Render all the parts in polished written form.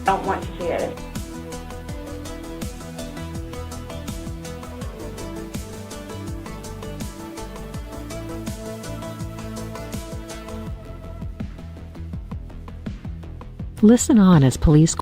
don't want to see it. Listen on as police.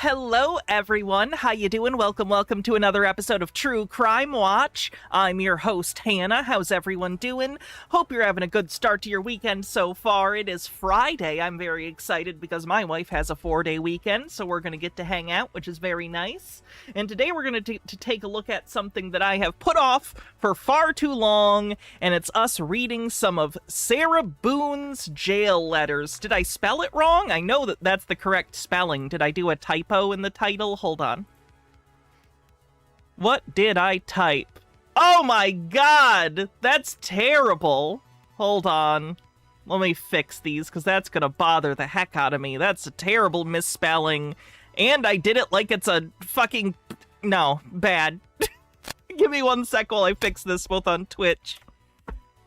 Hello, everyone. How you doing? Welcome to another episode of True Crime Watch. I'm your host, Hannah. How's everyone doing? Hope you're having a good start to your weekend so far. It is Friday. I'm very excited because my wife has a 4-day weekend, so we're going to get to hang out, which is very nice. And today we're going to take a look at something that I have put off for far too long, and it's us reading some of Sarah Boone's jail letters. Did I spell it wrong? I know that that's the correct spelling. Did I do a typo in the title? Hold on. What did I type? Oh my god! That's terrible. Hold on. Let me fix these, because that's going to bother the heck out of me. That's a terrible misspelling. And I did it like it's a fucking... No, bad. Give me 1 sec while I fix this, both on Twitch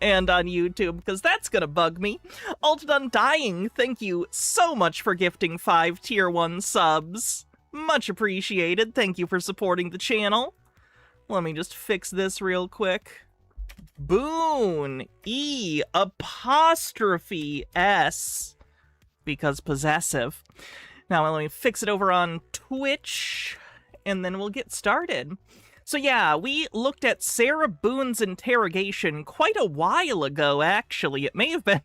and on YouTube, because that's gonna bug me. Altered Undying, thank you so much for gifting 5 tier 1 subs. Much appreciated. Thank you for supporting the channel. Let me just fix this real quick. Boone, E apostrophe S, because possessive. Now let me fix it over on Twitch, and then we'll get started. So yeah, we looked at Sarah Boone's interrogation quite a while ago, actually. It may have been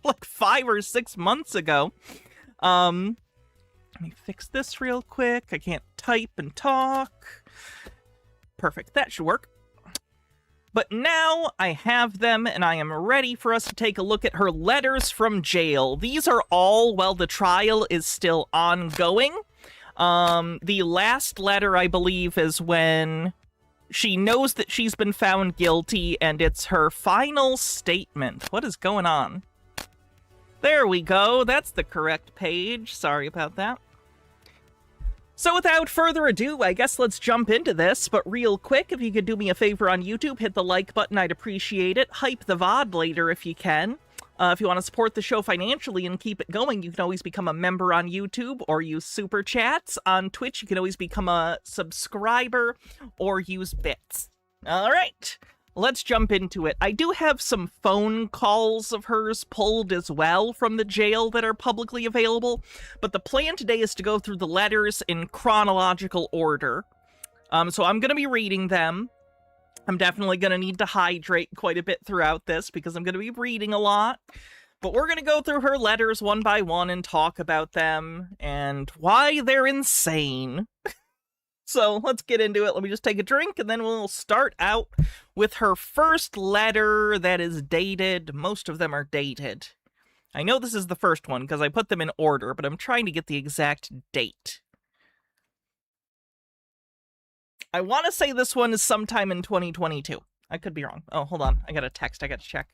like 5 or 6 months ago. Let me fix this real quick. I can't type and talk. Perfect, that should work. But now I have them, and I am ready for us to take a look at her letters from jail. These are all while the trial is still ongoing. The last letter, I believe, is when she knows that she's been found guilty, and it's her final statement. What is going on? There we go. That's the correct page. Sorry about that. So without further ado, I guess let's jump into this, but real quick, if you could do me a favor on YouTube, hit the like button, I'd appreciate it. Hype the VOD later if you can. If you want to support the show financially and keep it going, you can always become a member on YouTube or use Super Chats. On Twitch, you can always become a subscriber or use bits. All right, let's jump into it. I do have some phone calls of hers pulled as well from the jail that are publicly available, but the plan today is to go through the letters in chronological order. So I'm going to be reading them. I'm definitely going to need to hydrate quite a bit throughout this because I'm going to be reading a lot. But we're going to go through her letters one by one and talk about them and why they're insane. So let's get into it. Let me just take a drink and then we'll start out with her first letter that is dated. Most of them are dated. I know this is the first one because I put them in order, but I'm trying to get the exact date. I want to say this one is sometime in 2022. I could be wrong. Oh, hold on. I got a text. I got to check.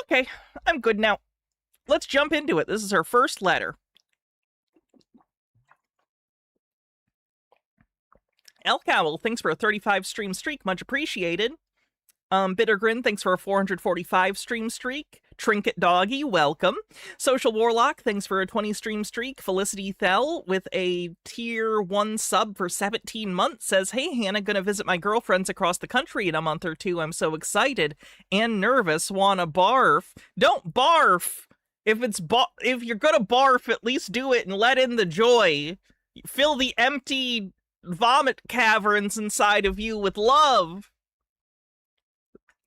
Okay, I'm good now. Let's jump into it. This is her first letter. Elk Owl, thanks for a 35 stream streak. Much appreciated. Bittergrin, thanks for a 445 stream streak. Trinket Doggy, welcome. Social Warlock, thanks for a 20 stream streak. Felicity Thel with a tier 1 sub for 17 months says, hey Hannah, gonna visit my girlfriends across the country in a month or two. I'm so excited and nervous. Wanna barf. Don't barf. If you're gonna barf, at least do it and let in the joy. Fill the empty vomit caverns inside of you with love.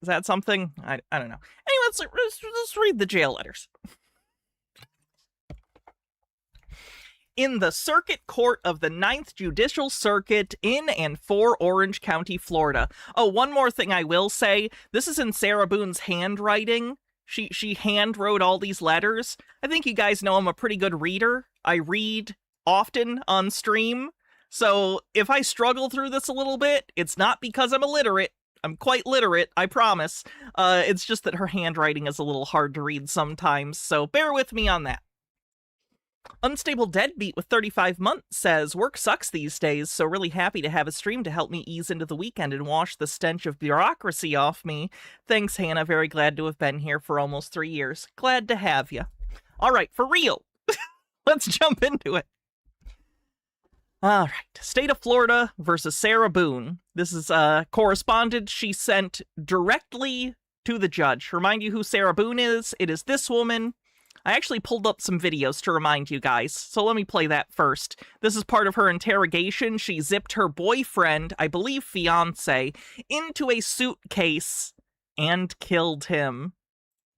Is that something? I don't know. Anyway, let's read the jail letters. In the Circuit Court of the 9th Judicial Circuit in and for Orange County, Florida. Oh, one more thing I will say. This is in Sarah Boone's handwriting. She hand wrote all these letters. I think you guys know I'm a pretty good reader. I read often on stream. So if I struggle through this a little bit, it's not because I'm illiterate. I'm quite literate, I promise. It's just that her handwriting is a little hard to read sometimes, so bear with me on that. Unstable Deadbeat with 35 months says, work sucks these days, so really happy to have a stream to help me ease into the weekend and wash the stench of bureaucracy off me. Thanks, Hannah. Very glad to have been here for almost 3 years. Glad to have you. All right, for real. Let's jump into it. All right, State of Florida versus Sarah Boone. This is correspondence she sent directly to the judge. Remind you who Sarah Boone is. It is this woman. I actually pulled up some videos to remind you guys, so let me play that first. This is part of her interrogation. She zipped her boyfriend, I believe fiance, into a suitcase and killed him.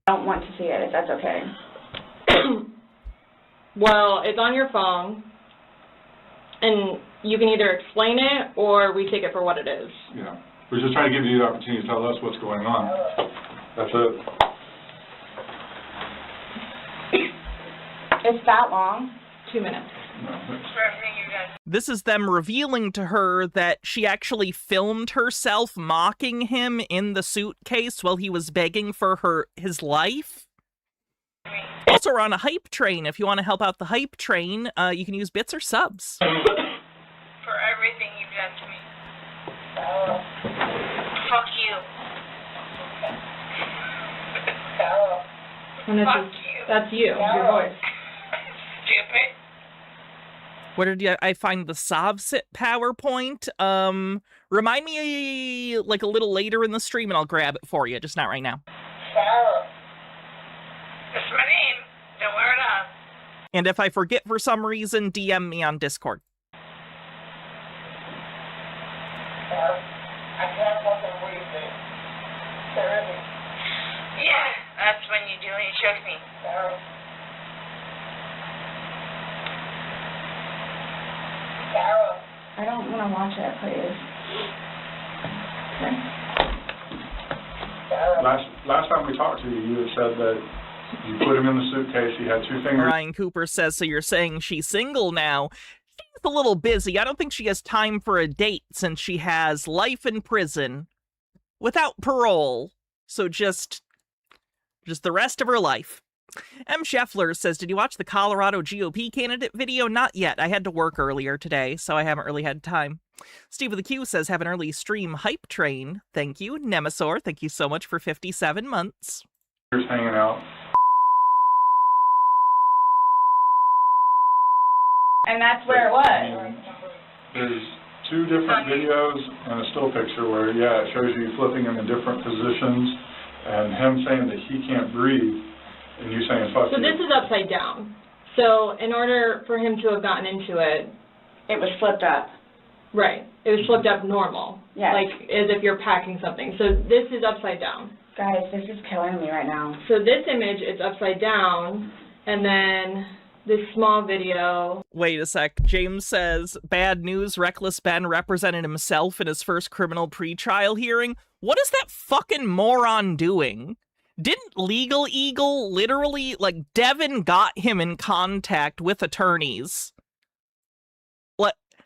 I don't want to see it, if that's okay. Well, it's on your phone. And you can either explain it or we take it for what it is. Yeah. We're just trying to give you the opportunity to tell us what's going on. That's it. It's that long? 2 minutes. No. This is them revealing to her that she actually filmed herself mocking him in the suitcase while he was begging for his life. Also, we're on a hype train. If you want to help out the hype train, you can use bits or subs. For everything you've done to me. Fuck you. And it's Fuck you. That's you, your voice. Stupid. Where did I find the Sovsit PowerPoint? Remind me like a little later in the stream and I'll grab it for you, just not right now. Sarah. That's my name. Don't wear it up. And if I forget for some reason, DM me on Discord. I can't fucking breathe, dude. Sarah. Yeah, that's when you do it. You choke me. Sarah. Sarah. I don't want to watch it, please. Last time we talked to you, you had said that you put him in the suitcase, he had 2 fingers. Ryan Cooper says, so you're saying she's single now? She's a little busy. I don't think she has time for a date since she has life in prison without parole. So just the rest of her life. M. Scheffler says, did you watch the Colorado GOP candidate video? Not yet. I had to work earlier today, so I haven't really had time. Steve with the Q says, have an early stream hype train. Thank you. Nemesaur, thank you so much for 57 months. Here's hanging out. And that's where it was. There's 2 different videos and a still picture where, yeah, it shows you flipping him in different positions and him saying that he can't breathe and you saying fuck So you. this is upside down. So in order for him to have gotten into it, It was flipped up. right, it was flipped up normal. Yes. Like as if you're packing something. So this is upside down. Guys, this is killing me right now. So this image is upside down, and then this small video. Wait a sec. James says, bad news, Reckless Ben represented himself in his first criminal pretrial hearing. What is that fucking moron doing? Didn't Legal Eagle literally, like, Devin got him in contact with attorneys?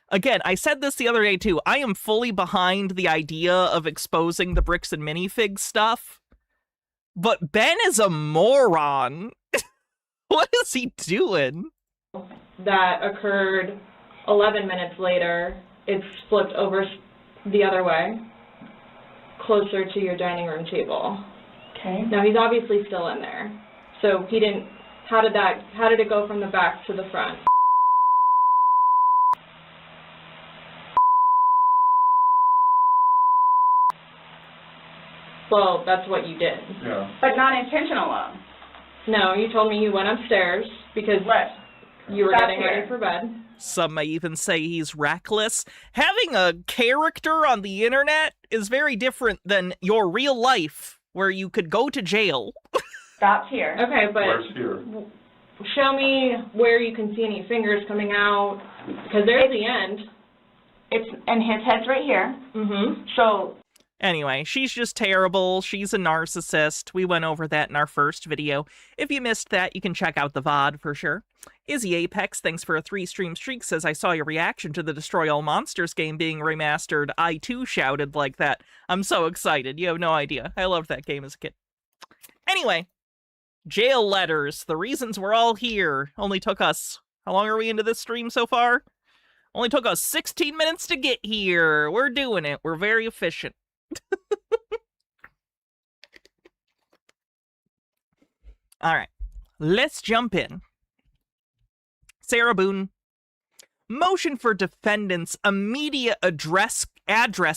Again, I said this the other day too. I am fully behind the idea of exposing the bricks and minifig stuff. But Ben is a moron. What is he doing? That occurred 11 minutes later. It's flipped over the other way, closer to your dining room table. Okay. Now he's obviously still in there. So he didn't, how did it go from the back to the front? Well, that's what you did. Yeah. But not intentional though. No, you told me you went upstairs because What? you were Stop getting here. ready for bed. Some may even say he's reckless. Having a character on the internet is very different than your real life, where you could go to jail. Stopped here. Okay, but Where's here? show me where you can see any fingers coming out, because there's the end. And his head's right here. Mm-hmm. So Anyway, she's just terrible. She's a narcissist. We went over that in our first video. If you missed that, you can check out the VOD for sure. Izzy Apex, thanks for a 3-stream streak, says, I saw your reaction to the Destroy All Monsters game being remastered. I too shouted like that. I'm so excited. You have no idea. I loved that game as a kid. Anyway, jail letters. The reasons we're all here. Only took us, how long are we into this stream so far? Only took us 16 minutes to get here. We're doing it. We're very efficient. All right, let's jump in. Sarah Boone. Motion for defendant's immediate address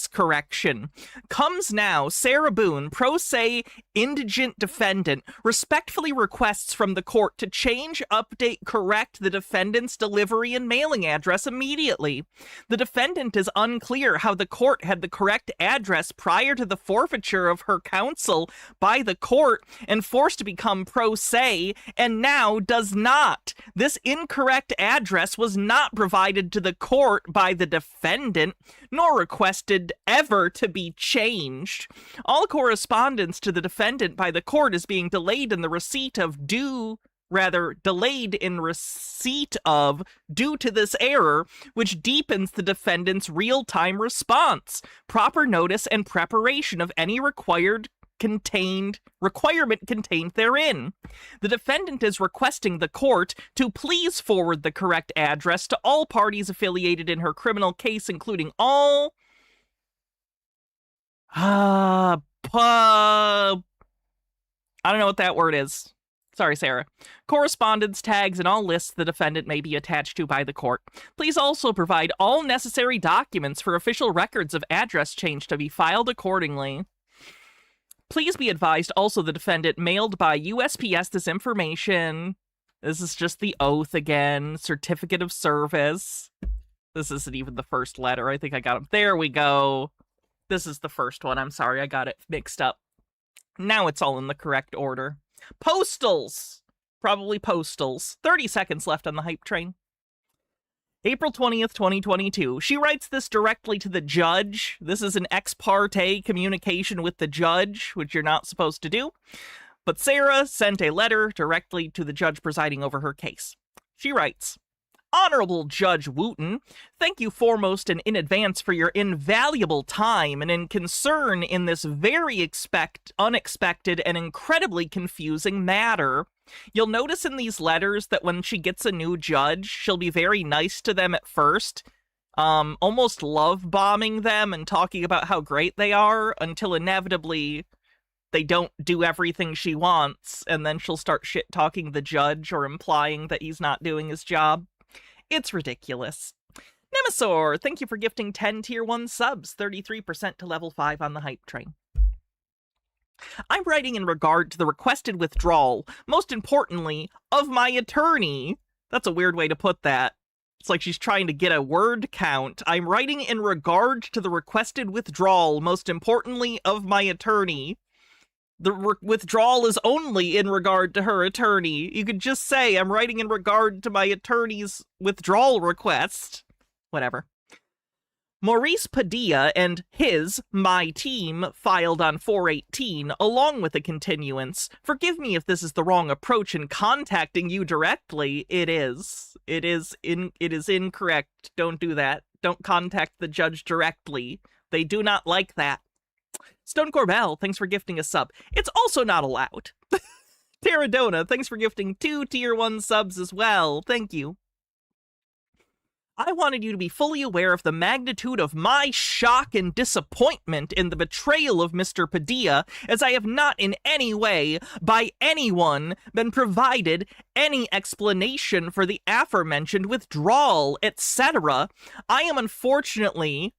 correction comes now. Sarah Boone, pro se indigent defendant, respectfully requests from the court to change, update, correct the defendant's delivery and mailing address immediately. The defendant is unclear how the court had the correct address prior to the forfeiture of her counsel by the court and forced to become pro se, and now does not. This incorrect address was not provided to the court by the defendant, nor requested ever to be changed. All correspondence to the defendant by the court is being delayed in the receipt of due to this error, which deepens the defendant's real-time response, proper notice, and preparation of any requirement contained therein. The defendant is requesting the court to please forward the correct address to all parties affiliated in her criminal case, including all I don't know what that word is. Sorry, Sarah. Correspondence, tags, and all lists the defendant may be attached to by the court. Please also provide all necessary documents for official records of address change to be filed accordingly. Please be advised also the defendant mailed by USPS this information. This is just the oath again. Certificate of service. This isn't even the first letter. I think I got them. There we go. This is the first one. I'm sorry, I got it mixed up. Now it's all in the correct order. Postals. Probably postals. 30 seconds left on the hype train. April 20th, 2022. She writes this directly to the judge. This is an ex parte communication with the judge, which you're not supposed to do. But Sarah sent a letter directly to the judge presiding over her case. She writes, Honorable Judge Wooten, thank you foremost and in advance for your invaluable time and in concern in this very unexpected and incredibly confusing matter. You'll notice in these letters that when she gets a new judge, she'll be very nice to them at first, almost love bombing them and talking about how great they are until inevitably they don't do everything she wants, and then she'll start shit-talking the judge or implying that he's not doing his job. It's ridiculous. Nemesaur, thank you for gifting 10 Tier 1 subs, 33% to level 5 on the hype train. I'm writing in regard to the requested withdrawal, most importantly, of my attorney. That's a weird way to put that. It's like she's trying to get a word count. I'm writing in regard to the requested withdrawal, most importantly, of my attorney. The withdrawal is only in regard to her attorney. You could just say, I'm writing in regard to my attorney's withdrawal request. Whatever. Maurice Padilla and my team, filed on 4/18, along with a continuance. Forgive me if this is the wrong approach in contacting you directly. It is. It is incorrect. Don't do that. Don't contact the judge directly. They do not like that. Stone Corbell, thanks for gifting a sub. It's also not allowed. Terradona, thanks for gifting 2 tier 1 subs as well. Thank you. I wanted you to be fully aware of the magnitude of my shock and disappointment in the betrayal of Mr. Padilla, as I have not in any way, by anyone, been provided any explanation for the aforementioned withdrawal, etc. I unfortunately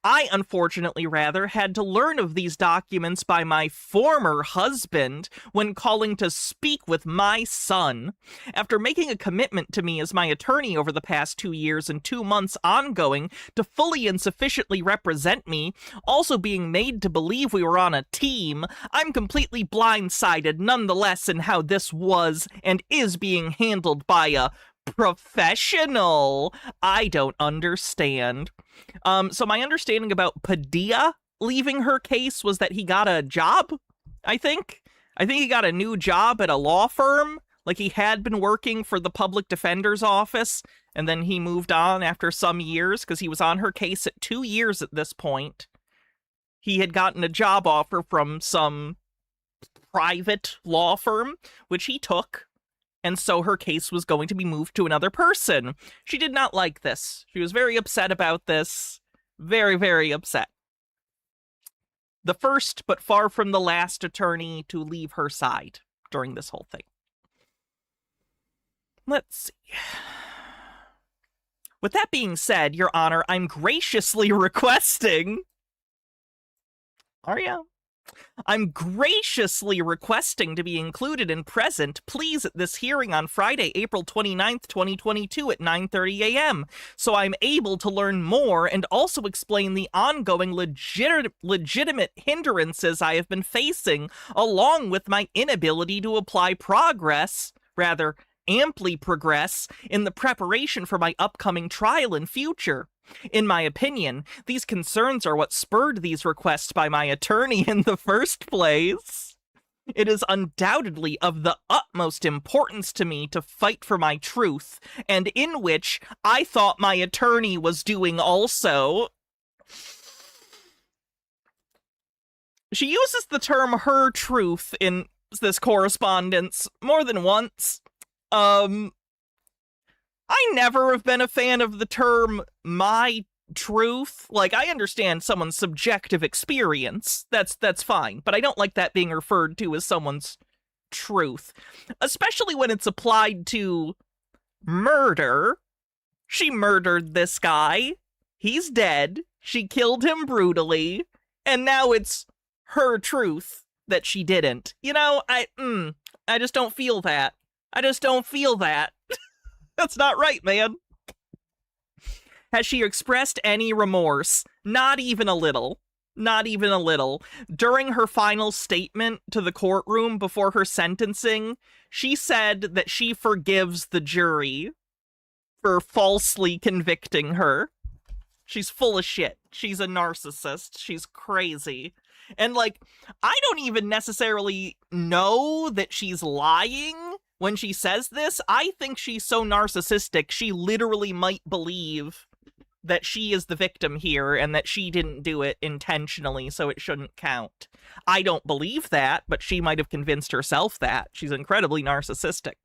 had to learn of these documents by my former husband when calling to speak with my son. After making a commitment to me as my attorney over the past 2 years and 2 months ongoing to fully and sufficiently represent me, also being made to believe we were on a team, I'm completely blindsided nonetheless in how this was and is being handled by a professional. I don't understand. So my understanding about Padilla leaving her case was that he got a job, I think he got a new job at a law firm. Like, he had been working for the public defender's office, and then he moved on after some years, because he was on her case at 2 years at this point. He had gotten a job offer from some private law firm, which he took. And so her case was going to be moved to another person. She did not like this. She was very upset about this. Very, very upset. The first, but far from the last attorney to leave her side during this whole thing. Let's see. With that being said, Your Honor, I'm graciously requesting... Are you? I'm graciously requesting to be included and present, please, at this hearing on Friday, April 29th, 2022 at 9:30 a.m., so I'm able to learn more and also explain the ongoing legitimate hindrances I have been facing, along with my inability to amply progress in the preparation for my upcoming trial in future. In my opinion, these concerns are what spurred these requests by my attorney in the first place. It is undoubtedly of the utmost importance to me to fight for my truth, and in which I thought my attorney was doing also. She uses the term her truth in this correspondence more than once. I never have been a fan of the term my truth. Like, I understand someone's subjective experience. That's fine. But I don't like that being referred to as someone's truth. Especially when it's applied to murder. She murdered this guy. He's dead. She killed him brutally. And now it's her truth that she didn't. You know, I just don't feel that. I just don't feel that. That's not right, man. Has she expressed any remorse? Not even a little. Not even a little. During her final statement to the courtroom before her sentencing, she said that she forgives the jury for falsely convicting her. She's full of shit. She's a narcissist. She's crazy. And, like, I don't even necessarily know that she's lying when she says this. I think she's so narcissistic, she literally might believe that she is the victim here and that she didn't do it intentionally, so it shouldn't count. I don't believe that, but she might have convinced herself that. She's incredibly narcissistic.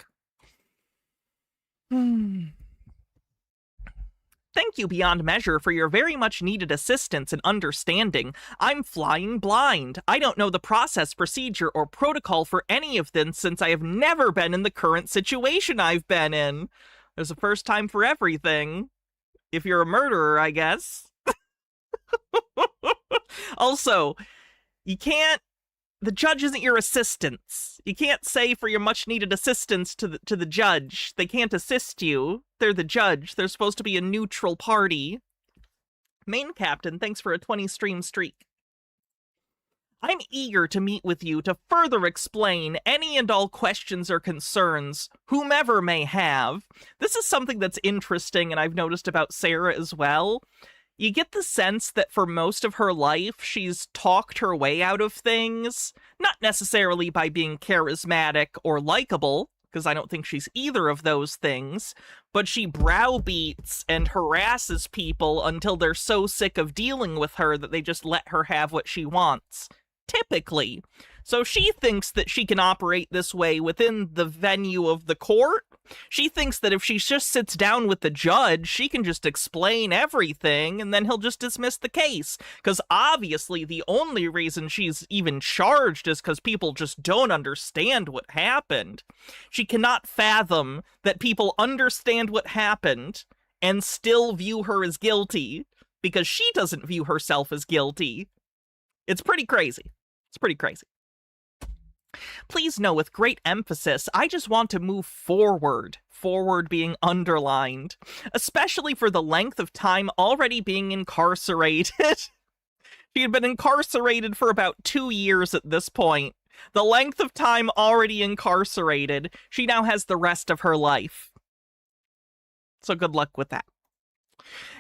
Thank you beyond measure for your very much needed assistance and understanding. I'm flying blind. I don't know the process, procedure, or protocol for any of this since I have never been in the current situation I've been in. There's a first time for everything. If you're a murderer, I guess. Also, you can't the judge isn't your assistants. You can't say for your much-needed assistance to the judge. They can't assist you. They're the judge. They're supposed to be a neutral party. Main Captain, thanks for a 20-stream streak. I'm eager to meet with you to further explain any and all questions or concerns whomever may have. This is something that's interesting, and I've noticed about Sarah as well. You get the sense that for most of her life, she's talked her way out of things, not necessarily by being charismatic or likable, because I don't think she's either of those things, but she browbeats and harasses people until they're so sick of dealing with her that they just let her have what she wants. Typically. So she thinks that she can operate this way within the venue of the court. She thinks that if she just sits down with the judge, she can just explain everything, and then he'll just dismiss the case. Because obviously the only reason she's even charged is because people just don't understand what happened. She cannot fathom that people understand what happened and still view her as guilty, because she doesn't view herself as guilty. It's pretty crazy. It's pretty crazy. Please know with great emphasis, I just want to move forward. Forward being underlined. Especially for the length of time already being incarcerated. She had been incarcerated for about 2 years at this point. The length of time already incarcerated. She now has the rest of her life. So good luck with that.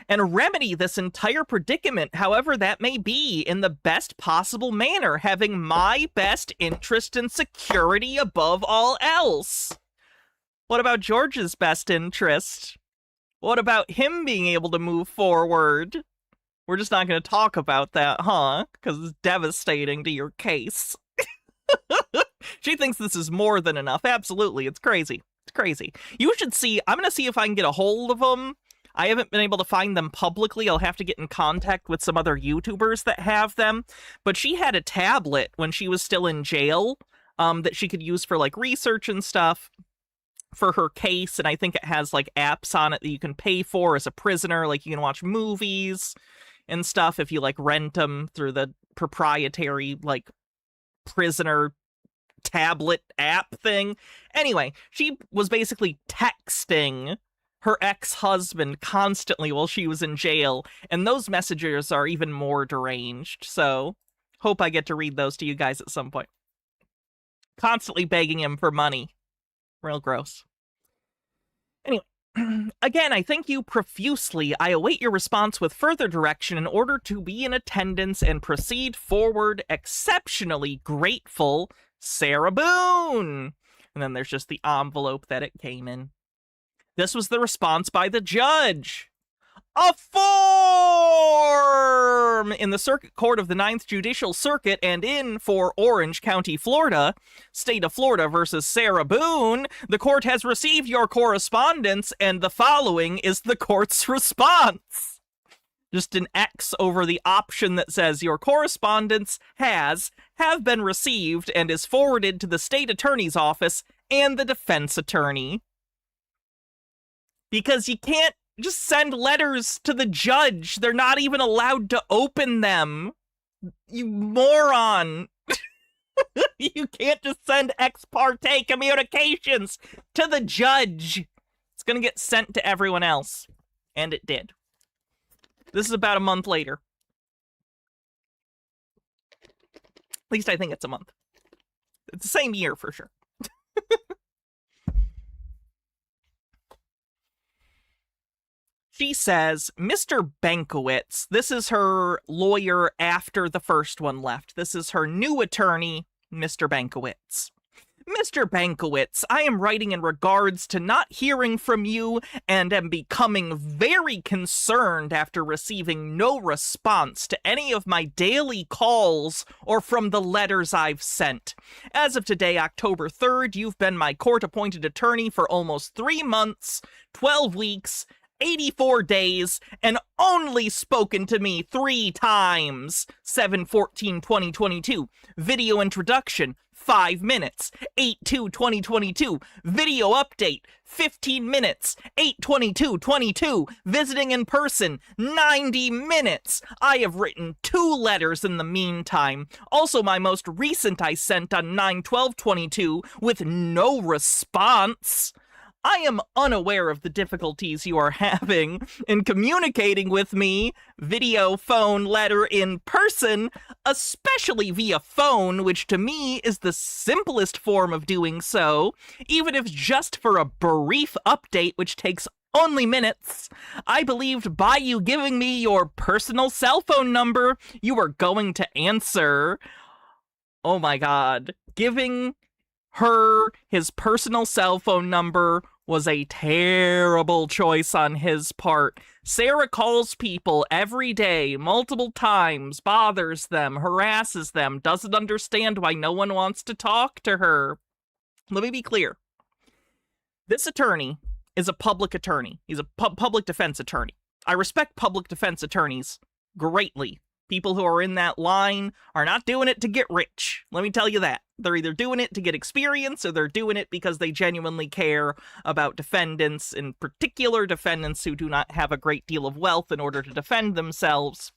And remedy this entire predicament, however that may be, in the best possible manner, having my best interest and security above all else. What about George's best interest? What about him being able to move forward? We're just not going to talk about that, huh? Because it's devastating to your case. She thinks this is more than enough. Absolutely, it's crazy. It's crazy. You should see, I'm going to see if I can get a hold of them. I haven't been able to find them publicly. I'll have to get in contact with some other YouTubers that have them. But she had a tablet when she was still in jail that she could use for like research and stuff for her case. And I think it has like apps on it that you can pay for as a prisoner. Like you can watch movies and stuff if you like rent them through the proprietary like prisoner tablet app thing. Anyway, she was basically texting her ex-husband constantly while she was in jail, and those messages are even more deranged, so hope I get to read those to you guys at some point. Constantly begging him for money. Real gross. Anyway, again, I thank you profusely. I await your response with further direction in order to be in attendance and proceed forward. Exceptionally grateful, Sarah Boone. And then there's just the envelope that it came in. This was the response by the judge. A form! In the Circuit Court of the 9th Judicial Circuit and in for Orange County, Florida, State of Florida versus Sarah Boone, the court has received your correspondence and the following is the court's response. Just an X over the option that says your correspondence have been received and is forwarded to the state attorney's office and the defense attorney. Because you can't just send letters to the judge. They're not even allowed to open them. You moron. You can't just send ex parte communications to the judge. It's going to get sent to everyone else. And it did. This is about a month later. At least I think it's a month. It's the same year for sure. She says, Mr. Bankowitz, this is her lawyer after the first one left. This is her new attorney, Mr. Bankowitz. Mr. Bankowitz, I am writing in regards to not hearing from you and am becoming very concerned after receiving no response to any of my daily calls or from the letters I've sent. As of today, October 3rd, you've been my court-appointed attorney for almost 3 months, 12 weeks, 84 days and only spoken to me 3 times. 7/14/2022. Video introduction, 5 minutes. 8/2/2022. Video update, 15 minutes. 8/22/22. Visiting in person, 90 minutes. I have written 2 letters in the meantime. Also, my most recent I sent on 9/12/22 with no response. I am unaware of the difficulties you are having in communicating with me, video, phone, letter, in person, especially via phone, which to me is the simplest form of doing so, even if just for a brief update which takes only minutes. I believed by you giving me your personal cell phone number, you were going to answer. Oh my god. Giving her his personal cell phone number was a terrible choice on his part. Sarah calls people every day, multiple times, bothers them, harasses them, doesn't understand why no one wants to talk to her. Let me be clear. This attorney is a public attorney. He's a public defense attorney. I respect public defense attorneys greatly. People who are in that line are not doing it to get rich. Let me tell you that. They're either doing it to get experience or they're doing it because they genuinely care about defendants, in particular defendants who do not have a great deal of wealth in order to defend themselves.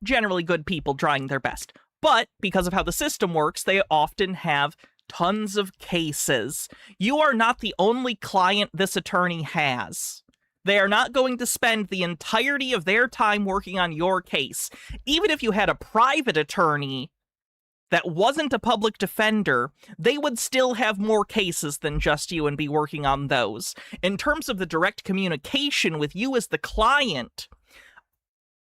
Generally good people trying their best. But because of how the system works, they often have tons of cases. You are not the only client this attorney has. They are not going to spend the entirety of their time working on your case. Even if you had a private attorney that wasn't a public defender, they would still have more cases than just you and be working on those. In terms of the direct communication with you as the client,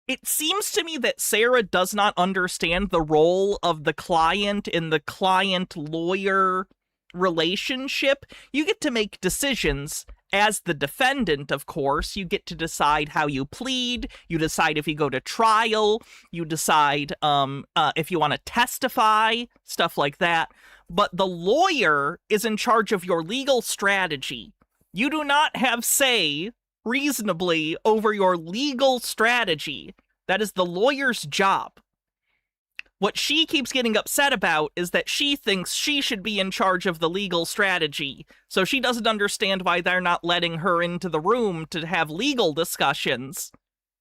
it seems to me that Sarah does not understand the role of the client in the client-lawyer relationship. You get to make decisions. As the defendant, of course, you get to decide how you plead, you decide if you go to trial, you decide if you want to testify, stuff like that. But the lawyer is in charge of your legal strategy. You do not have say reasonably over your legal strategy. That is the lawyer's job. What she keeps getting upset about is that she thinks she should be in charge of the legal strategy, so she doesn't understand why they're not letting her into the room to have legal discussions,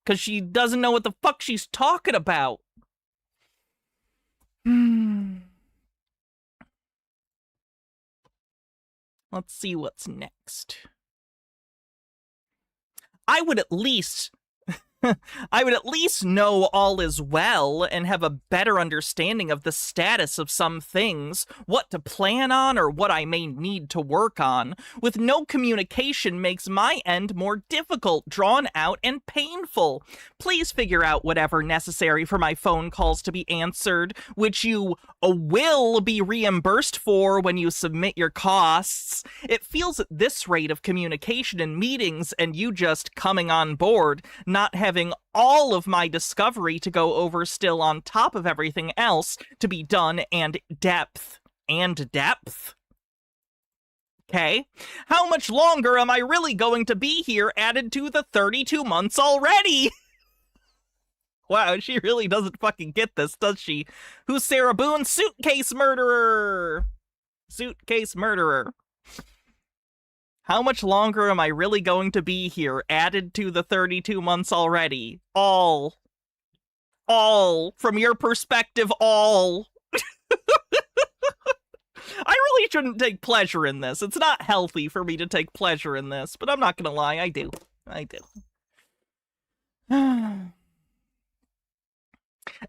because she doesn't know what the fuck she's talking about. Let's see what's next. I would at least know all is well and have a better understanding of the status of some things, what to plan on or what I may need to work on. With no communication makes my end more difficult, drawn out, and painful. Please figure out whatever necessary for my phone calls to be answered, which you will be reimbursed for when you submit your costs. It feels at this rate of communication and meetings and you just coming on board, not having all of my discovery to go over still on top of everything else to be done, and depth. Okay? How much longer am I really going to be here added to the 32 months already? Wow, she really doesn't fucking get this, does she? Who's Sarah Boone? Suitcase murderer! Suitcase murderer. How much longer am I really going to be here, added to the 32 months already? All. From your perspective, all. I really shouldn't take pleasure in this. It's not healthy for me to take pleasure in this, but I'm not gonna lie, I do.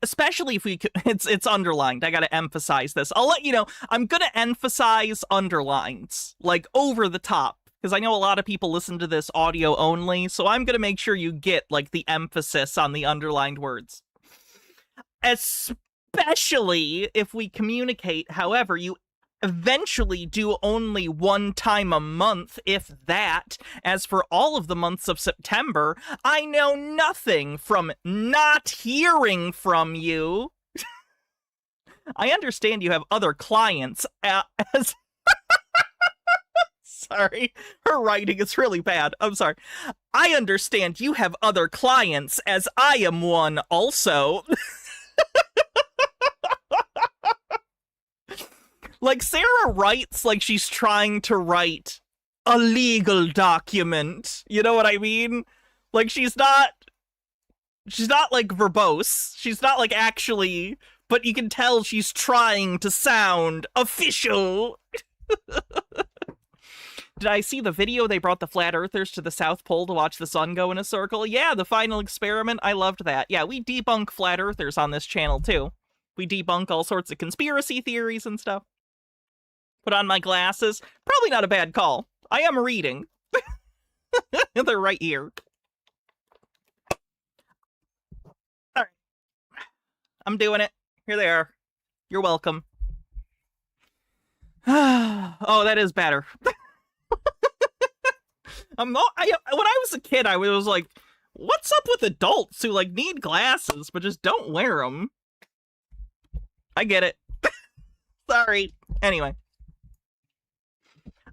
Especially if it's underlined. I gotta emphasize this. I'll let you know, I'm gonna emphasize underlines, like over the top. Because I know a lot of people listen to this audio only, so I'm going to make sure you get, like, the emphasis on the underlined words. Especially if we communicate, however, you eventually do only one time a month, if that. As for all of the months of September, I know nothing from not hearing from you. I understand you have other clients, as... Sorry. Her writing is really bad. I'm sorry. I understand you have other clients, as I am one also. Like, Sarah writes like she's trying to write a legal document. You know what I mean? Like, she's not like verbose. She's not like actually, but you can tell she's trying to sound official. Did I see the video? They brought the flat earthers to the South Pole to watch the sun go in a circle. Yeah, the final experiment. I loved that. Yeah, we debunk flat earthers on this channel too. We debunk all sorts of conspiracy theories and stuff. Put on my glasses. Probably not a bad call. I am reading. They're right here. All right. I'm doing it. Here they are. You're welcome. Oh, that is better. When I was a kid, I was like, what's up with adults who like need glasses but just don't wear them? I get it. Sorry. Anyway.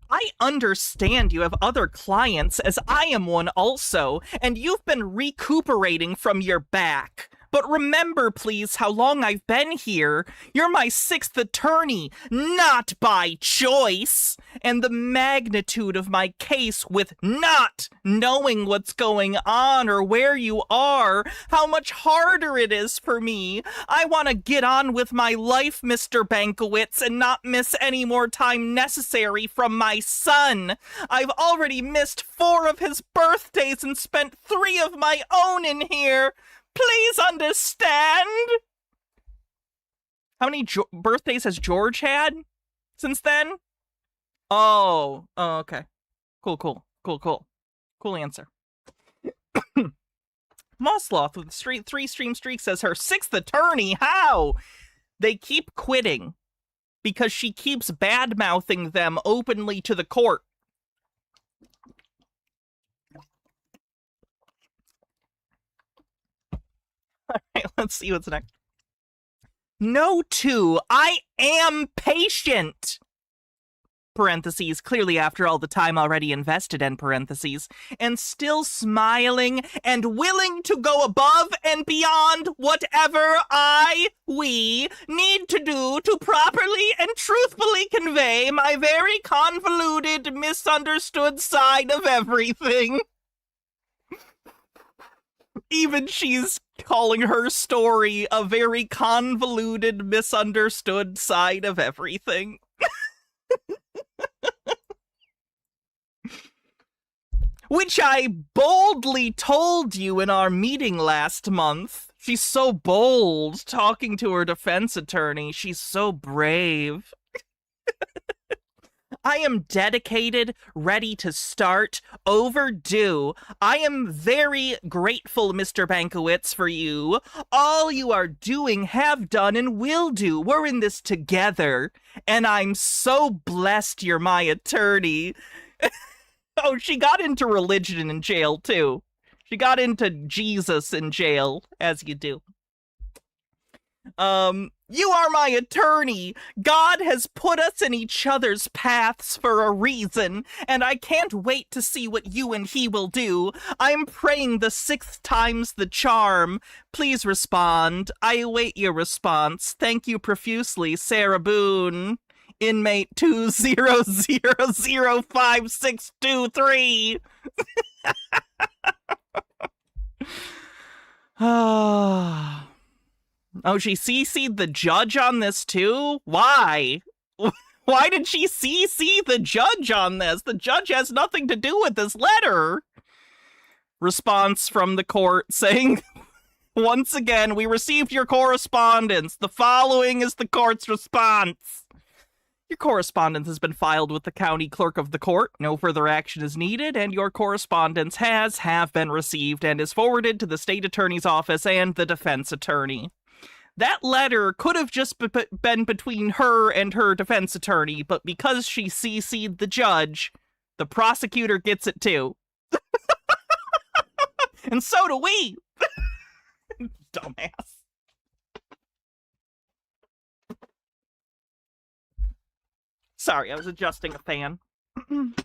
I understand you have other clients, as I am one also, and you've been recuperating from your back. But remember, please, how long I've been here. You're my 6th attorney, not by choice. And the magnitude of my case with not knowing what's going on or where you are, how much harder it is for me. I want to get on with my life, Mr. Bankowitz, and not miss any more time necessary from my son. I've already missed 4 of his birthdays and spent 3 of my own in here. Please understand. How many birthdays has George had since then? Oh, okay. Cool answer. Mossloth with a 3-stream streak says her 6th attorney. How? They keep quitting because she keeps bad-mouthing them openly to the court. All right, let's see what's next. No, too. I am patient. Parentheses, clearly after all the time already invested, end parentheses, and still smiling and willing to go above and beyond whatever we need to do to properly and truthfully convey my very convoluted, misunderstood side of everything. Even she's calling her story a very convoluted, misunderstood side of everything. Which I boldly told you in our meeting last month. She's so bold, talking to her defense attorney. She's so brave. I am dedicated, ready to start, overdue. I am very grateful, Mr. Bankowitz, for you. All you are doing, have done, and will do. We're in this together. And I'm so blessed you're my attorney. Oh, she got into religion in jail, too. She got into Jesus in jail, as you do. You are my attorney. God has put us in each other's paths for a reason, and I can't wait to see what you and he will do. I'm praying the 6th time's the charm. Please respond. I await your response. Thank you profusely, Sarah Boone. Inmate 2005623. Oh, she CC'd the judge on this too? Why? Why did she CC the judge on this? The judge has nothing to do with this letter. Response from the court saying, once again, we received your correspondence. The following is the court's response. Your correspondence has been filed with the county clerk of the court. No further action is needed, and your correspondence have been received and is forwarded to the state attorney's office and the defense attorney. That letter could have just been between her and her defense attorney, but because she CC'd the judge, the prosecutor gets it too. And so do we. Dumbass. Sorry, I was adjusting a fan. Next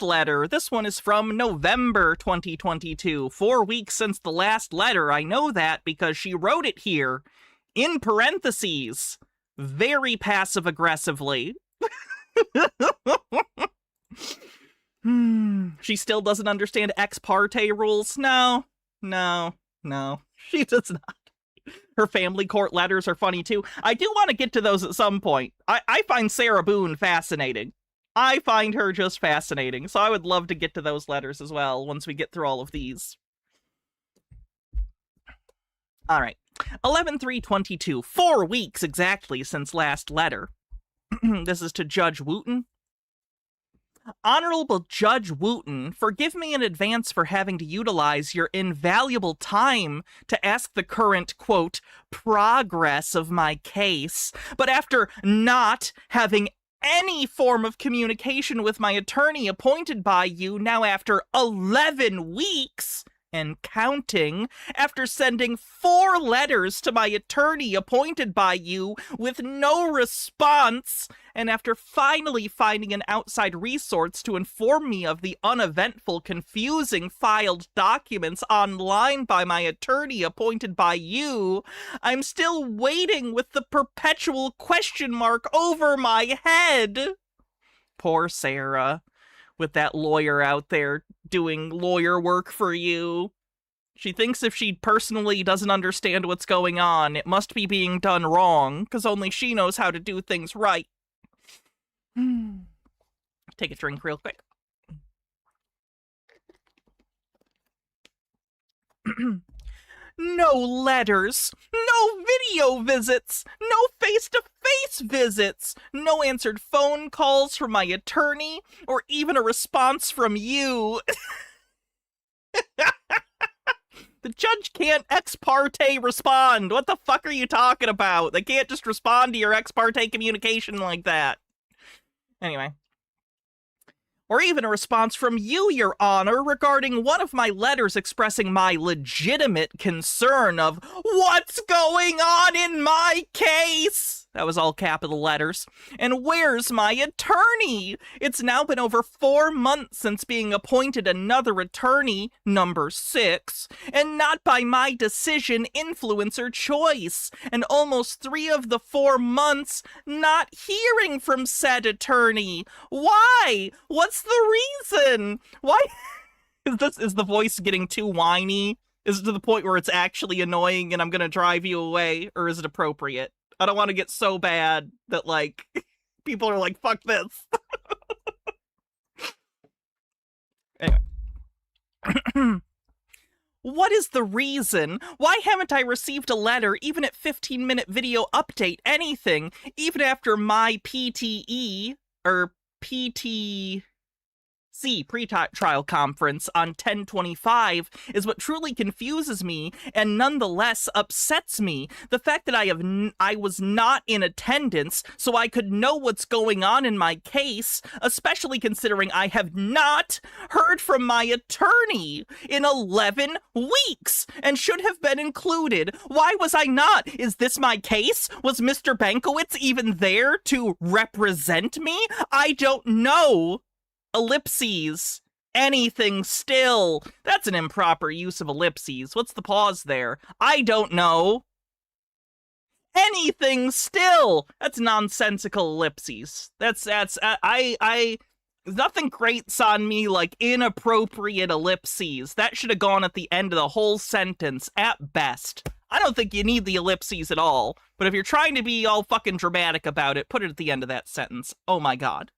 letter. This one is from November 2022. 4 weeks since the last letter. I know that because she wrote it here in parentheses. Very passive-aggressively. She still doesn't understand ex parte rules? No. She does not. Her family court letters are funny, too. I do want to get to those at some point. I find Sarah Boone fascinating. I find her just fascinating, so I would love to get to those letters as well once we get through all of these. All right. 11/3/22. 4 weeks exactly since last letter. This is to Judge Wooten. Honorable Judge Wooten, forgive me in advance for having to utilize your invaluable time to ask the current, quote, progress of my case, but after not having any form of communication with my attorney appointed by you now after 11 weeks and counting, after sending 4 letters to my attorney appointed by you with no response, and after finally finding an outside resource to inform me of the uneventful, confusing filed documents online by my attorney appointed by you, I'm still waiting with the perpetual question mark over my head. Poor Sarah, with that lawyer out there doing lawyer work for you. She thinks if she personally doesn't understand what's going on, it must be being done wrong, because only she knows how to do things right. Take a drink real quick. No letters, no video visits, no face-to-face visits, no answered phone calls from my attorney, or even a response from you. The judge can't ex parte respond. What the fuck are you talking about? They can't just respond to your ex parte communication like that. Anyway. Or even a response from you, Your Honor, regarding one of my letters expressing my legitimate concern of what's going on in my case. That was all capital letters. And where's my attorney? It's now been over 4 months since being appointed another attorney, number 6, and not by my decision, influence, or choice. And almost 3 of the 4 months not hearing from said attorney. Why? What's the reason? Why? Is the voice getting too whiny? Is it to the point where it's actually annoying and I'm gonna drive you away? Or is it appropriate? I don't want to get so bad that, like, people are like, fuck this. Anyway. What is the reason? Why haven't I received a letter, even at 15-minute video update, anything, even after my PTE, or PTC pre-trial conference on 10/25 is what truly confuses me and nonetheless upsets me. The fact that I was not in attendance so I could know what's going on in my case, especially considering I have not heard from my attorney in 11 weeks and should have been included. Why was I not? Is this my case? Was Mr. Bankowitz even there to represent me? I don't know. Ellipses. Anything still. That's an improper use of ellipses. What's the pause there? I don't know. Anything still. That's nonsensical ellipses. Nothing grates on me like inappropriate ellipses. That should have gone at the end of the whole sentence, at best. I don't think you need the ellipses at all, but if you're trying to be all fucking dramatic about it, put it at the end of that sentence. Oh my god.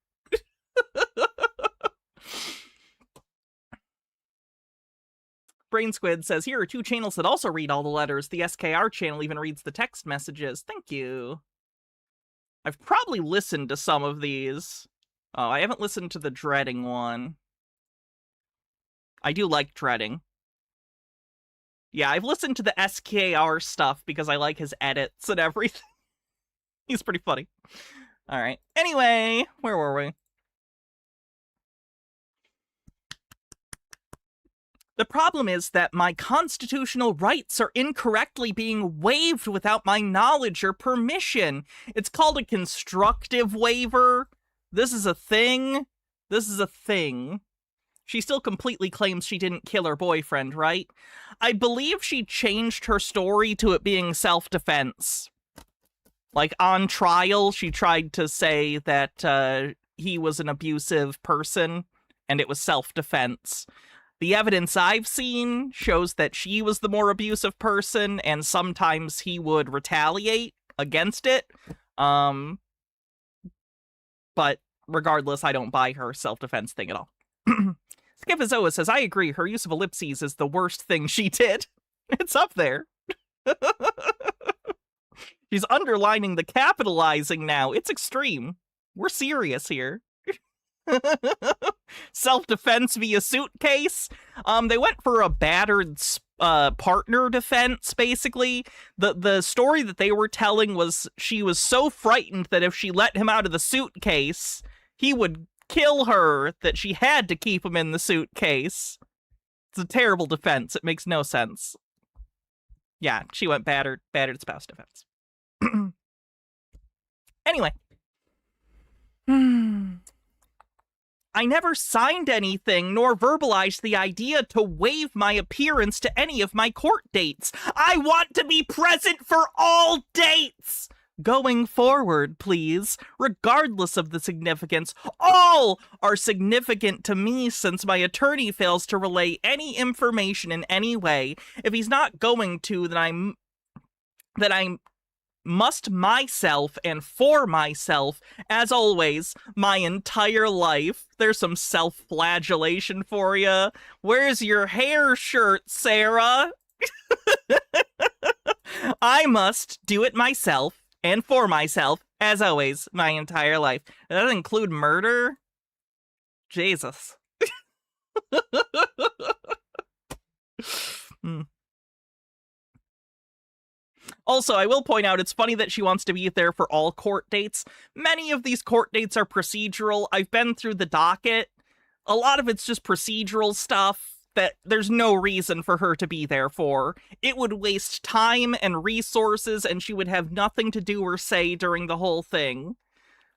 Brain Squid says, here are 2 channels that also read all the letters. The SKR channel even reads the text messages. Thank you. I've probably listened to some of these. Oh, I haven't listened to the Dreading one. I do like Dreading. Yeah, I've listened to the SKR stuff because I like his edits and everything. He's pretty funny. Alright. Anyway, where were we? The problem is that my constitutional rights are incorrectly being waived without my knowledge or permission. It's called a constructive waiver. This is a thing. This is a thing. She still completely claims she didn't kill her boyfriend, right? I believe she changed her story to it being self-defense. Like, on trial, she tried to say that he was an abusive person, and it was self-defense. The evidence I've seen shows that she was the more abusive person, and sometimes he would retaliate against it. But regardless, I don't buy her self-defense thing at all. Skifazoa says, I agree, her use of ellipses is the worst thing she did. It's up there. She's underlining the capitalizing now. It's extreme. We're serious here. Self-defense via suitcase. They went for a battered partner defense, basically. The story that they were telling was she was so frightened that if she let him out of the suitcase, he would kill her, that she had to keep him in the suitcase. It's a terrible defense. It makes no sense. Yeah, she went battered spouse defense. Anyway. I never signed anything nor verbalized the idea to waive my appearance to any of my court dates. I want to be present for all dates! Going forward, please, regardless of the significance, all are significant to me since my attorney fails to relay any information in any way. If he's not going to, then I must myself and for myself, as always, my entire life. There's some self-flagellation for you. Where's your hair shirt, Sarah? I must do it myself and for myself, as always, my entire life. Does that include murder? Jesus. Also, I will point out, it's funny that she wants to be there for all court dates. Many of these court dates are procedural. I've been through the docket. A lot of it's just procedural stuff that there's no reason for her to be there for. It would waste time and resources, and she would have nothing to do or say during the whole thing.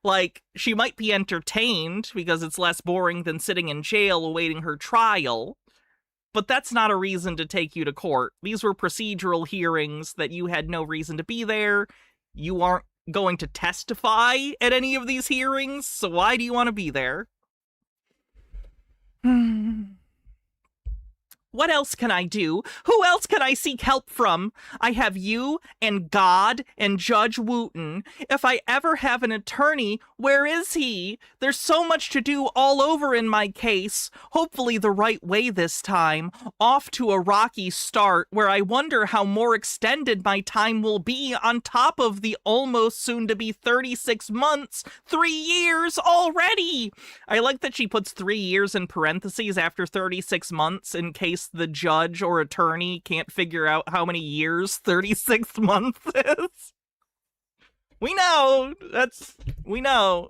Like, she might be entertained, because it's less boring than sitting in jail awaiting her trial, but that's not a reason to take you to court. These were procedural hearings that you had no reason to be there. You aren't going to testify at any of these hearings, so why do you want to be there? What else can I do? Who else can I seek help from? I have you and God and Judge Wooten. If I ever have an attorney, where is he? There's so much to do all over in my case. Hopefully the right way this time. Off to a rocky start where I wonder how more extended my time will be on top of the almost soon-to-be 36 months. 3 years already! I like that she puts 3 years in parentheses after 36 months in case the judge or attorney can't figure out how many years 36 months is. We know. We know.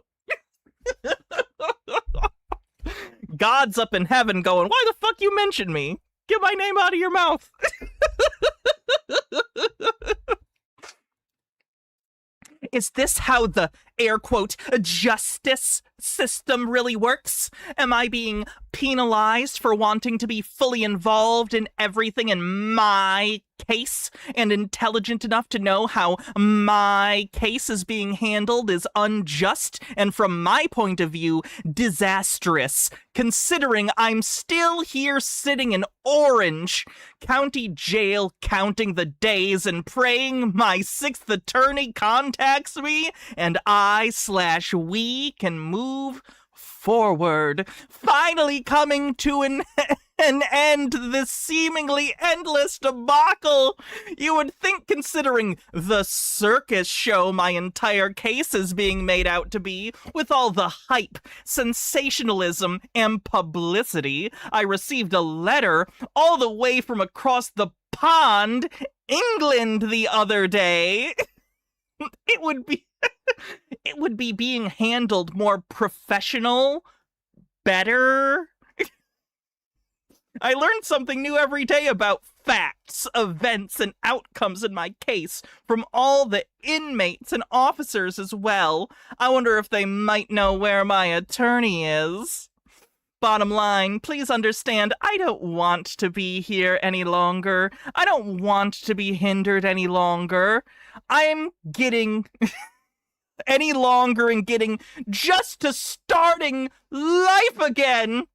God's up in heaven going, why the fuck you mention me? Get my name out of your mouth. Is this how the, air quote, justice system really works? Am I being penalized for wanting to be fully involved in everything in my case and intelligent enough to know how my case is being handled is unjust and, from my point of view, disastrous, considering I'm still here sitting in Orange County Jail counting the days and praying my 6th attorney contacts me and I/we can move forward, finally coming to an end to this seemingly endless debacle. You would think, considering the circus show my entire case is being made out to be, with all the hype, sensationalism, and publicity, I received a letter all the way from across the pond, England, the other day. It would be being handled more professional, better. I learned something new every day about facts, events, and outcomes in my case from all the inmates and officers as well. I wonder if they might know where my attorney is. Bottom line, please understand, I don't want to be here any longer. I don't want to be hindered any longer. I'm getting any longer and getting just to starting life again.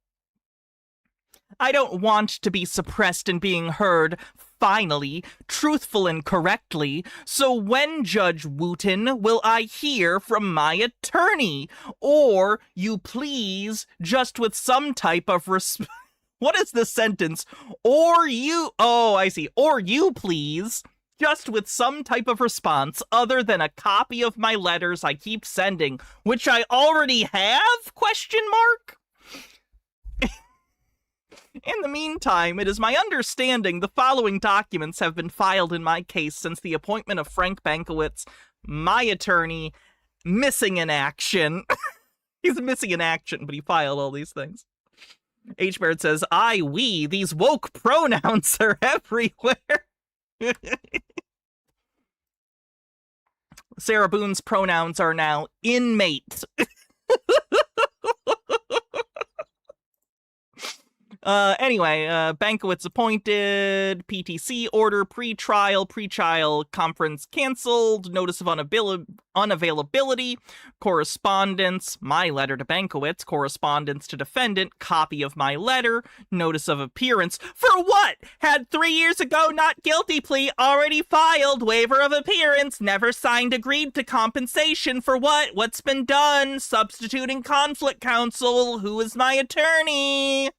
I don't want to be suppressed and being heard, finally, truthful and correctly. So when, Judge Wooten, will I hear from my attorney? Or, you please, just with some type of What is this sentence? Or you... Oh, I see. Or you please, just with some type of response other than a copy of my letters I keep sending, which I already have? Question mark? In the meantime, it is my understanding the following documents have been filed in my case since the appointment of Frank Bankowitz, my attorney, missing in action. He's missing in action, but he filed all these things. H. Baird says, I, we, these woke pronouns are everywhere. Sarah Boone's pronouns are now inmate. Anyway, Bankowitz appointed, PTC order, pre-trial conference canceled, notice of unavailability, correspondence, my letter to Bankowitz, correspondence to defendant, copy of my letter, notice of appearance. For what? Had 3 years ago not guilty plea already filed, waiver of appearance, never signed, agreed to compensation. For what? What's been done? Substituting conflict counsel. Who is my attorney?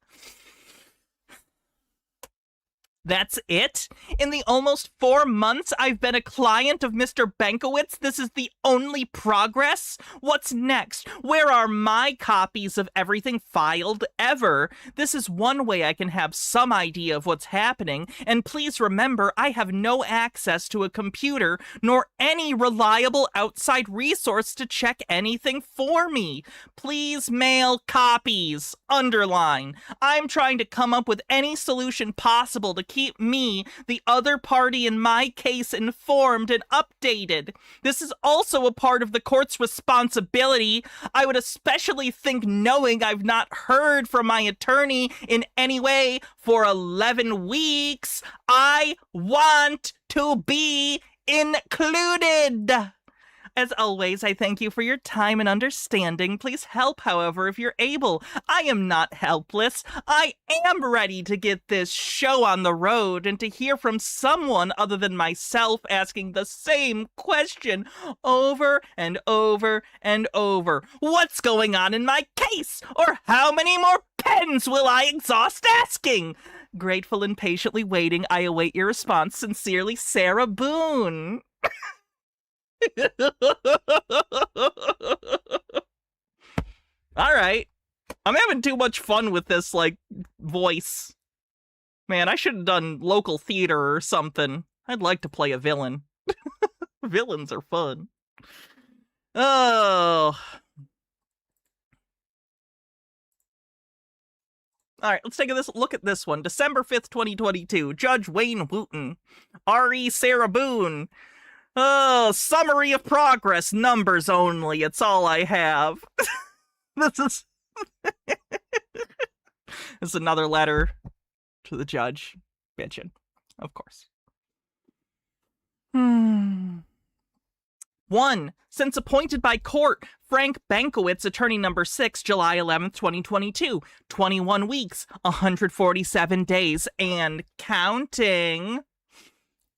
That's it? In the almost 4 months I've been a client of Mr. Bankowitz, this is the only progress? What's next? Where are my copies of everything filed ever? This is one way I can have some idea of what's happening, and please remember I have no access to a computer nor any reliable outside resource to check anything for me. Please mail copies. Underline. I'm trying to come up with any solution possible to keep me, the other party in my case, informed and updated. This is also a part of the court's responsibility. I would especially think knowing I've not heard from my attorney in any way for 11 weeks. I want to be included. As always, I thank you for your time and understanding. Please help, however, if you're able. I am not helpless. I am ready to get this show on the road and to hear from someone other than myself asking the same question over and over and over. What's going on in my case? Or how many more pens will I exhaust asking? Grateful and patiently waiting, I await your response. Sincerely, Sarah Boone. Alright. I'm having too much fun with this, voice. Man, I should have done local theater or something. I'd like to play a villain. Villains are fun. Oh. Alright, let's take a look at this one. December 5th, 2022. Judge Wayne Wooten. R.E. Sarah Boone. Oh, summary of progress, numbers only, it's all I have. This is... This is another letter to the judge. Bitchin', of course. 1. Since appointed by court, Frank Bankowitz, attorney number 6, July 11th, 2022. 21 weeks, 147 days, and counting.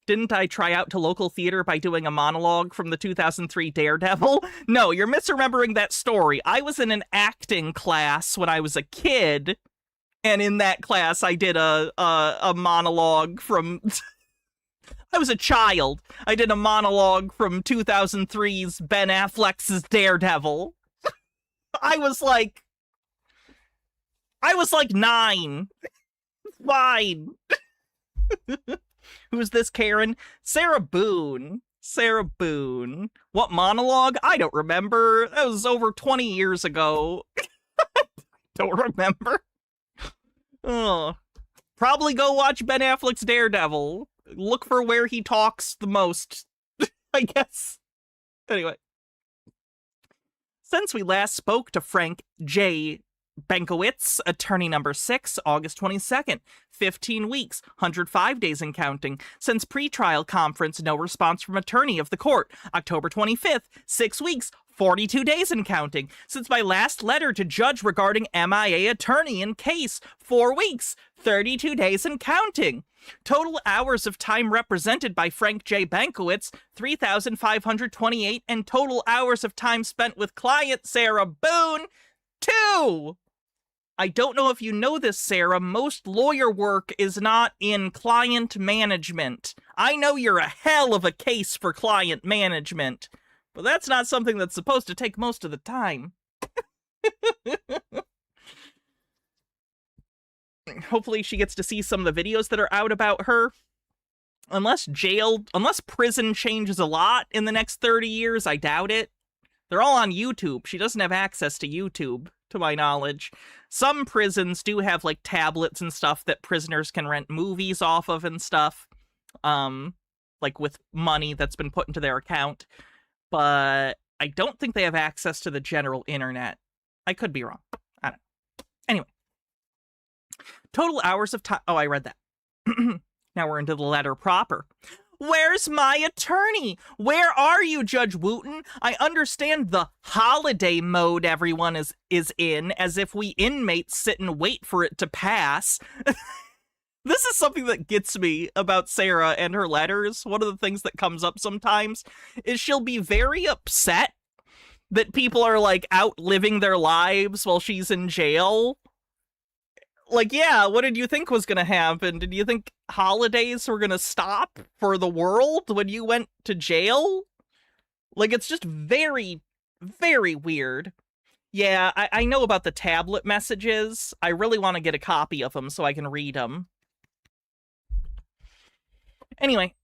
Didn't I try out to local theater by doing a monologue from the 2003 Daredevil? No, you're misremembering that story. I was in an acting class when I was a kid, and in that class I did a monologue from... I was a child. I did a monologue from 2003's Ben Affleck's Daredevil. I was like 9. Fine. Who's this, Karen? Sarah Boone. Sarah Boone. What monologue? I don't remember. That was over 20 years ago. Don't remember. Oh, Probably go watch Ben Affleck's Daredevil. Look for where he talks the most, I guess. Anyway. Since we last spoke to Frank J. Bankowitz, attorney number 6, August 22nd, 15 weeks, 105 days and counting. Since pretrial conference, no response from attorney of the court, October 25th, 6 weeks, 42 days and counting. Since my last letter to judge regarding MIA attorney in case, 4 weeks, 32 days and counting. Total hours of time represented by Frank J. Bankowitz, 3,528, and total hours of time spent with client Sarah Boone, 2. I don't know if you know this, Sarah. Most lawyer work is not in client management. I know you're a hell of a case for client management, but that's not something that's supposed to take most of the time. Hopefully she gets to see some of the videos that are out about her. Unless prison changes a lot in the next 30 years, I doubt it. They're all on YouTube. She doesn't have access to YouTube, to my knowledge. Some prisons do have, like, tablets and stuff that prisoners can rent movies off of and stuff. Like, with money that's been put into their account. But I don't think they have access to the general internet. I could be wrong. I don't know. Anyway. Total hours of time. Oh, I read that. Now we're into the letter proper. Where's my attorney? Where are you, Judge Wooten? I understand the holiday mode everyone is in, as if we inmates sit and wait for it to pass. This is something that gets me about Sarah and her letters. One of the things that comes up sometimes is she'll be very upset that people are, like, out living their lives while she's in jail. Like, yeah, what did you think was going to happen? Did you think holidays were going to stop for the world when you went to jail? Like, it's just very, very weird. Yeah, I know about the tablet messages. I really want to get a copy of them so I can read them. Anyway.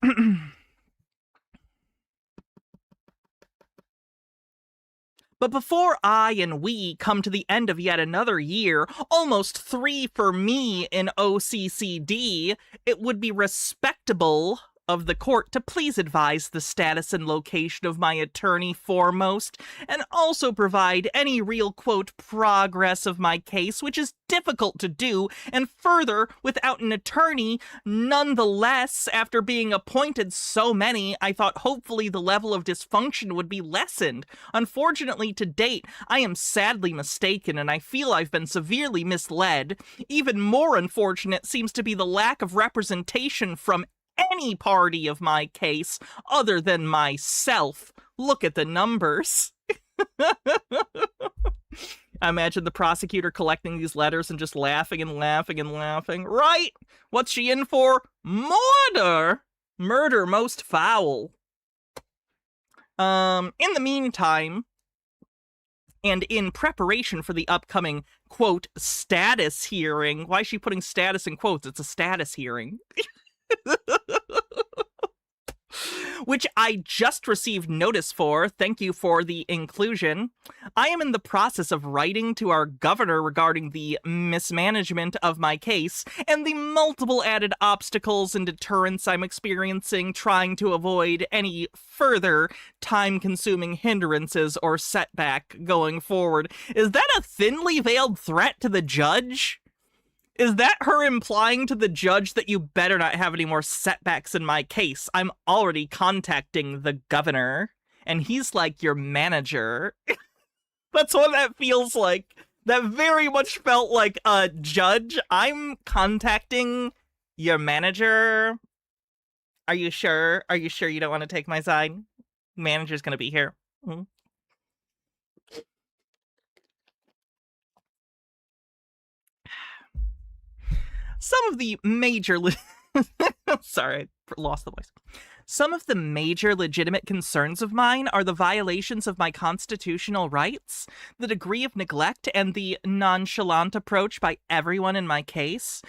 But before I and we come to the end of yet another year, almost 3 for me in OCCD, it would be respectable of the court to please advise the status and location of my attorney foremost, and also provide any real, quote, progress of my case, which is difficult to do, and further, without an attorney, nonetheless, after being appointed so many, I thought hopefully the level of dysfunction would be lessened. Unfortunately, to date, I am sadly mistaken, and I feel I've been severely misled. Even more unfortunate seems to be the lack of representation from any party of my case other than myself. Look at the numbers. I imagine the prosecutor collecting these letters and just laughing and laughing and laughing. Right? What's she in for? Murder! Murder most foul. In the meantime, and in preparation for the upcoming, quote, status hearing. Why is she putting status in quotes? It's a status hearing. Which I just received notice for. Thank you for the inclusion. I am in the process of writing to our governor regarding the mismanagement of my case and the multiple added obstacles and deterrents I'm experiencing, trying to avoid any further time-consuming hindrances or setback going forward. Is that a thinly veiled threat to the judge? Is that her implying to the judge that you better not have any more setbacks in my case? I'm already contacting the governor, and he's like your manager. That's what that feels like. That very much felt like a judge. I'm contacting your manager. Are you sure? Are you sure you don't want to take my side? Manager's gonna be here. Mm-hmm. Some of the major... Sorry, I lost the voice. Some of the major legitimate concerns of mine are the violations of my constitutional rights, the degree of neglect, and the nonchalant approach by everyone in my case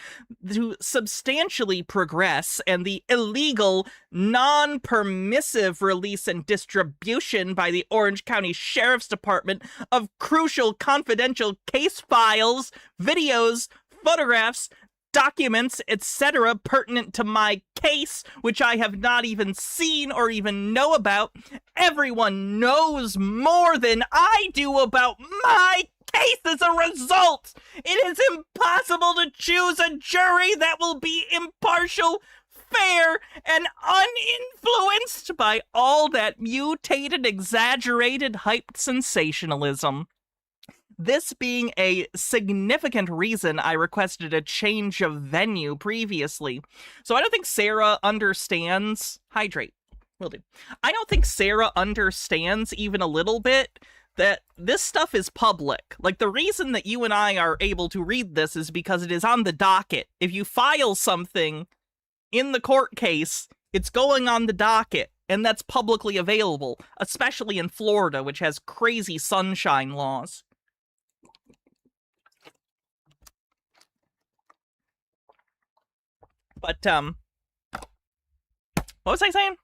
to substantially progress, and the illegal, non-permissive release and distribution by the Orange County Sheriff's Department of crucial confidential case files, videos, photographs, documents, etc., pertinent to my case, which I have not even seen or even know about. Everyone knows more than I do about my case as a result. It is impossible to choose a jury that will be impartial, fair, and uninfluenced by all that mutated, exaggerated, hyped sensationalism. This being a significant reason I requested a change of venue previously. So I don't think Sarah understands... Hydrate. Will do. I don't think Sarah understands even a little bit that this stuff is public. Like, the reason that you and I are able to read this is because it is on the docket. If you file something in the court case, it's going on the docket, and that's publicly available, especially in Florida, which has crazy sunshine laws. But, what was I saying?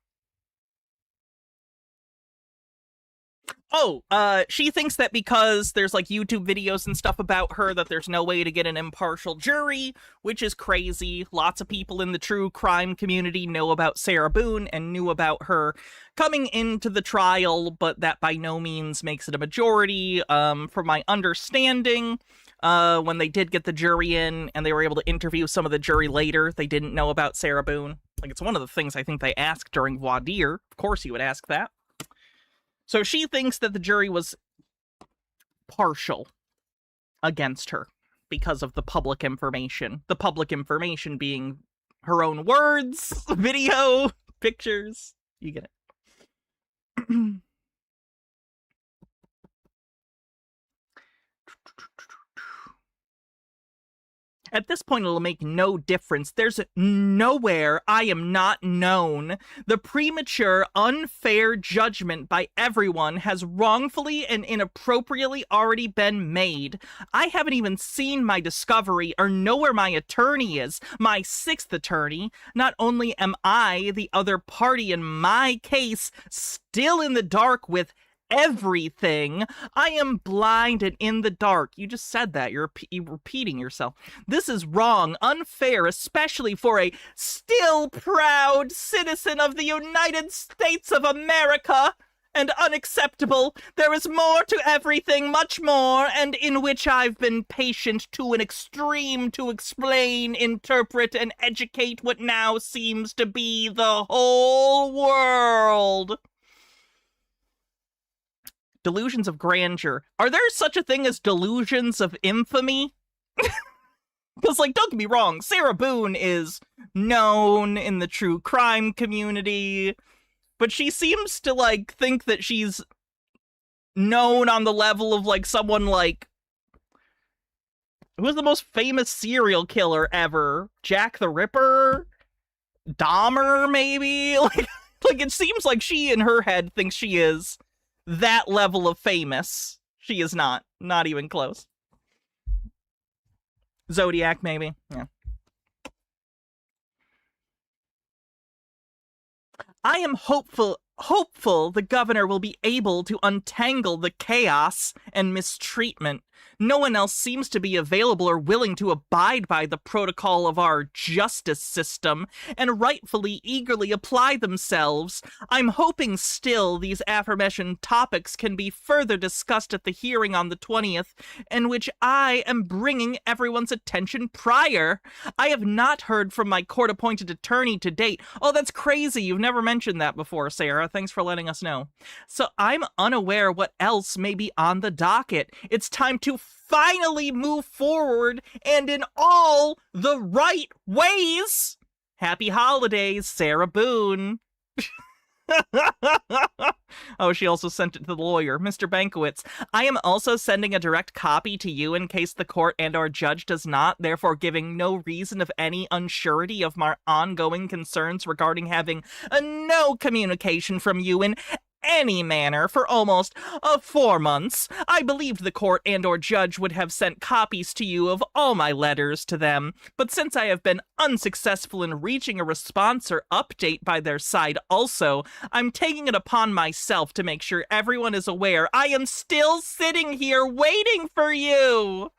Oh, she thinks that because there's, like, YouTube videos and stuff about her that there's no way to get an impartial jury, which is crazy. Lots of people in the true crime community know about Sarah Boone and knew about her coming into the trial, but that by no means makes it a majority. From my understanding, when they did get the jury in and they were able to interview some of the jury later, they didn't know about Sarah Boone. Like, it's one of the things I think they asked during voir dire. Of course you would ask that. So she thinks that the jury was partial against her because of the public information. The public information being her own words, video, pictures. You get it. At this point, it'll make no difference. There's nowhere I am not known. The premature, unfair judgment by everyone has wrongfully and inappropriately already been made. I haven't even seen my discovery or know where my attorney is, my sixth attorney. Not only am I, the other party in my case, still in the dark with everything. I am blind and in the dark. You just said that. You're repeating yourself. This is wrong, unfair, especially for a still proud citizen of the United States of America, and unacceptable. There is more to everything, much more, and in which I've been patient to an extreme to explain, interpret, and educate what now seems to be the whole world. Delusions of grandeur. Are there such a thing as delusions of infamy? Because, like, don't get me wrong, Sarah Boone is known in the true crime community, but she seems to, like, think that she's known on the level of, like, someone like... Who's the most famous serial killer ever? Jack the Ripper? Dahmer, maybe? Like, it seems like she, in her head, thinks she is that level of famous. She is not. Not even close. Zodiac, maybe. Yeah. I am hopeful the governor will be able to untangle the chaos and mistreatment. No one else seems to be available or willing to abide by the protocol of our justice system and rightfully eagerly apply themselves. I'm hoping still these aforementioned topics can be further discussed at the hearing on the 20th, in which I am bringing everyone's attention prior. I have not heard from my court-appointed attorney to date. Oh, that's crazy. You've never mentioned that before, Sarah. Thanks for letting us know. So I'm unaware what else may be on the docket. It's time to finally move forward and in all the right ways. Happy holidays, Sarah Boone. Oh, she also sent it to the lawyer, Mr. Bankowitz. I am also sending a direct copy to you in case the court and or judge does not, therefore giving no reason of any unsurety of my ongoing concerns regarding having no communication from you in any manner for almost 4 months. I believed the court and or judge would have sent copies to you of all my letters to them, but since I have been unsuccessful in reaching a response or update by their side also, I'm taking it upon myself to make sure everyone is aware I am still sitting here waiting for you.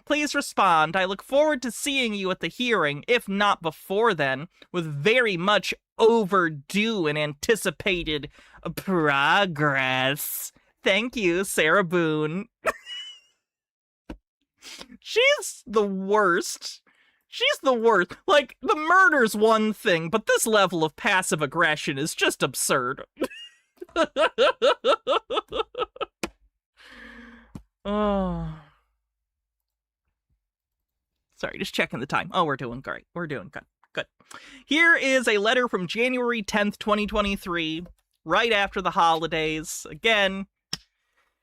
Please respond. I look forward to seeing you at the hearing, if not before then, with very much overdue and anticipated progress. Thank you, Sarah Boone. She's the worst. She's the worst. Like, the murder's one thing, but this level of passive aggression is just absurd. Oh. Sorry, just checking the time. Oh, we're doing great. We're doing good. Good. Here is a letter from January 10th, 2023, right after the holidays. Again,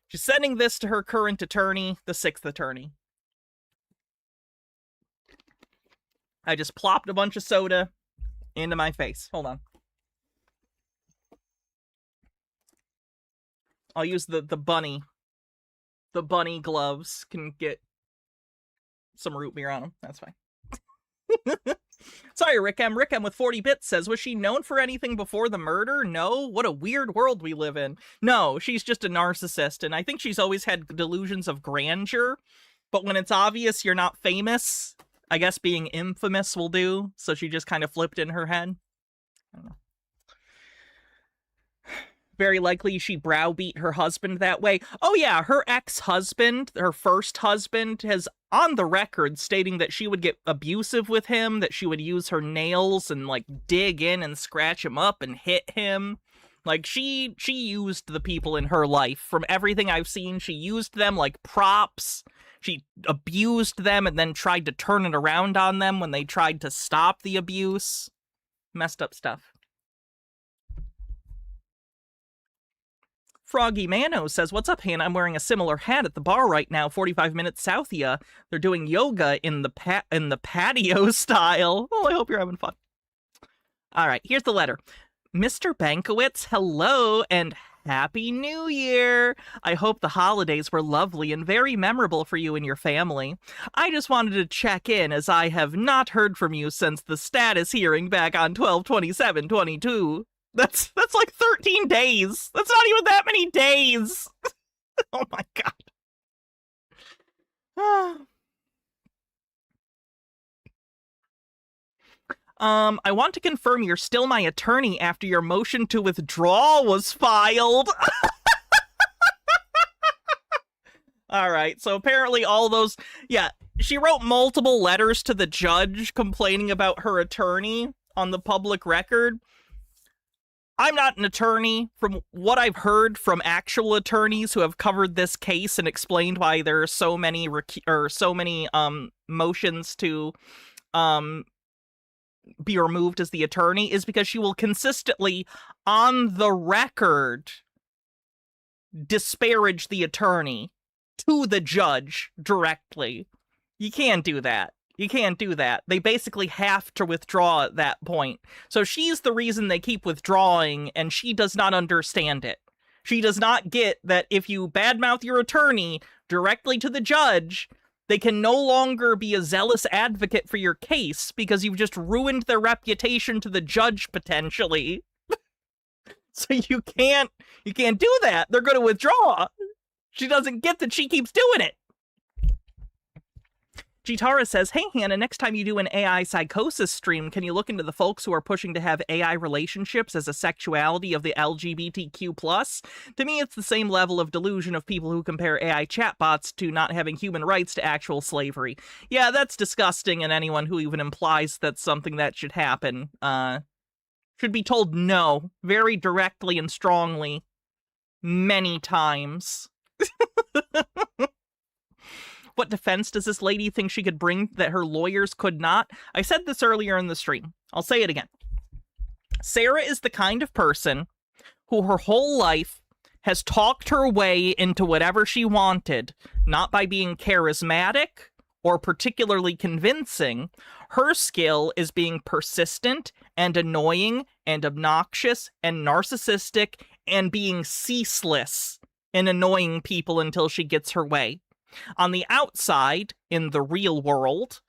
she's sending this to her current attorney, the 6th attorney. I just plopped a bunch of soda into my face. Hold on. I'll use the bunny. The bunny gloves can get some root beer on them. That's fine. Sorry, Rick M. Rick M with 40 bits says, was she known for anything before the murder? No? What a weird world we live in. No, she's just a narcissist, and I think she's always had delusions of grandeur, but when it's obvious you're not famous, I guess being infamous will do, so she just kind of flipped in her head. I don't know. Very likely she browbeat her husband that way. Oh yeah, her ex-husband, her first husband, has on the record stating that she would get abusive with him, that she would use her nails and, like, dig in and scratch him up and hit him. Like, she used the people in her life. From everything I've seen, she used them like props. She abused them and then tried to turn it around on them when they tried to stop the abuse. Messed up stuff. Froggy Mano says, what's up, Hannah? I'm wearing a similar hat at the bar right now, 45 minutes south of ya. They're doing yoga in the patio style. Oh, I hope you're having fun. All right, here's the letter. Mr. Bankowitz, hello and Happy New Year! I hope the holidays were lovely and very memorable for you and your family. I just wanted to check in as I have not heard from you since the status hearing back on 12/27/22. That's like 13 days. That's not even that many days. Oh my god. I want to confirm you're still my attorney after your motion to withdraw was filed. All right, so apparently all those... Yeah, she wrote multiple letters to the judge complaining about her attorney on the public record. I'm not an attorney. From what I've heard from actual attorneys who have covered this case and explained why there are so many motions to be removed as the attorney, is because she will consistently, on the record, disparage the attorney to the judge directly. You can't do that. You can't do that. They basically have to withdraw at that point. So she's the reason they keep withdrawing, and she does not understand it. She does not get that if you badmouth your attorney directly to the judge, they can no longer be a zealous advocate for your case because you've just ruined their reputation to the judge, potentially. So you can't do that. They're going to withdraw. She doesn't get that she keeps doing it. Jitara says, hey, Hannah, next time you do an AI psychosis stream, can you look into the folks who are pushing to have AI relationships as a sexuality of the LGBTQ+? To me, it's the same level of delusion of people who compare AI chatbots to not having human rights to actual slavery. Yeah, that's disgusting, and anyone who even implies that's something that should happen should be told no, very directly and strongly, many times. What defense does this lady think she could bring that her lawyers could not? I said this earlier in the stream. I'll say it again. Sarah is the kind of person who her whole life has talked her way into whatever she wanted, not by being charismatic or particularly convincing. Her skill is being persistent and annoying and obnoxious and narcissistic and being ceaseless in annoying people until she gets her way. On the outside, in the real world,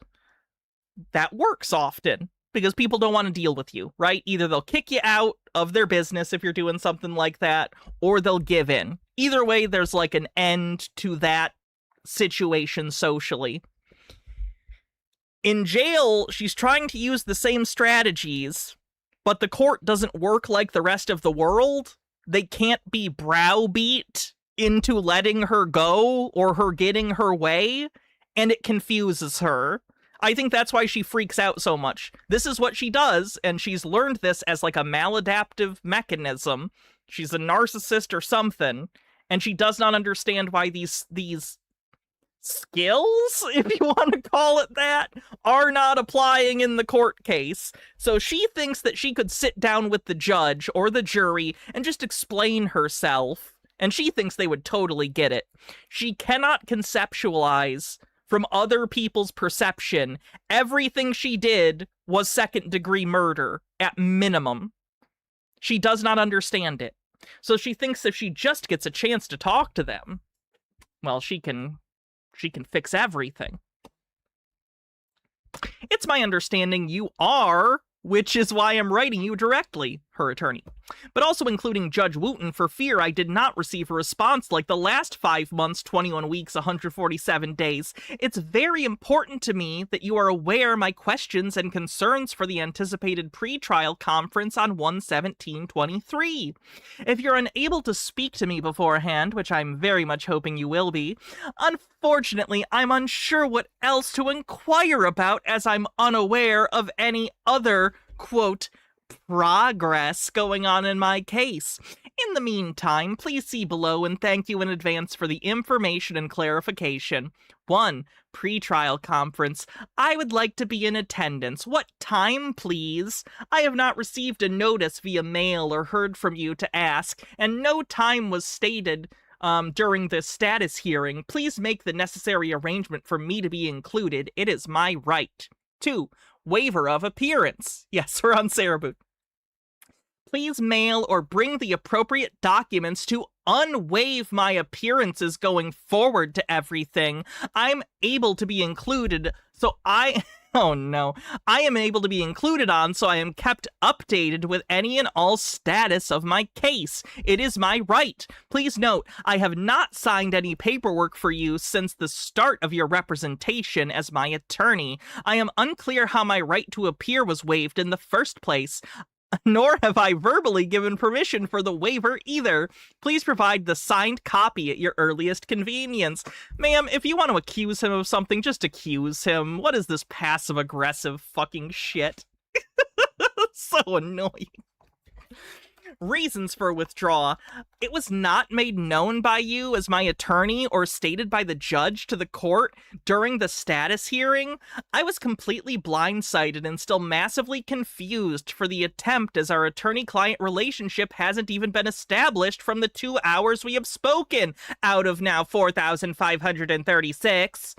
that works often because people don't want to deal with you, right? Either they'll kick you out of their business if you're doing something like that, or they'll give in. Either way, there's like an end to that situation socially. In jail, she's trying to use the same strategies, but the court doesn't work like the rest of the world. They can't be browbeat into letting her go or her getting her way, and it confuses her. I think that's why she freaks out so much. This is what she does, and she's learned this as like a maladaptive mechanism. She's a narcissist or something, and she does not understand why these skills, if you want to call it that, are not applying in the court case. So she thinks that she could sit down with the judge or the jury and just explain herself, and she thinks they would totally get it. She cannot conceptualize from other people's perception everything she did was second-degree murder, at minimum. She does not understand it. So she thinks if she just gets a chance to talk to them, well, she can fix everything. It's my understanding you are, which is why I'm writing you directly, her attorney, but also including Judge Wooten for fear I did not receive a response like the last 5 months, 21 weeks, 147 days. It's very important to me that you are aware my questions and concerns for the anticipated pretrial conference on 1/17/23. If you're unable to speak to me beforehand, which I'm very much hoping you will be, unfortunately, I'm unsure what else to inquire about as I'm unaware of any other, quote, progress going on in my case. In the meantime, please see below and thank you in advance for the information and clarification. 1. Pretrial conference. I would like to be in attendance. What time, please? I have not received a notice via mail or heard from you to ask, and no time was stated during the status hearing. Please make the necessary arrangement for me to be included. It is my right. 2. Waiver of appearance. Yes, we're on Sarah Boone. Please mail or bring the appropriate documents to unwaive my appearances going forward to everything. I'm able to be included, oh no. I am able to be included on, so I am kept updated with any and all status of my case. It is my right. Please note, I have not signed any paperwork for you since the start of your representation as my attorney. I am unclear how my right to appear was waived in the first place. Nor have I verbally given permission for the waiver either. Please provide the signed copy at your earliest convenience. Ma'am, if you want to accuse him of something, just accuse him. What is this passive-aggressive fucking shit? So annoying. Reasons for withdrawal. It was not made known by you as my attorney or stated by the judge to the court during the status hearing. I was completely blindsided and still massively confused for the attempt as our attorney-client relationship hasn't even been established from the 2 hours we have spoken, out of now 4,536,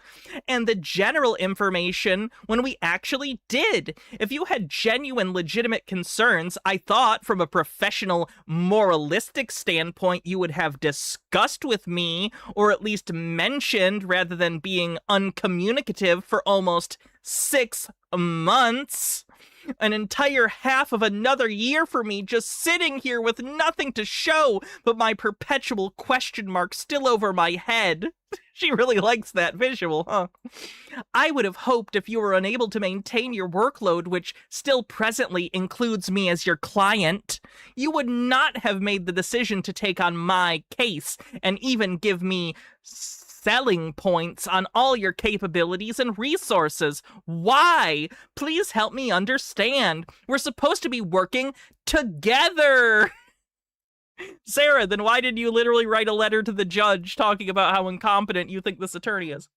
and the general information when we actually did. If you had genuine legitimate concerns, I thought from a professional moralistic standpoint you would have discussed with me, or at least mentioned, rather than being uncommunicative for almost 6 months. An entire half of another year for me just sitting here with nothing to show but my perpetual question mark still over my head. She really likes that visual, huh? I would have hoped if you were unable to maintain your workload, which still presently includes me as your client, you would not have made the decision to take on my case and even give me selling points on all your capabilities and resources. Why? Please help me understand. We're supposed to be working together. Sarah, then why did you literally write a letter to the judge talking about how incompetent you think this attorney is?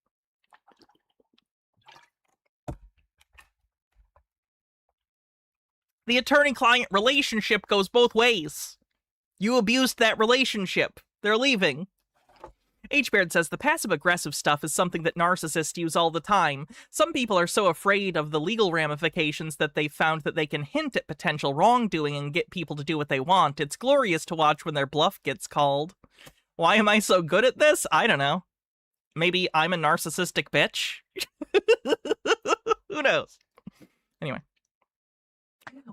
The attorney-client relationship goes both ways. You abused that relationship. They're leaving. H-Baird says the passive-aggressive stuff is something that narcissists use all the time. Some people are so afraid of the legal ramifications that they've found that they can hint at potential wrongdoing and get people to do what they want. It's glorious to watch when their bluff gets called. Why am I so good at this? I don't know. Maybe I'm a narcissistic bitch? Who knows? Anyway.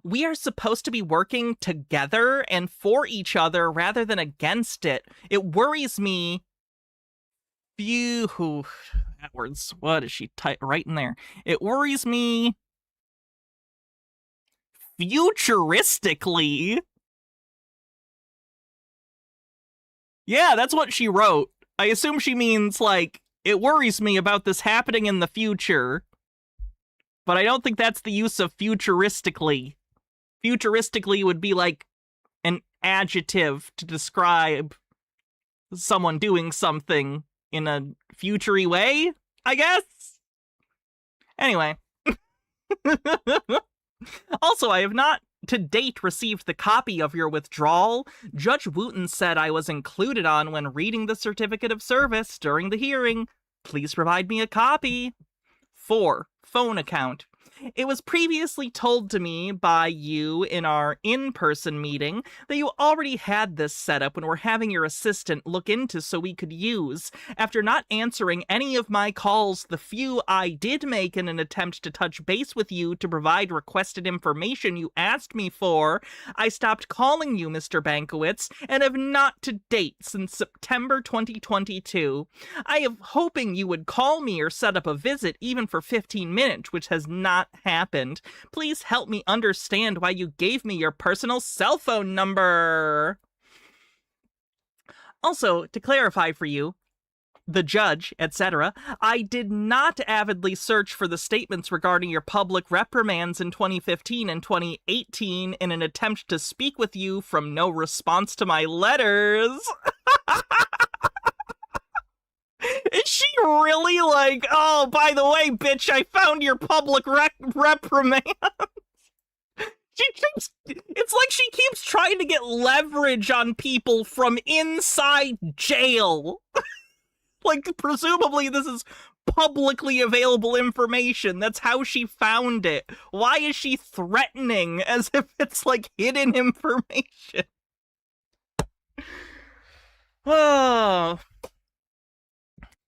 We are supposed to be working together and for each other rather than against it. It worries me. That backwards. What is she writing there? It worries me futuristically. Yeah, that's what she wrote. I assume she means, like, it worries me about this happening in the future. But I don't think that's the use of futuristically. Futuristically would be like an adjective to describe someone doing something in a future-y way, I guess? Anyway. Also, I have not to date received the copy of your withdrawal. Judge Wooten said I was included on when reading the certificate of service during the hearing. Please provide me a copy. 4. Phone account. It was previously told to me by you in our in-person meeting that you already had this set up and were having your assistant look into so we could use. After not answering any of my calls, the few I did make in an attempt to touch base with you to provide requested information you asked me for, I stopped calling you, Mr. Bankowitz, and have not to date since September 2022. I am hoping you would call me or set up a visit even for 15 minutes, which has not happened. Please help me understand why you gave me your personal cell phone number. Also, to clarify for you, the judge, etc., I did not avidly search for the statements regarding your public reprimands in 2015 and 2018 in an attempt to speak with you from no response to my letters. Is she really like, oh, by the way, bitch, I found your public reprimand? It's like she keeps trying to get leverage on people from inside jail. Like, presumably this is publicly available information. That's how she found it. Why is she threatening as if it's, like, hidden information? Oh...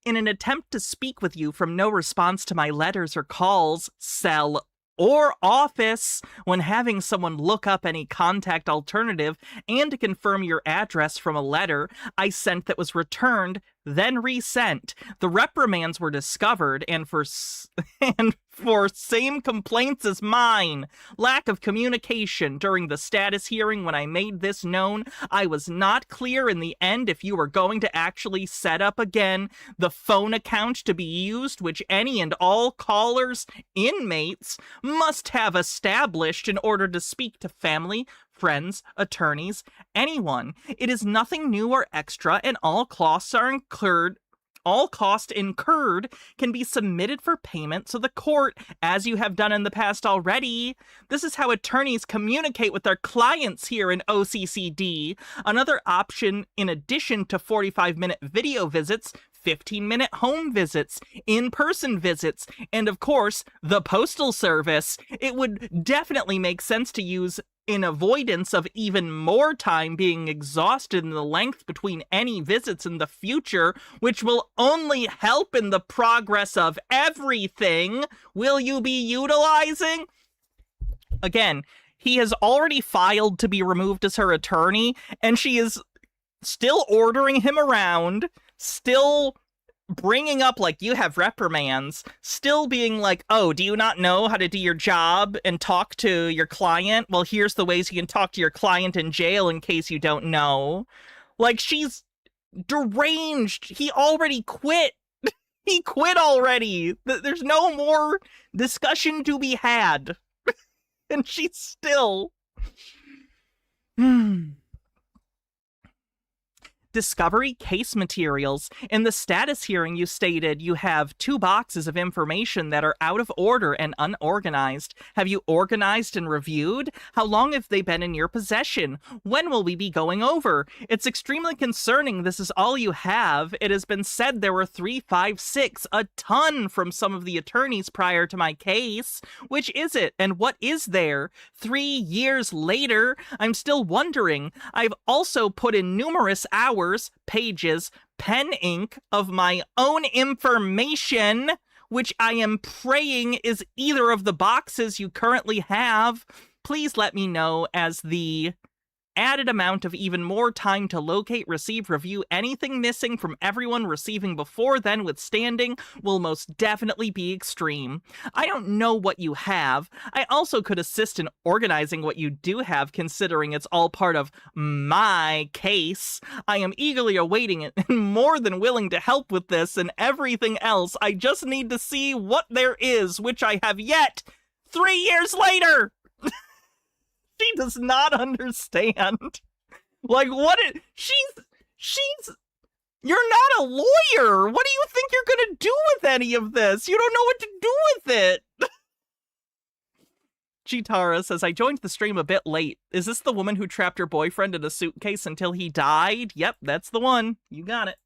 In an attempt to speak with you from no response to my letters or calls, cell, or office, when having someone look up any contact alternative, and to confirm your address from a letter I sent that was returned, then resent. The reprimands were discovered, and for same complaints as mine. Lack of communication during the status hearing when I made this known. I was not clear in the end if you were going to actually set up again the phone account to be used, which any and all callers, inmates, must have established in order to speak to family, friends, attorneys, anyone. It is nothing new or extra, and all costs are incurred. All cost incurred can be submitted for payment to the court, as you have done in the past already. This is how attorneys communicate with their clients here in OCCD. Another option, in addition to 45-minute video visits, 15-minute home visits, in-person visits, and of course, the Postal Service. It would definitely make sense to use in avoidance of even more time being exhausted in the length between any visits in the future, which will only help in the progress of everything. Will you be utilizing? Again, he has already filed to be removed as her attorney, and she is still ordering him around, still bringing up, like, you have reprimands, still being like, oh, do you not know how to do your job and talk to your client? Well, here's the ways you can talk to your client in jail in case you don't know. Like, she's deranged. He already quit. He quit already. There's no more discussion to be had. And she's still... Discovery case materials. In the status hearing, you stated you have 2 boxes of information that are out of order and unorganized. Have you organized and reviewed? How long have they been in your possession? When will we be going over? It's extremely concerning this is all you have. It has been said there were 3, 5, 6, a ton from some of the attorneys prior to my case. Which is it, and what is there? 3 years later, I'm still wondering. I've also put in numerous hours, pages, pen ink of my own information, which I am praying is either of the boxes you currently have. Please let me know as the added amount of even more time to locate, receive, review anything missing from everyone receiving before then withstanding will most definitely be extreme. I don't know what you have. I also could assist in organizing what you do have, considering it's all part of my case. I am eagerly awaiting it and more than willing to help with this and everything else. I just need to see what there is, which I have yet. 3 years later! She does not understand. Like, she's, you're not a lawyer! What do you think you're gonna do with any of this? You don't know what to do with it! Chitara says, I joined the stream a bit late. Is this the woman who trapped her boyfriend in a suitcase until he died? Yep, that's the one. You got it.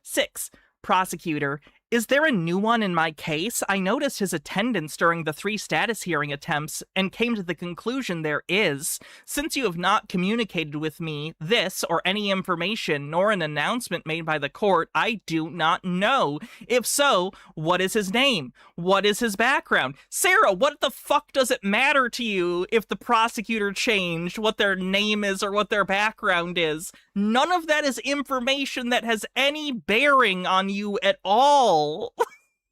6. Prosecutor. Is there a new one in my case? I noticed his attendance during the 3 status hearing attempts and came to the conclusion there is. Since you have not communicated with me this or any information nor an announcement made by the court, I do not know. If so, what is his name? What is his background? Sarah, what the fuck does it matter to you if the prosecutor changed what their name is or what their background is? None of that is information that has any bearing on you at all.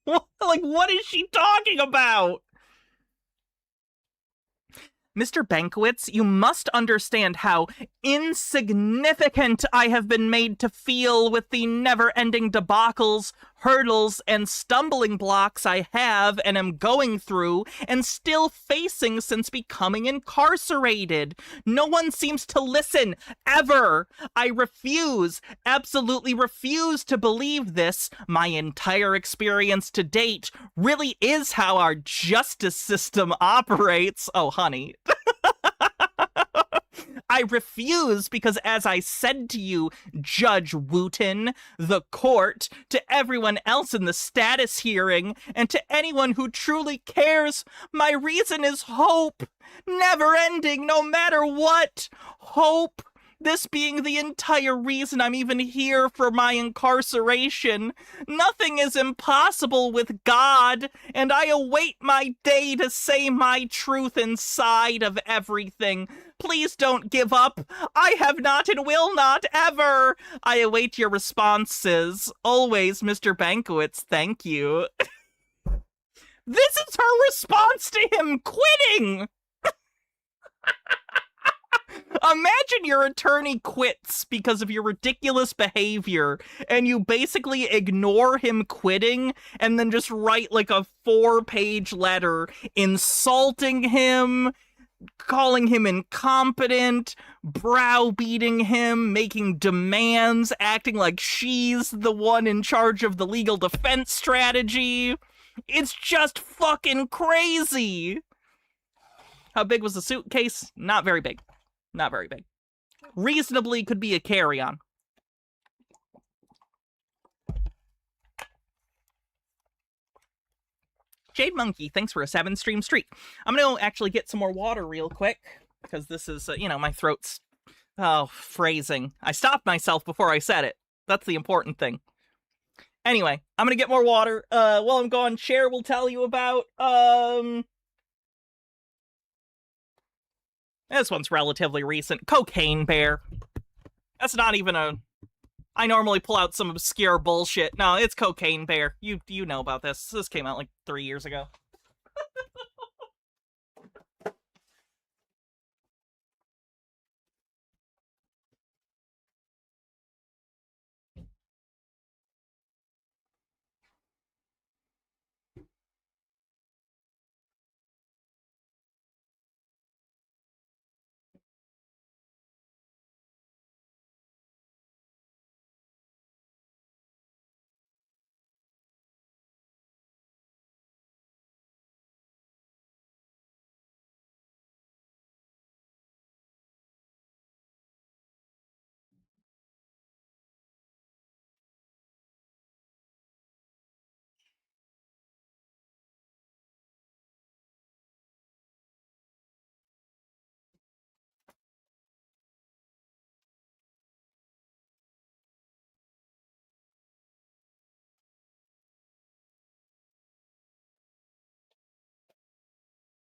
Like, what is she talking about? Mr. Bankowitz, you must understand how insignificant I have been made to feel with the never-ending debacles, hurdles, and stumbling blocks I have and am going through and still facing since becoming incarcerated. No one seems to listen, ever. I refuse, absolutely refuse to believe this. My entire experience to date really is how our justice system operates. Oh, honey. I refuse because, as I said to you, Judge Wooten, the court, to everyone else in the status hearing, and to anyone who truly cares, my reason is hope. Never ending, no matter what. Hope. This being the entire reason I'm even here for my incarceration. Nothing is impossible with God, and I await my day to say my truth inside of everything. Please don't give up. I have not and will not ever. I await your responses. Always, Mr. Bankowitz, thank you. This is her response to him quitting! Imagine your attorney quits because of your ridiculous behavior, and you basically ignore him quitting, and then just write like a 4-page letter insulting him, calling him incompetent, browbeating him, making demands, acting like she's the one in charge of the legal defense strategy. It's just fucking crazy. How big was the suitcase? Not very big. Not very big. Reasonably could be a carry-on. Jade Monkey, thanks for a 7-stream streak. I'm gonna actually get some more water real quick, because this is, you know, my throat's, phrasing. I stopped myself before I said it. That's the important thing. Anyway, I'm gonna get more water. While I'm gone, Cher will tell you about, this one's relatively recent. Cocaine Bear. That's not even a... I normally pull out some obscure bullshit. No, it's Cocaine Bear. You know about this. This came out like 3 years ago.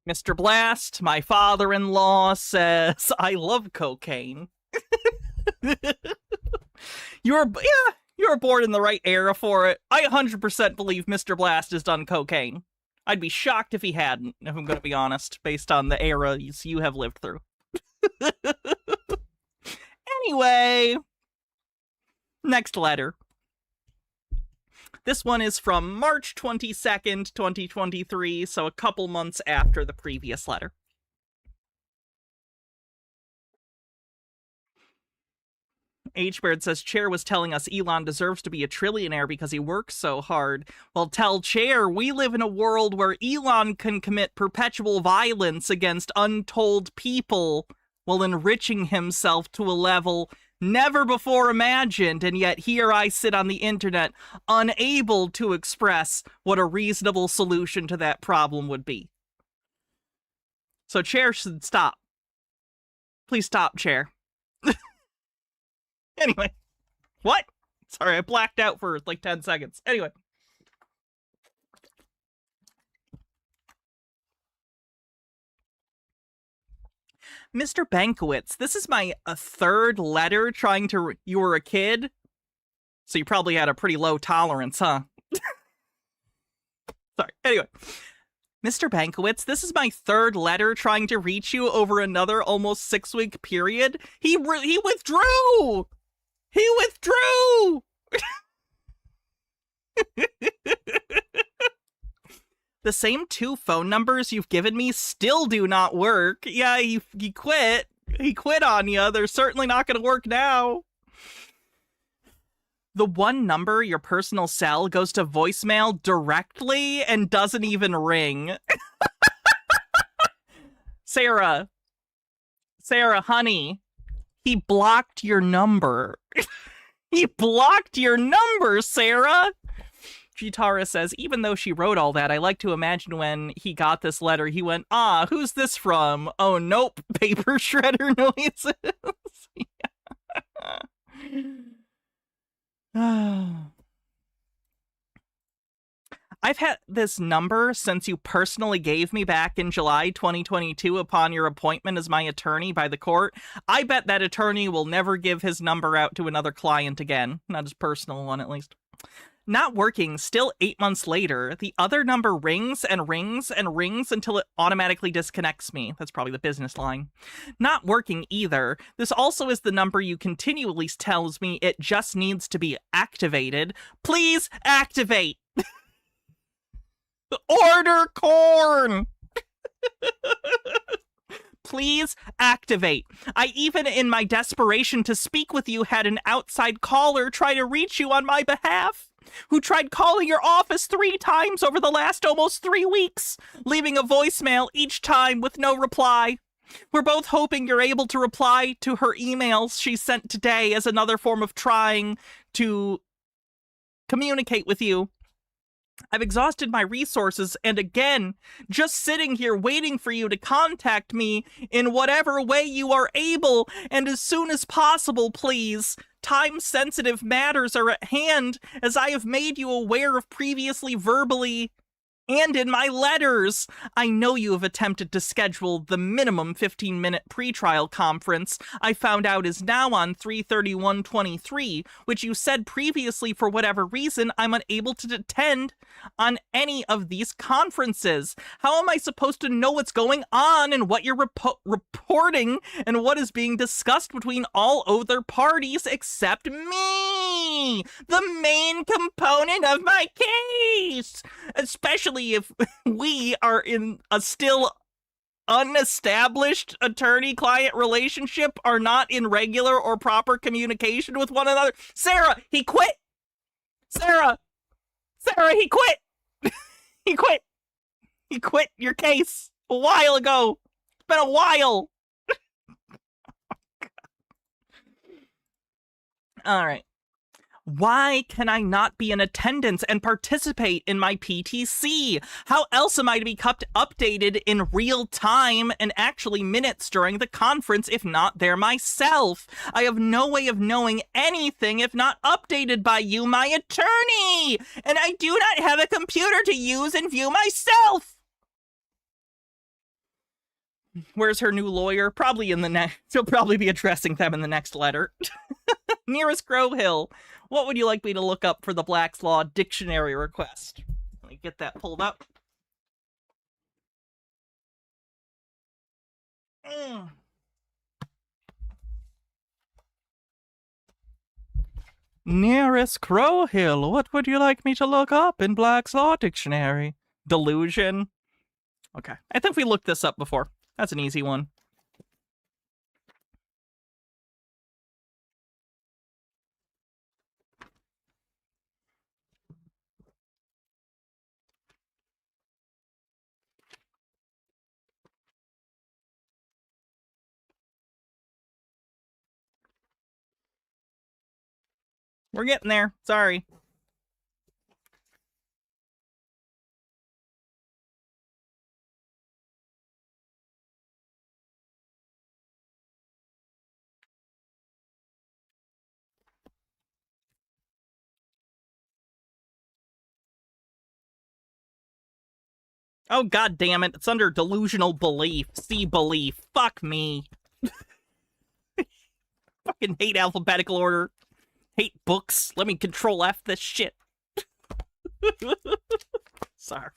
Mr. Blast, my father-in-law, says, I love cocaine. You were born in the right era for it. I 100% believe Mr. Blast has done cocaine. I'd be shocked if he hadn't, if I'm going to be honest, based on the era you have lived through. Anyway, next letter. This one is from March 22nd, 2023, so a couple months after the previous letter. H-Bird says, Chair was telling us Elon deserves to be a trillionaire because he works so hard. Well, tell Chair, we live in a world where Elon can commit perpetual violence against untold people while enriching himself to a level never before imagined, and yet here I sit on the internet unable to express what a reasonable solution to that problem would be. So Chair should stop. Please stop, Chair. Anyway. What? Sorry, I blacked out for like 10 seconds. Anyway. Mr. Bankowitz, this is my third letter trying to... You were a kid? So you probably had a pretty low tolerance, huh? Sorry. Anyway. Mr. Bankowitz, this is my third letter trying to reach you over another almost 6-week period. He withdrew! He withdrew! The same 2 phone numbers you've given me still do not work. Yeah, he quit. He quit on you. They're certainly not going to work now. The one number, your personal cell, goes to voicemail directly and doesn't even ring. Sarah, honey, he blocked your number. He blocked your number, Sarah! Jitara says, even though she wrote all that, I like to imagine when he got this letter, he went, who's this from? Oh, nope, paper shredder noises. I've had this number since you personally gave me back in July 2022 upon your appointment as my attorney by the court. I bet that attorney will never give his number out to another client again. Not his personal one, at least. Not working, still 8 months later, the other number rings and rings and rings until it automatically disconnects me. That's probably the business line. Not working either. This also is the number you continually tells me it just needs to be activated. Please activate! Order corn! Please activate. I even, in my desperation to speak with you, had an outside caller try to reach you on my behalf, who tried calling your office 3 times over the last almost 3 weeks, leaving a voicemail each time with no reply. We're both hoping you're able to reply to her emails she sent today as another form of trying to communicate with you. I've exhausted my resources, and again, just sitting here waiting for you to contact me in whatever way you are able, and as soon as possible, please. Time-sensitive matters are at hand, as I have made you aware of previously verbally and in my letters. I know you have attempted to schedule the minimum 15-minute pretrial conference I found out is now on 3/31/23, which you said previously for whatever reason I'm unable to attend on any of these conferences. How am I supposed to know what's going on and what you're reporting and what is being discussed between all other parties except me, the main component of my case? Especially if we are in a still unestablished attorney-client relationship, are not in regular or proper communication with one another. Sarah, he quit! Sarah, he quit! He quit! He quit your case a while ago. It's been a while. All right. Why can I not be in attendance and participate in my PTC? How else am I to be kept updated in real time and actually minutes during the conference if not there myself? I have no way of knowing anything if not updated by you, my attorney! And I do not have a computer to use and view myself! Where's her new lawyer? Probably in the next. She'll probably be addressing them in the next letter. Nearest Grove Hill. What would you like me to look up for the Black's Law dictionary request? Let me get that pulled up. Nearest Crow Hill. What would you like me to look up in Black's Law dictionary? Delusion. Okay. I think we looked this up before. That's an easy one. We're getting there. Sorry. Oh, god damn it. It's under delusional belief. See belief. Fuck me. Fucking hate alphabetical order. Hate books. Let me control F this shit. Sorry.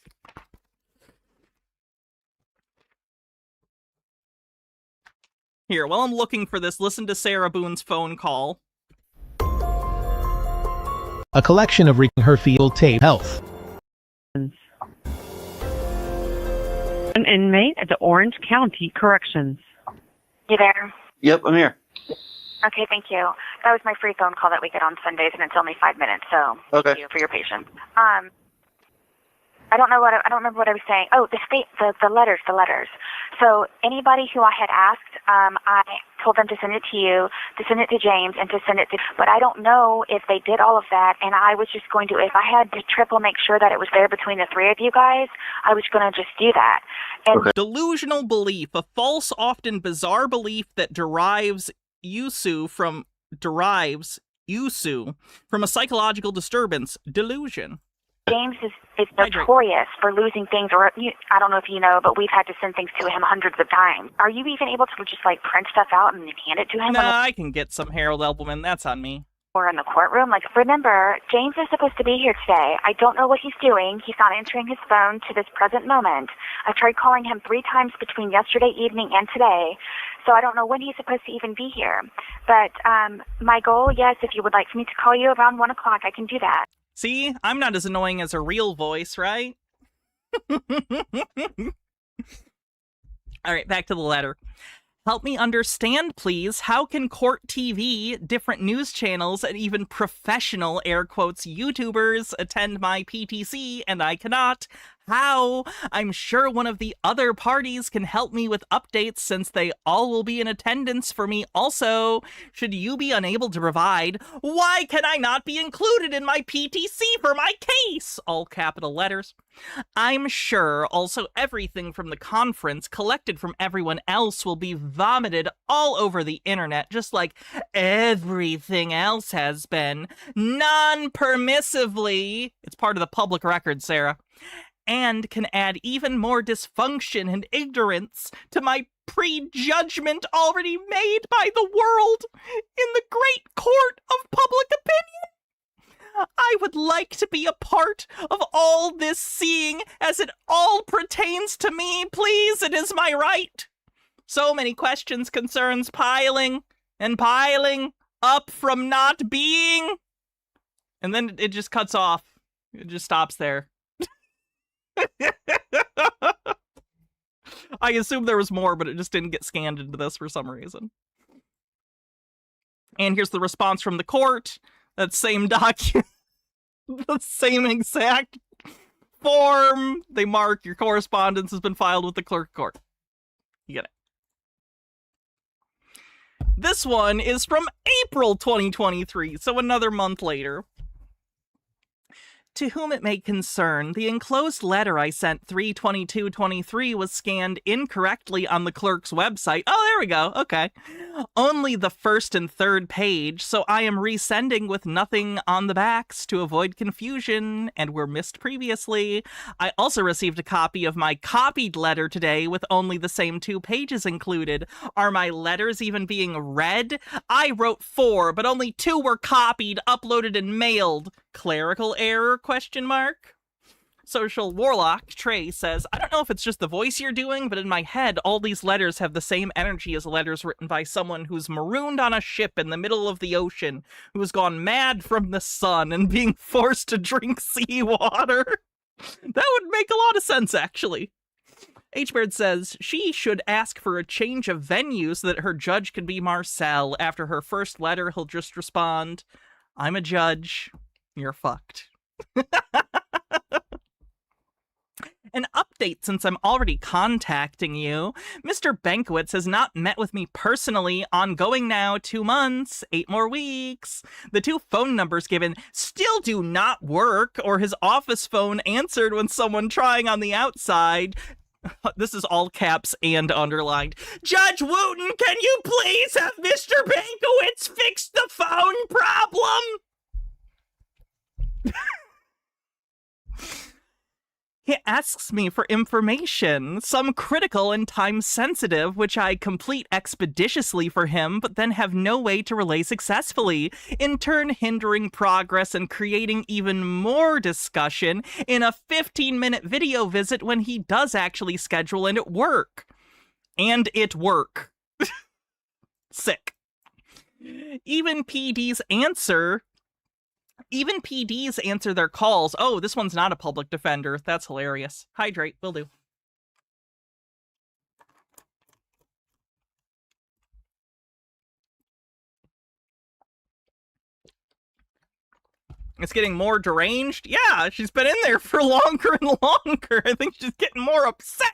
Here, while I'm looking for this, listen to Sarah Boone's phone call. A collection of her field tape health. An inmate at the Orange County Corrections. You there? Yep, I'm here. Okay, thank you. That was my free phone call that we get on Sundays, and it's only 5 minutes, so Okay. thank you for your patience. I don't remember what I was saying. Oh, the letters. So anybody who I had asked, I told them to send it to you, to send it to James, and to send it to, but I don't know if they did all of that, and I was just going to, if I had to triple make sure that it was there between the three of you guys, I was going to just do that. And Okay. Delusional belief, a false, often bizarre belief that derives Yusu from a psychological disturbance, delusion. James is notorious for losing things, or I don't know if you know, but we've had to send things to him hundreds of times. Are you even able to just like print stuff out and hand it to him? Nah, I can get some Harold Elbelman. That's on me. Or in the courtroom? Like, remember, James is supposed to be here today. I don't know what he's doing. He's not answering his phone to this present moment. I tried calling him 3 times between yesterday evening and today, so I don't know when he's supposed to even be here. But my goal, yes, if you would like me to call you around 1 o'clock, I can do that. See? I'm not as annoying as a real voice, right? Alright, back to the letter. Help me understand, please. How can court TV, different news channels, and even professional, air quotes, YouTubers attend my PTC and I cannot? How? I'm sure one of the other parties can help me with updates since they all will be in attendance for me also. Should you be unable to provide, why can I not be included in my PTC for my case? All capital letters. I'm sure also everything from the conference collected from everyone else will be vomited all over the internet, just like everything else has been, non-permissively. It's part of the public record, Sarah. And can add even more dysfunction and ignorance to my prejudgment already made by the world in the great court of public opinion. I would like to be a part of all this seeing as it all pertains to me, please. It is my right. So many questions, concerns piling and piling up from not being. And then it just cuts off. It just stops there. I assume there was more, but it just didn't get scanned into this for some reason. And here's the response from the court. That same document. The same exact form. They mark your correspondence has been filed with the clerk of court. You get it. This one is from April 2023, so another month later. To whom it may concern, the enclosed letter I sent 3/22/23 was scanned incorrectly on the clerk's website. Oh, there we go. Okay. Only the first and third page, so I am resending with nothing on the backs to avoid confusion and were missed previously. I also received a copy of my copied letter today with only the same 2 pages included. Are my letters even being read? I wrote 4, but only 2 were copied, uploaded, and mailed. Clerical error, question mark? Social Warlock Trey says, I don't know if it's just the voice you're doing, but in my head, all these letters have the same energy as letters written by someone who's marooned on a ship in the middle of the ocean, who's gone mad from the sun and being forced to drink seawater. That would make a lot of sense, actually. H-Bird says, she should ask for a change of venue so that her judge can be Marcel. After her first letter, he'll just respond, I'm a judge. You're fucked. An update since I'm already contacting you. Mr. Bankowitz has not met with me personally. Ongoing now, 2 months, 8 more weeks. The 2 phone numbers given still do not work, or his office phone answered when someone trying on the outside. This is all caps and underlined. Judge Wooten, can you please have Mr. Bankowitz fix the phone problem? He asks me for information, some critical and time-sensitive, which I complete expeditiously for him, but then have no way to relay successfully, in turn hindering progress and creating even more discussion in a 15-minute video visit when he does actually schedule and it work. And it work. Sick. Even PDs answer their calls. Oh, this one's not a public defender. That's hilarious. Hydrate, will do. It's getting more deranged? Yeah, she's been in there for longer and longer. I think she's getting more upset.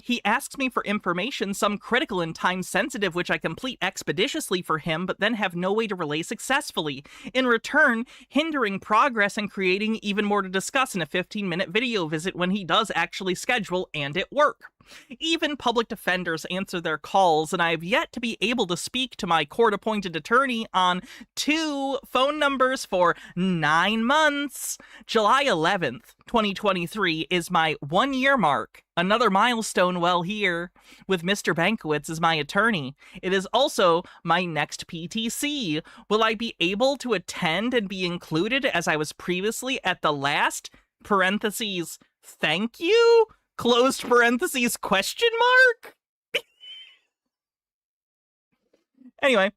He asks me for information, some critical and time-sensitive, which I complete expeditiously for him, but then have no way to relay successfully. In return, hindering progress and creating even more to discuss in a 15-minute video visit when he does actually schedule and at work. Even public defenders answer their calls, and I have yet to be able to speak to my court-appointed attorney on 2 phone numbers for 9 months. July 11th, 2023 is my 1-year mark. Another milestone well here, with Mr. Bankowitz as my attorney. It is also my next PTC. Will I be able to attend and be included as I was previously at the last, parentheses, thank you? Closed parentheses, question mark? Anyway,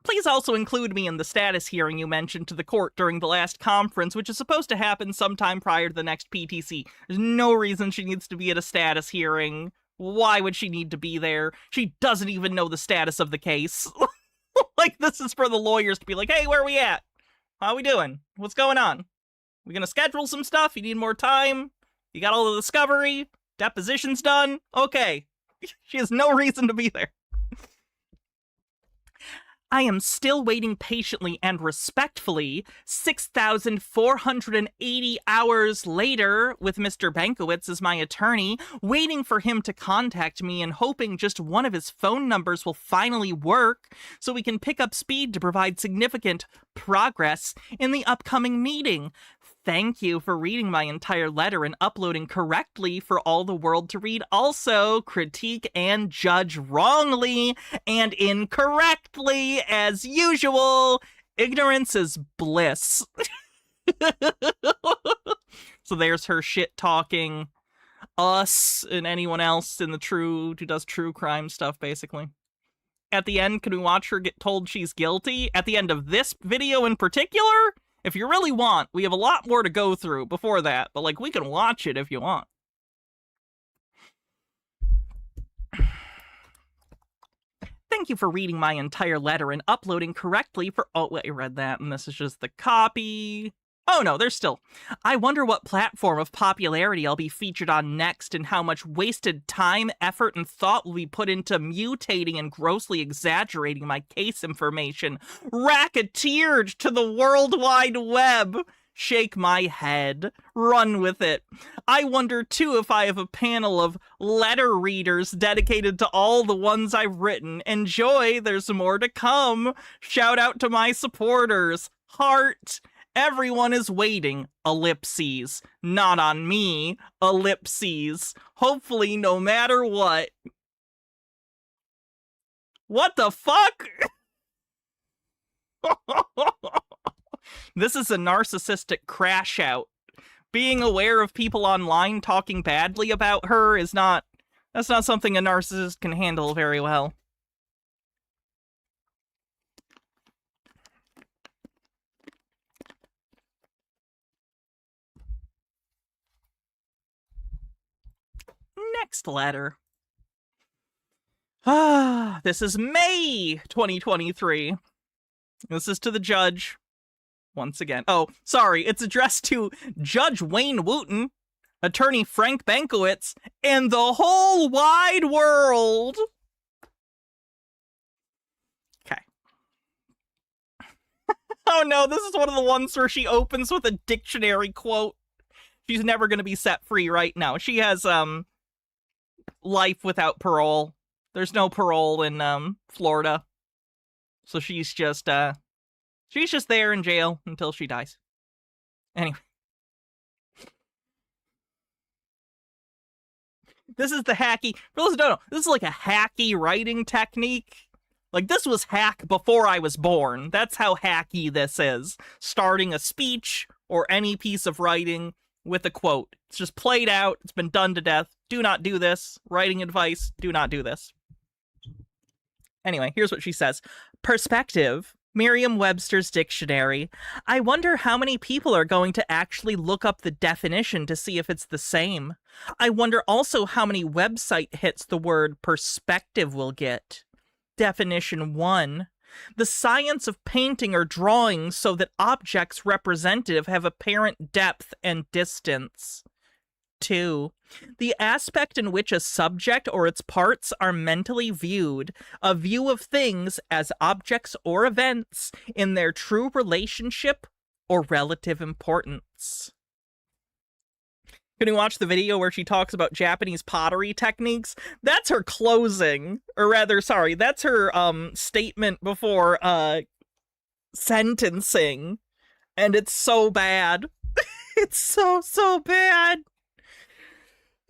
please also include me in the status hearing you mentioned to the court during the last conference, which is supposed to happen sometime prior to the next PTC. There's no reason she needs to be at a status hearing. Why would she need to be there? She doesn't even know the status of the case. Like, this is for the lawyers to be like, hey, where are we at? How we doing? What's going on? We gonna schedule some stuff? You need more time? You got all the discovery? Depositions done? Okay. She has no reason to be there. I am still waiting patiently and respectfully 6,480 hours later with Mr. Bankowitz as my attorney, waiting for him to contact me and hoping just one of his phone numbers will finally work so we can pick up speed to provide significant progress in the upcoming meeting. Thank you for reading my entire letter and uploading correctly for all the world to read. Also, critique and judge wrongly and incorrectly, as usual. Ignorance is bliss. So there's her shit-talking us and anyone else in the who does true crime stuff, basically. At the end, can we watch her get told she's guilty? At the end of this video in particular? If you really want, we have a lot more to go through before that, but, like, we can watch it if you want. Thank you for reading my entire letter and uploading correctly for... Oh, wait, I read that, and this is just the copy. Oh, no, there's still... I wonder what platform of popularity I'll be featured on next and how much wasted time, effort, and thought will be put into mutating and grossly exaggerating my case information. Racketeered to the World Wide Web. Shake my head. Run with it. I wonder, too, if I have a panel of letter readers dedicated to all the ones I've written. Enjoy, there's more to come. Shout out to my supporters. Heart. Everyone is waiting. Ellipses. Not on me. Ellipses. Hopefully, no matter what. What the fuck? This is a narcissistic crash out. Being aware of people online talking badly about her is not... That's not something a narcissist can handle very well. Next letter. This is May 2023. This is to the judge. Once again. Oh, sorry. It's addressed to Judge Wayne Wooten, Attorney Frank Bankowitz, and the whole wide world. Okay. Oh no, this is one of the ones where she opens with a dictionary quote. She's never going to be set free right now. She has, life without parole. There's no parole in, Florida. So she's just there in jail until she dies. Anyway. This is the hacky... For those who don't know, this is like a hacky writing technique. Like, this was hack before I was born. That's how hacky this is. Starting a speech or any piece of writing with a quote. It's just played out. It's been done to death. Do not do this. Writing advice. Do not do this. Anyway, here's what she says. Perspective. Merriam-Webster's dictionary. I wonder how many people are going to actually look up the definition to see if it's the same. I wonder also how many website hits the word perspective will get. Definition 1. The science of painting or drawing so that objects representative have apparent depth and distance. 2. The aspect in which a subject or its parts are mentally viewed, a view of things as objects or events in their true relationship or relative importance. Can you watch the video where she talks about Japanese pottery techniques? That's her closing, or rather, sorry, that's her statement before sentencing, and it's so bad. It's so bad.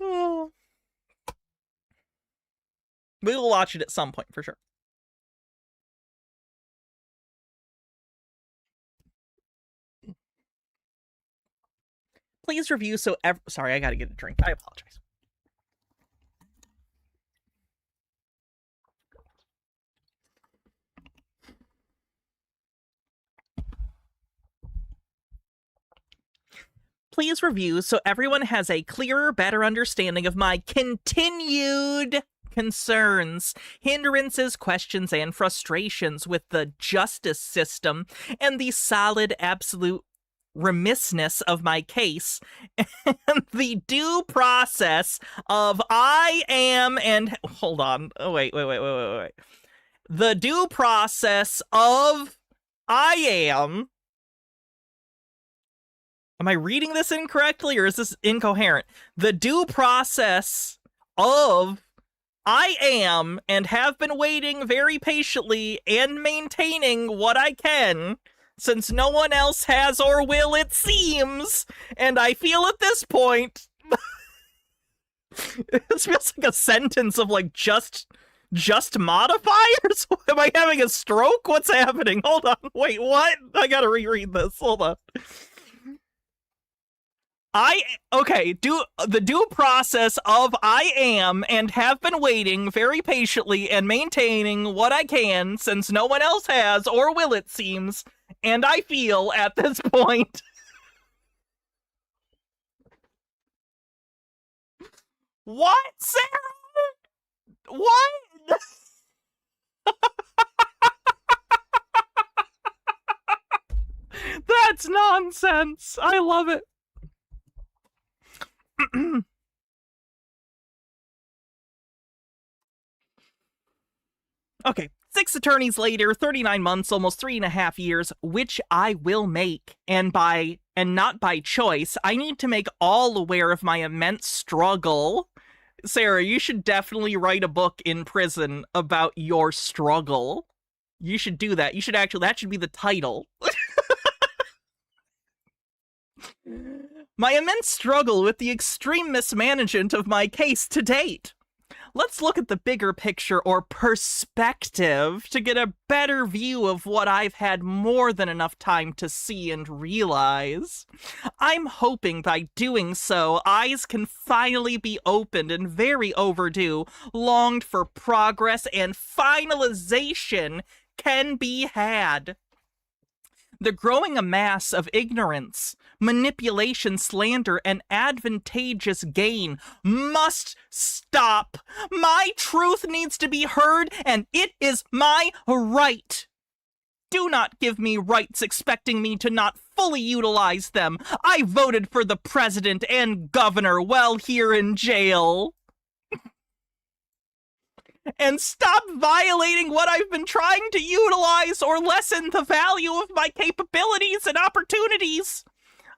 Oh. We will watch it at some point, for sure. Please review so sorry, I gotta get a drink. I apologize. Please review so everyone has a clearer, better understanding of my continued concerns, hindrances, questions, and frustrations with the justice system and the solid, absolute remissness of my case and the due process of I am and... Hold on. Oh, wait. The due process of I am... Am I reading this incorrectly, or is this incoherent? The due process of I am and have been waiting very patiently and maintaining what I can, since no one else has or will, it seems. And I feel at this point... This feels like a sentence of, like, just modifiers? Am I having a stroke? What's happening? Hold on. Wait, what? I gotta reread this. Hold on. The due process of I am and have been waiting very patiently and maintaining what I can, since no one else has or will, it seems, and I feel at this point. What, Sarah? What? That's nonsense. I love it. Okay, 6 attorneys later, 39 months, almost 3.5 years, which I will make, and not by choice. I need to make all aware of my immense struggle. Sarah, you should definitely write a book in prison about your struggle. You should do that. That should be the title. My immense struggle with the extreme mismanagement of my case to date. Let's look at the bigger picture or perspective to get a better view of what I've had more than enough time to see and realize. I'm hoping by doing so, eyes can finally be opened and very overdue, longed for progress and finalization can be had. The growing amass of ignorance, manipulation, slander, and advantageous gain must stop. My truth needs to be heard, and it is my right. Do not give me rights expecting me to not fully utilize them. I voted for the president and governor while here in jail. And stop violating what I've been trying to utilize or lessen the value of my capabilities and opportunities.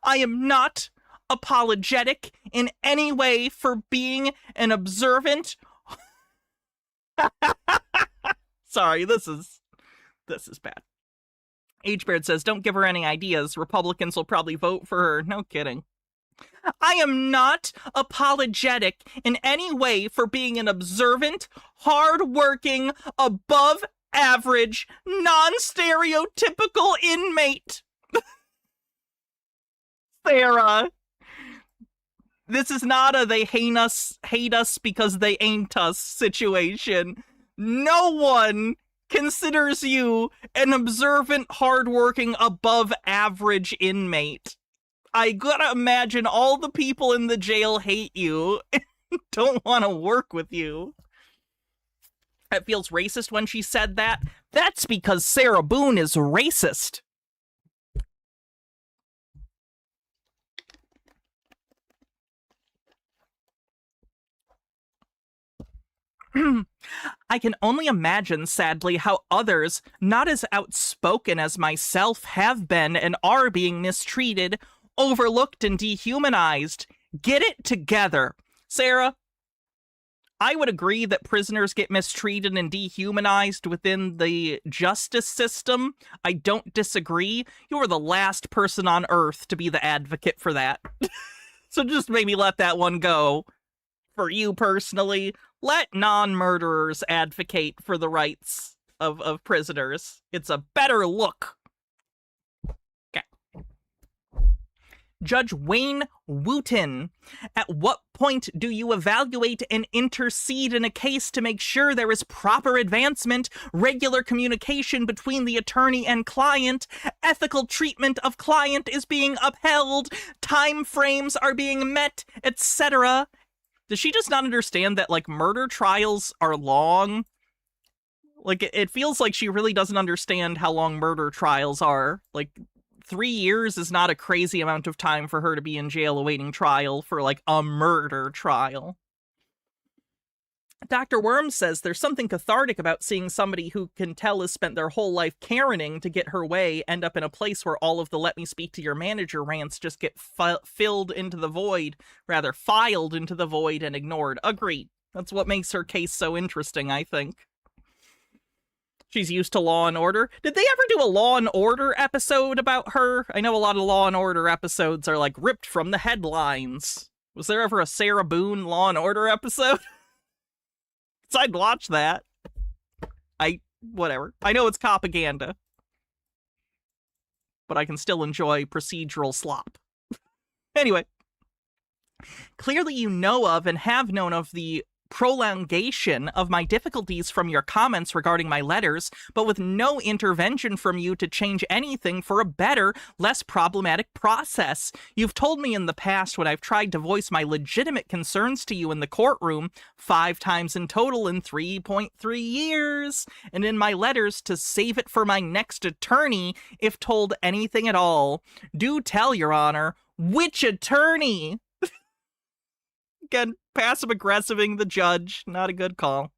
I am not apologetic in any way for being an observant. Sorry, this is bad. H-Beard says, don't give her any ideas. Republicans will probably vote for her. No kidding. I am not apologetic in any way for being an observant, hard-working, above-average, non-stereotypical inmate. Sarah, this is not a they hate us because they ain't us situation. No one considers you an observant, hard-working, above-average inmate. I gotta imagine all the people in the jail hate you and don't want to work with you. It feels racist when she said that. That's because Sarah Boone is racist. I can only imagine, sadly, how others, not as outspoken as myself, have been and are being mistreated, overlooked, and dehumanized. Get it together. Sarah, I would agree that prisoners get mistreated and dehumanized within the justice system. I don't disagree. You are the last person on earth to be the advocate for that. So just maybe let that one go. For you personally, let non-murderers advocate for the rights of prisoners. It's a better look. Okay. Judge Wayne Wooten, at what point do you evaluate and intercede in a case to make sure there is proper advancement, regular communication between the attorney and client, ethical treatment of client is being upheld, time frames are being met, etc.? Does she just not understand that, like, murder trials are long? Like, it feels like she really doesn't understand how long murder trials are. Like, 3 years is not a crazy amount of time for her to be in jail awaiting trial for, like, a murder trial. Dr. Worms says there's something cathartic about seeing somebody who can tell has spent their whole life caring to get her way end up in a place where all of the let me speak to your manager rants just get filed into the void and ignored. Agreed. That's what makes her case so interesting, I think. She's used to Law and Order. Did they ever do a Law and Order episode about her? I know a lot of Law and Order episodes are, like, ripped from the headlines. Was there ever a Sarah Boone Law and Order episode? I'd watch that. Whatever. I know it's propaganda, but I can still enjoy procedural slop. Anyway, clearly you know of and have known of the prolongation of my difficulties from your comments regarding my letters, but with no intervention from you to change anything for a better, less problematic process. You've told me in the past when I've tried to voice my legitimate concerns to you in the courtroom, 5 times in total in 3.3 years, and in my letters to save it for my next attorney, if told anything at all. Do tell, Your Honor, which attorney? Again, passive-aggressiving the judge. Not a good call.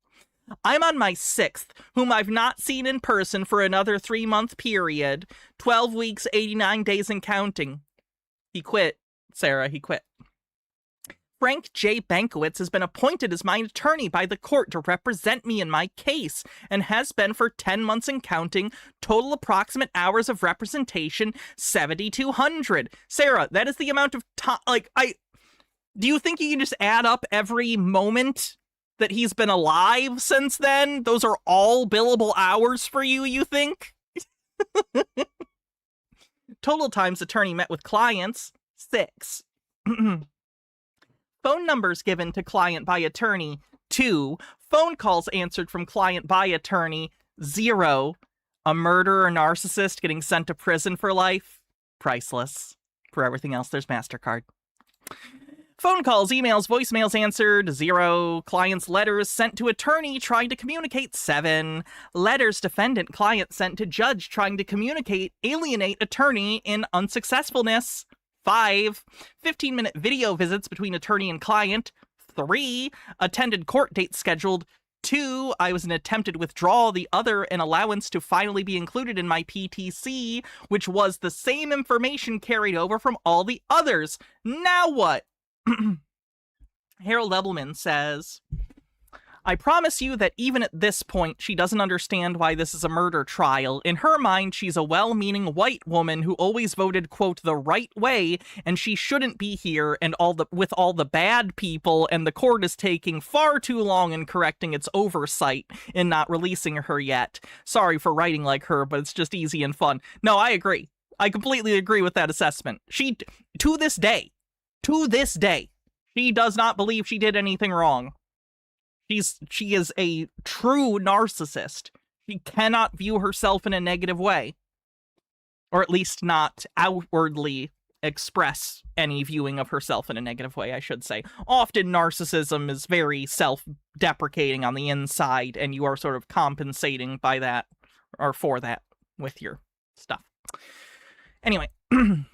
I'm on my 6th, whom I've not seen in person for another 3-month period. 12 weeks, 89 days and counting. He quit, Sarah, he quit. Frank J. Bankowitz has been appointed as my attorney by the court to represent me in my case, and has been for 10 months and counting. Total approximate hours of representation, 7,200. Sarah, that is the amount of time, do you think you can just add up every moment that he's been alive since then? Those are all billable hours for you think? Total times attorney met with clients, 6. Phone numbers given to client by attorney, 2. Phone calls answered from client by attorney, 0. A murderer narcissist getting sent to prison for life, priceless. For everything else, there's MasterCard. Phone calls, emails, voicemails answered, 0. Client's letters sent to attorney trying to communicate, 7. Letters defendant client sent to judge trying to communicate, alienate attorney in unsuccessfulness, 5. 15-minute video visits between attorney and client, 3. Attended court date scheduled, 2. I was an attempted withdrawal, the other an allowance to finally be included in my PTC, which was the same information carried over from all the others. Now what? Harold Ebbelman says, I promise you that even at this point, she doesn't understand why this is a murder trial. In her mind, she's a well-meaning white woman who always voted, quote, the right way, and she shouldn't be here and with all the bad people, and the court is taking far too long in correcting its oversight in not releasing her yet. Sorry for writing like her, but it's just easy and fun. No, I agree. I completely agree with that assessment. She, to this day, she does not believe she did anything wrong. She is a true narcissist. She cannot view herself in a negative way. Or at least not outwardly express any viewing of herself in a negative way, I should say. Often narcissism is very self-deprecating on the inside, and you are sort of compensating by that, or for that, with your stuff. Anyway, so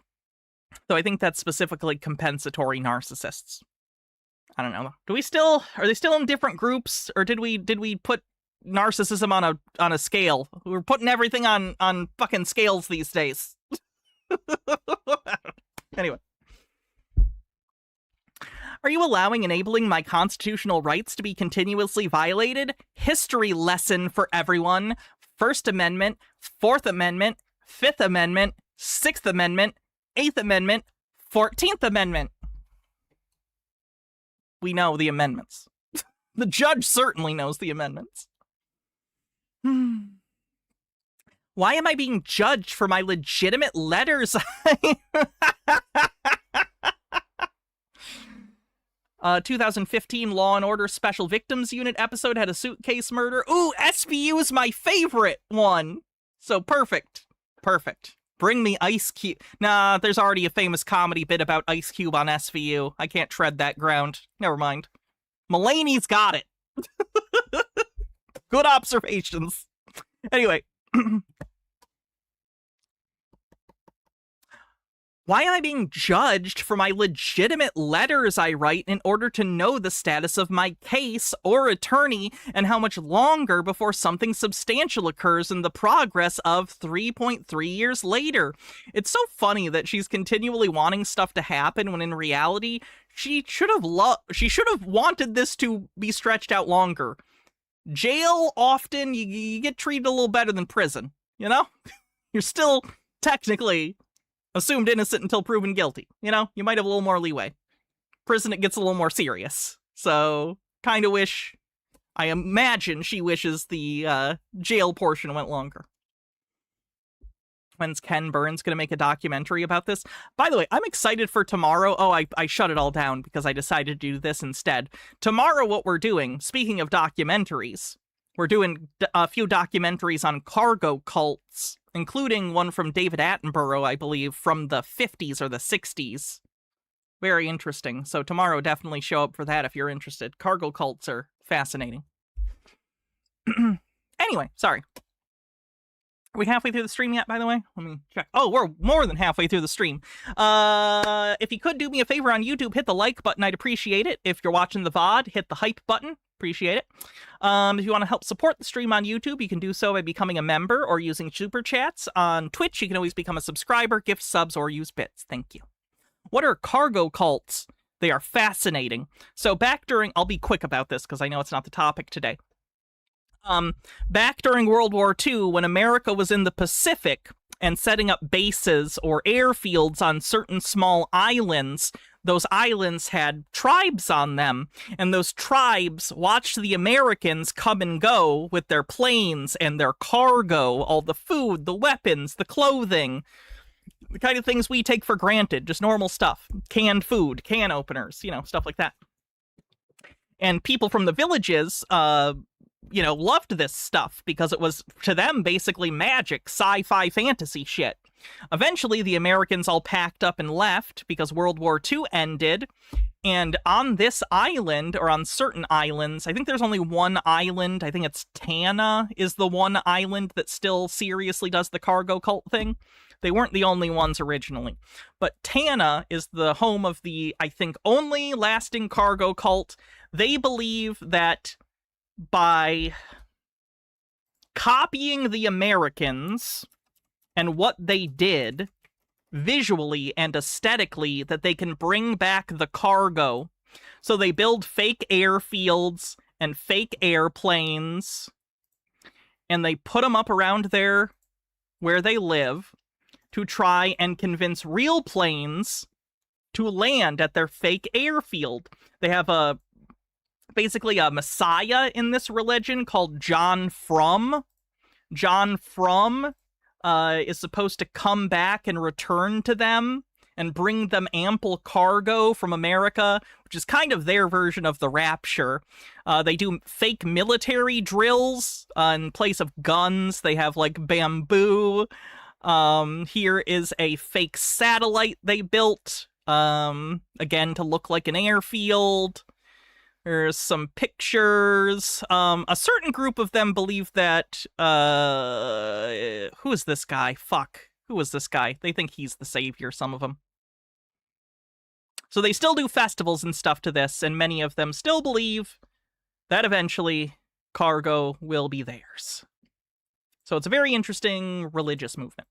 I think that's specifically compensatory narcissists. I don't know. Are they still in different groups, or did we put narcissism on a scale? We're putting everything on fucking scales these days. Anyway. Are you enabling my constitutional rights to be continuously violated? History lesson for everyone. First Amendment, Fourth Amendment, Fifth Amendment, Sixth Amendment, Eighth Amendment, 14th Amendment. We know the amendments. The judge certainly knows the amendments. Why am I being judged for my legitimate letters? 2015 Law and Order Special Victims Unit episode had a suitcase murder. Ooh, SVU is my favorite one. So perfect. Perfect. Bring me Ice Cube. Nah, there's already a famous comedy bit about Ice Cube on SVU. I can't tread that ground. Never mind. Mulaney's got it. Good observations. Anyway. Why am I being judged for my legitimate letters I write in order to know the status of my case or attorney and how much longer before something substantial occurs in the progress of 3.3 years later? It's so funny that she's continually wanting stuff to happen when in reality, she should have wanted this to be stretched out longer. Jail, often, you get treated a little better than prison, you know? You're still technically assumed innocent until proven guilty. You know, you might have a little more leeway. Prison, it gets a little more serious. So, kind of I imagine she wishes the jail portion went longer. When's Ken Burns going to make a documentary about this? By the way, I'm excited for tomorrow. Oh, I shut it all down because I decided to do this instead. Tomorrow, what we're doing, speaking of documentaries, we're doing a few documentaries on cargo cults, including one from David Attenborough, I believe, from the 50s or the 60s. Very interesting. So tomorrow, definitely show up for that if you're interested. Cargo cults are fascinating. Anyway, sorry. Are we halfway through the stream yet, by the way? Let me check. Oh, we're more than halfway through the stream. If you could do me a favor on YouTube, hit the like button. I'd appreciate it. If you're watching the VOD, hit the hype button. Appreciate it. If you want to help support the stream on YouTube, you can do so by becoming a member or using Super Chats. On Twitch, you can always become a subscriber, gift subs, or use bits. Thank you. What are cargo cults? They are fascinating. So back during... I'll be quick about this because I know it's not the topic today. Back during World War II, when America was in the Pacific and setting up bases or airfields on certain small islands, those islands had tribes on them, and those tribes watched the Americans come and go with their planes and their cargo, all the food, the weapons, the clothing, the kind of things we take for granted, just normal stuff. Canned food, can openers, stuff like that. And people from the villages, loved this stuff because it was, to them, basically magic, sci-fi fantasy shit. Eventually, the Americans all packed up and left because World War II ended. And on this island, or on certain islands, I think there's only one island, I think it's Tana is the one island that still seriously does the cargo cult thing. They weren't the only ones originally. But Tana is the home of the, I think, only lasting cargo cult. They believe that by copying the Americans and what they did visually and aesthetically, that they can bring back the cargo. So they build fake airfields and fake airplanes, and they put them up around there where they live to try and convince real planes to land at their fake airfield. They have basically a messiah in this religion called John Frum. John Frum is supposed to come back and return to them and bring them ample cargo from America, which is kind of their version of the rapture. They do fake military drills in place of guns. They have like bamboo. Here is a fake satellite they built, again, to look like an airfield. There's some pictures. A certain group of them believe that, who is this guy? Fuck. Who is this guy? They think he's the savior, some of them. So they still do festivals and stuff to this, and many of them still believe that eventually cargo will be theirs. So it's a very interesting religious movement.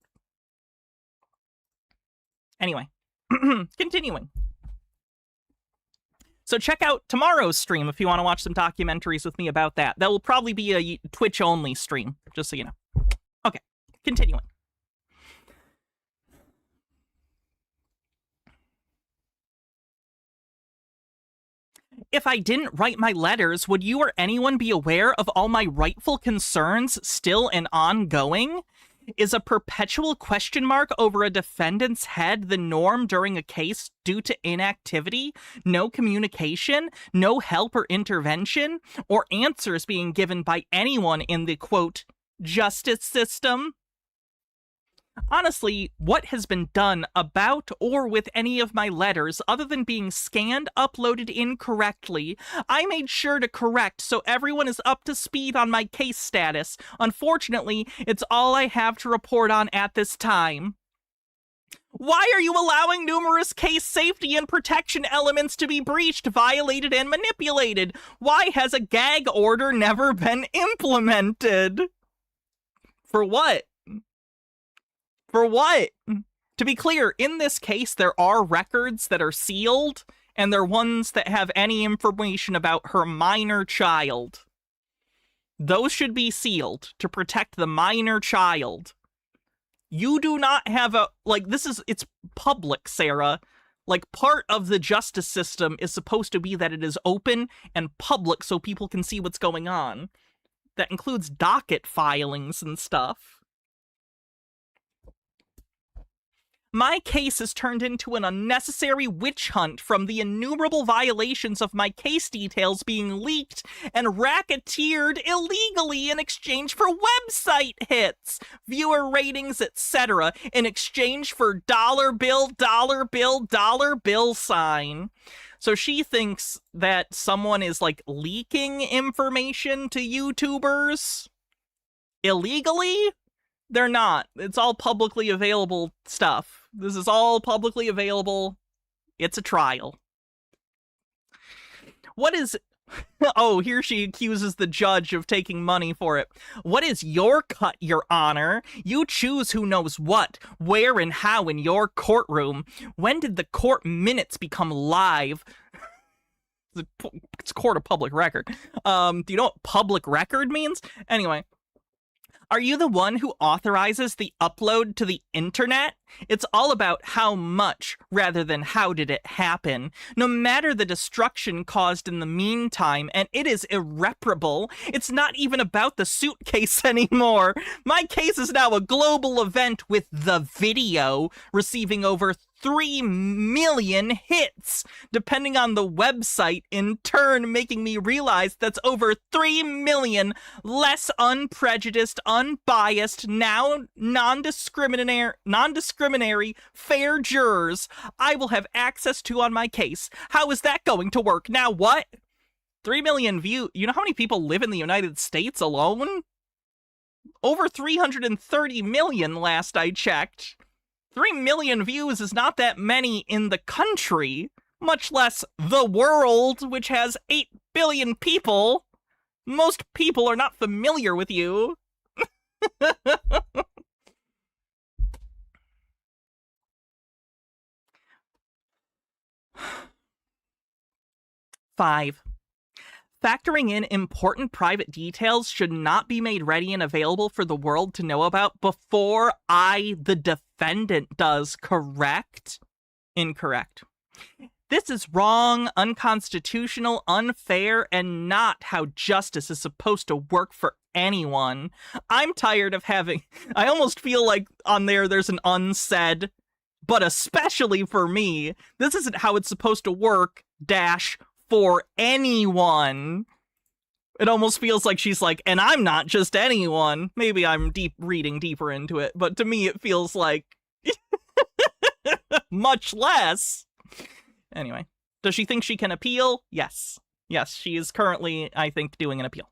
Anyway, continuing. So check out tomorrow's stream if you want to watch some documentaries with me about that. That will probably be a Twitch-only stream, just so you know. Okay, continuing. If I didn't write my letters, would you or anyone be aware of all my rightful concerns still and ongoing? Is a perpetual question mark over a defendant's head the norm during a case due to inactivity, no communication, no help or intervention, or answers being given by anyone in the, quote, justice system? Honestly, what has been done about or with any of my letters other than being scanned, uploaded incorrectly, I made sure to correct so everyone is up to speed on my case status. Unfortunately, it's all I have to report on at this time. Why are you allowing numerous case safety and protection elements to be breached, violated, and manipulated? Why has a gag order never been implemented? For what? For what? To be clear, in this case, there are records that are sealed, and they're ones that have any information about her minor child. Those should be sealed to protect the minor child. You do not have a, it's public, Sarah. Like, part of the justice system is supposed to be that it is open and public so people can see what's going on. That includes docket filings and stuff. My case has turned into an unnecessary witch hunt from the innumerable violations of my case details being leaked and racketeered illegally in exchange for website hits, viewer ratings, etc., in exchange for dollar bill sign. So she thinks that someone is, like, leaking information to YouTubers illegally? They're not. It's all publicly available stuff. This is all publicly available. It's a trial. What is Oh, here she accuses the judge of taking money for it. What is your cut, Your Honor? You choose who knows what, where, and how in your courtroom. When did the court minutes become live? It's court of public record. Do you know what public record means? Anyway. Are you the one who authorizes the upload to the internet? It's all about how much rather than how did it happen. No matter the destruction caused in the meantime, and it is irreparable, it's not even about the suitcase anymore. My case is now a global event with the video receiving over 3 million hits, depending on the website, in turn making me realize that's over 3 million less unprejudiced, unbiased, now non-discriminatory, fair jurors I will have access to on my case. How is that going to work? Now what? 3 million views. You know how many people live in the United States alone? Over 330 million last I checked. 3 million views is not that many in the country, much less the world, which has 8 billion people. Most people are not familiar with you. 5. Factoring in important private details should not be made ready and available for the world to know about before I, the defendant, does. Correct? Incorrect. This is wrong, unconstitutional, unfair, and not how justice is supposed to work for anyone. I'm tired of having... I almost feel like on there's an unsaid, but especially for me, this isn't how it's supposed to work, for anyone. It almost feels like she's like, and I'm not just anyone. Maybe I'm reading deeper into it, but to me it feels like much less. Anyway, does she think she can appeal? Yes. Yes, she is currently, I think, doing an appeal.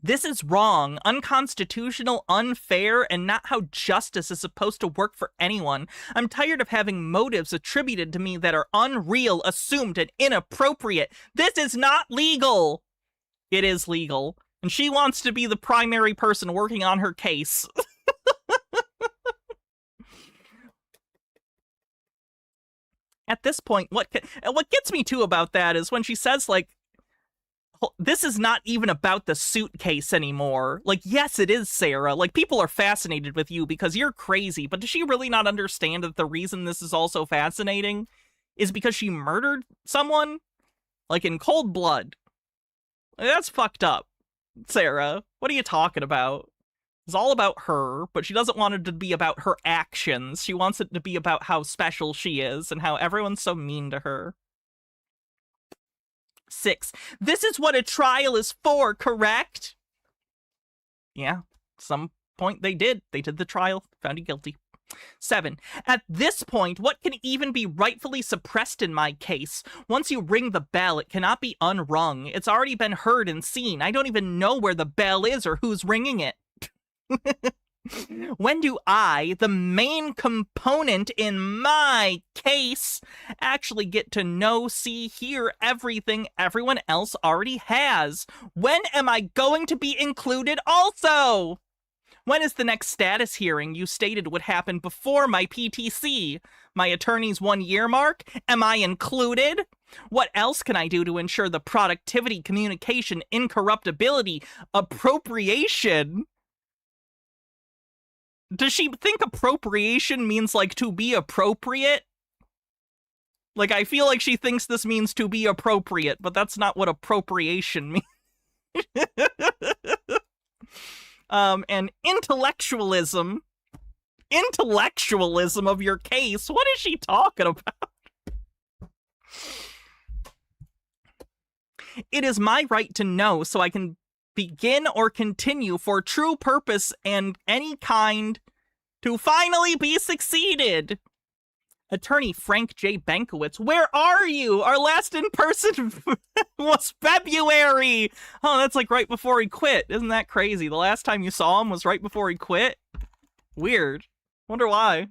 This is wrong, unconstitutional, unfair, and not how justice is supposed to work for anyone. I'm tired of having motives attributed to me that are unreal, assumed, and inappropriate. This is not legal. It is legal. And she wants to be the primary person working on her case. At this point, what gets me too about that is when she says, like, this is not even about the suitcase anymore. Like, yes, it is, Sarah. Like, people are fascinated with you because you're crazy, but does she really not understand that the reason this is also fascinating is because she murdered someone? Like, in cold blood. That's fucked up, Sarah. What are you talking about? It's all about her, but she doesn't want it to be about her actions. She wants it to be about how special she is and how everyone's so mean to her. 6. This is what a trial is for, correct? Yeah, some point they did. They did the trial, found you guilty. 7. At this point, what can even be rightfully suppressed in my case? Once you ring the bell, it cannot be unrung. It's already been heard and seen. I don't even know where the bell is or who's ringing it. When do I, the main component in my case, actually get to know, see, hear everything everyone else already has? When am I going to be included also? When is the next status hearing you stated would happen before my PTC? My attorney's 1-year mark? Am I included? What else can I do to ensure the productivity, communication, incorruptibility, appropriation? Does she think appropriation means, like, to be appropriate? Like, I feel like she thinks this means to be appropriate, but that's not what appropriation means. And intellectualism of your case, what is she talking about? It is my right to know so I can begin or continue for true purpose and any kind to finally be succeeded. Attorney Frank J. Bankowitz, where are you? Our last in-person was February. Oh, that's like right before he quit. Isn't that crazy? The last time you saw him was right before he quit? Weird. Wonder why.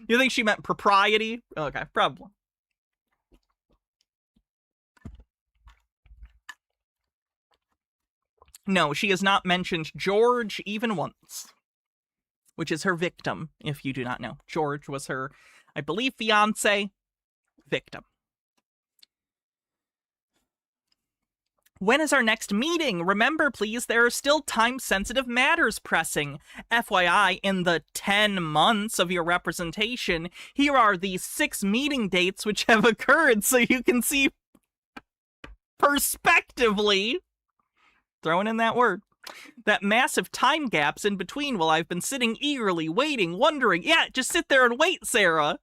You think she meant propriety? Okay, probably. No, she has not mentioned George even once, which is her victim, if you do not know. George was her, I believe, fiance, victim. When is our next meeting? Remember, please, there are still time-sensitive matters pressing. FYI, in the 10 months of your representation, here are the 6 meeting dates which have occurred so you can see perspectively, throwing in that word, that massive time gaps in between while I've been sitting eagerly, waiting, wondering. Yeah, just sit there and wait, Sarah.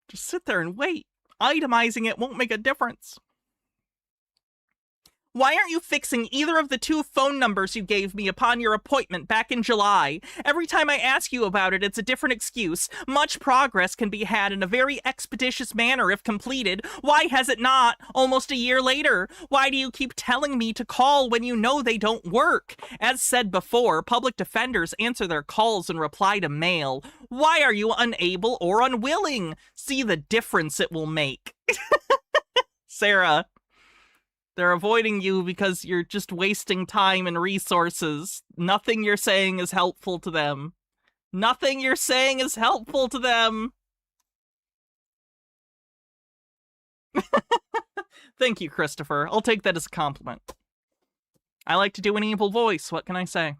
Just sit there and wait. Itemizing it won't make a difference. Why aren't you fixing either of the 2 phone numbers you gave me upon your appointment back in July? Every time I ask you about it, it's a different excuse. Much progress can be had in a very expeditious manner if completed. Why has it not? Almost a year later. Why do you keep telling me to call when you know they don't work? As said before, public defenders answer their calls and reply to mail. Why are you unable or unwilling? See the difference it will make. Sarah. They're avoiding you because you're just wasting time and resources. Nothing you're saying is helpful to them. Nothing you're saying is helpful to them. Thank you, Christopher. I'll take that as a compliment. I like to do an evil voice. What can I say?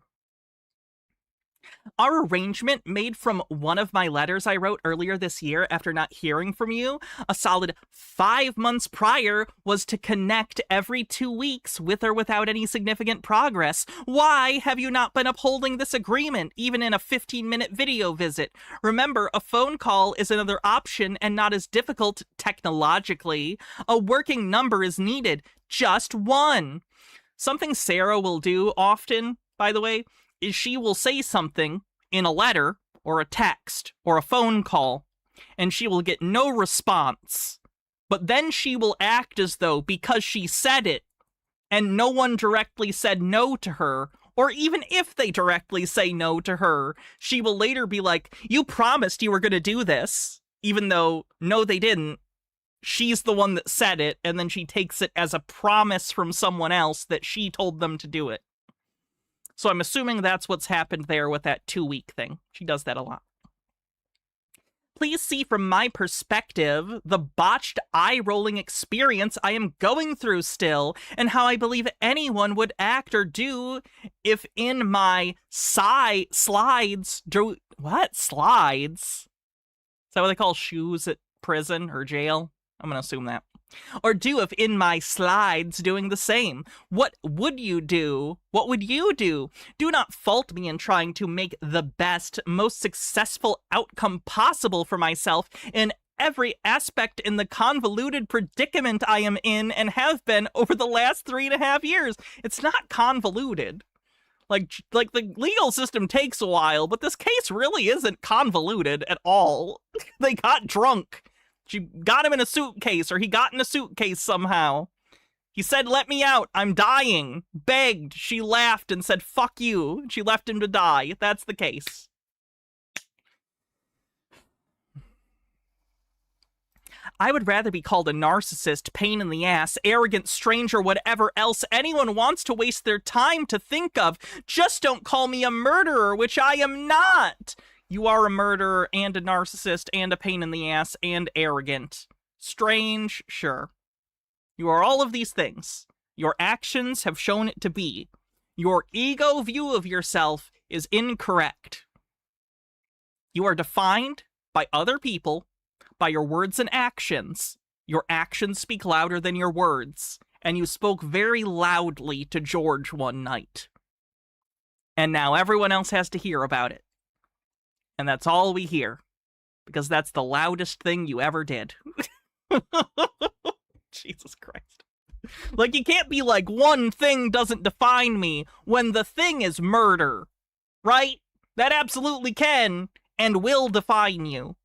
Our arrangement, made from one of my letters I wrote earlier this year after not hearing from you, a solid 5 months prior, was to connect every 2 weeks with or without any significant progress. Why have you not been upholding this agreement, even in a 15-minute video visit? Remember, a phone call is another option and not as difficult technologically. A working number is needed. Just one. Something Sarah will do often, by the way, is she will say something in a letter or a text or a phone call, and she will get no response. But then she will act as though, because she said it, and no one directly said no to her, or even if they directly say no to her, she will later be like, you promised you were going to do this, even though, no, they didn't. She's the one that said it, and then she takes it as a promise from someone else that she told them to do it. So I'm assuming that's what's happened there with that 2-week thing. She does that a lot. Please see from my perspective the botched eye-rolling experience I am going through still, and how I believe anyone would act or do if in my slides drew... What? Slides? Is that what they call shoes at prison or jail? I'm going to assume that. Or do if in my slides doing the same. What would you do? What would you do? Do not fault me in trying to make the best, most successful outcome possible for myself in every aspect in the convoluted predicament I am in and have been over the last 3.5 years. It's not convoluted. Like the legal system takes a while, but this case really isn't convoluted at all. They got drunk. She got him in a suitcase, or he got in a suitcase somehow. He said, let me out, I'm dying. Begged. She laughed and said, fuck you. She left him to die. That's the case. I would rather be called a narcissist, pain in the ass, arrogant stranger, whatever else anyone wants to waste their time to think of. Just don't call me a murderer, which I am not. You are a murderer and a narcissist and a pain in the ass and arrogant. Strange, sure. You are all of these things. Your actions have shown it to be. Your ego view of yourself is incorrect. You are defined by other people, by your words and actions. Your actions speak louder than your words, and you spoke very loudly to George one night. And now everyone else has to hear about it. And that's all we hear, because that's the loudest thing you ever did. Jesus Christ. Like, you can't be like, one thing doesn't define me, when the thing is murder, right? That absolutely can and will define you.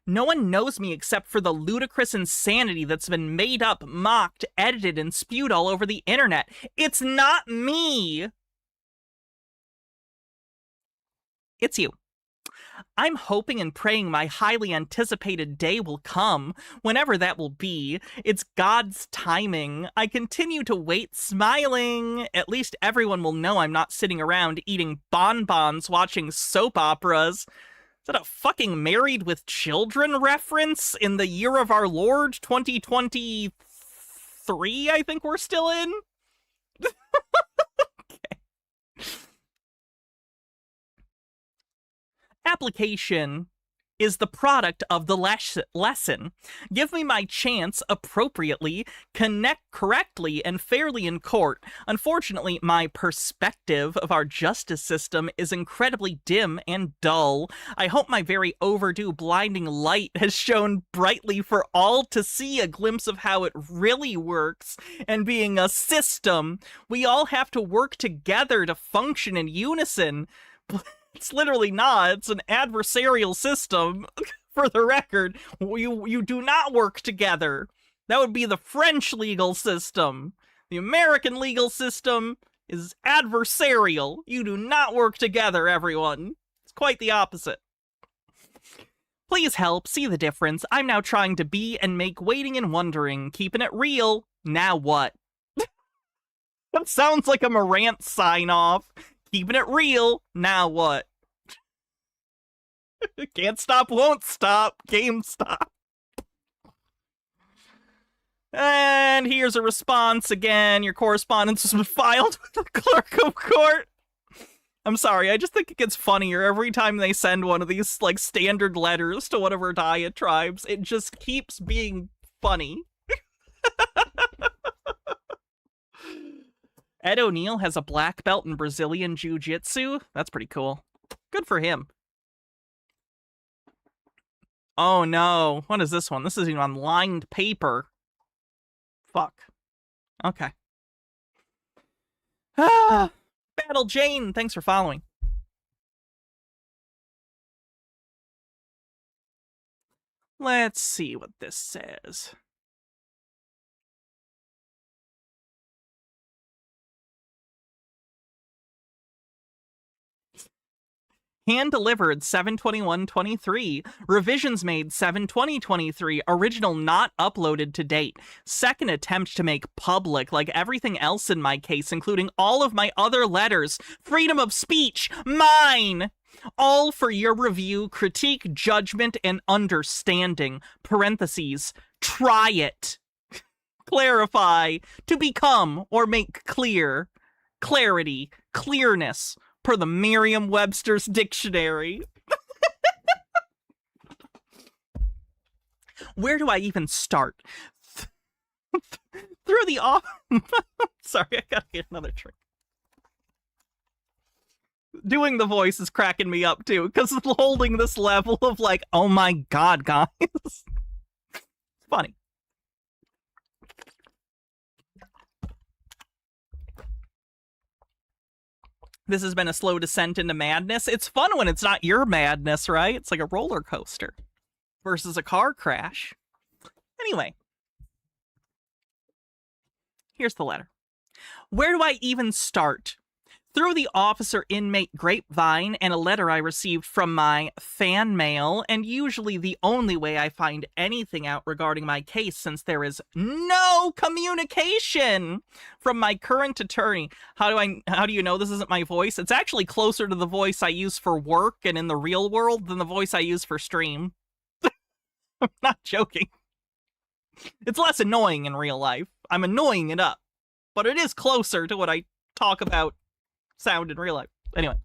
No one knows me except for the ludicrous insanity that's been made up, mocked, edited, and spewed all over the internet. It's not me! It's you. I'm hoping and praying my highly anticipated day will come, whenever that will be. It's God's timing. I continue to wait smiling. At least everyone will know I'm not sitting around eating bonbons watching soap operas. Is that a fucking Married with Children reference in the year of our Lord 2023, I think we're still in? Application is the product of the lesson. Give me my chance appropriately, connect correctly and fairly in court. Unfortunately, my perspective of our justice system is incredibly dim and dull. I hope my very overdue blinding light has shone brightly for all to see a glimpse of how it really works. And being a system, we all have to work together to function in unison. It's literally not. It's an adversarial system. For the record, you do not work together. That would be the French legal system. The American legal system is adversarial. You do not work together, everyone. It's quite the opposite. Please help, see the difference. I'm now trying to be and make waiting and wondering, keeping it real. Now what? That sounds like a Morant sign-off. Keeping it real. Now what? Can't stop, won't stop. GameStop. And here's a response again. Your correspondence has been filed with the clerk of court. I'm sorry, I just think it gets funnier every time they send one of these, like, standard letters to one of our diatribes. It just keeps being funny. Ed O'Neill has a black belt in Brazilian Jiu-Jitsu. That's pretty cool. Good for him. Oh no. What is this one? This is even on lined paper. Fuck. Okay. Ah! Battle Jane, thanks for following. Let's see what this says. Hand-delivered 7/21/23. Revisions made 7/20/23. Original not uploaded to date. Second attempt to make public, like everything else in my case, including all of my other letters. Freedom of speech. Mine! All for your review, critique, judgment, and understanding. Parentheses. Try it. Clarify. To become or make clear. Clarity. Clearness. Per the Merriam-Webster's dictionary. Where do I even start? Through the off... Sorry, I gotta get another drink. Doing the voice is cracking me up, too, because it's holding this level of, like, oh my god, guys. It's funny. This has been a slow descent into madness. It's fun when it's not your madness, right? It's like a roller coaster versus a car crash. Anyway, here's the letter. Where do I even start? Through the officer-inmate grapevine and a letter I received from my fan mail, and usually the only way I find anything out regarding my case since there is no communication from my current attorney. How do you know this isn't my voice? It's actually closer to the voice I use for work and in the real world than the voice I use for stream. I'm not joking. It's less annoying in real life. I'm annoying it up, but it is closer to what I talk about sound in real life. Anyway.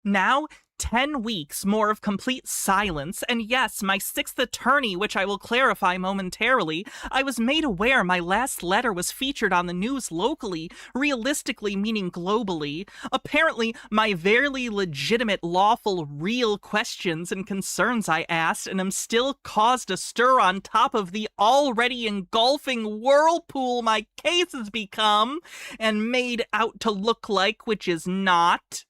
Now, 10 weeks more of complete silence, and yes, my sixth attorney, which I will clarify momentarily. I was made aware my last letter was featured on the news locally, realistically meaning globally. Apparently, my very legitimate, lawful, real questions and concerns I asked and am still caused a stir on top of the already engulfing whirlpool my case has become and made out to look like, which it is not.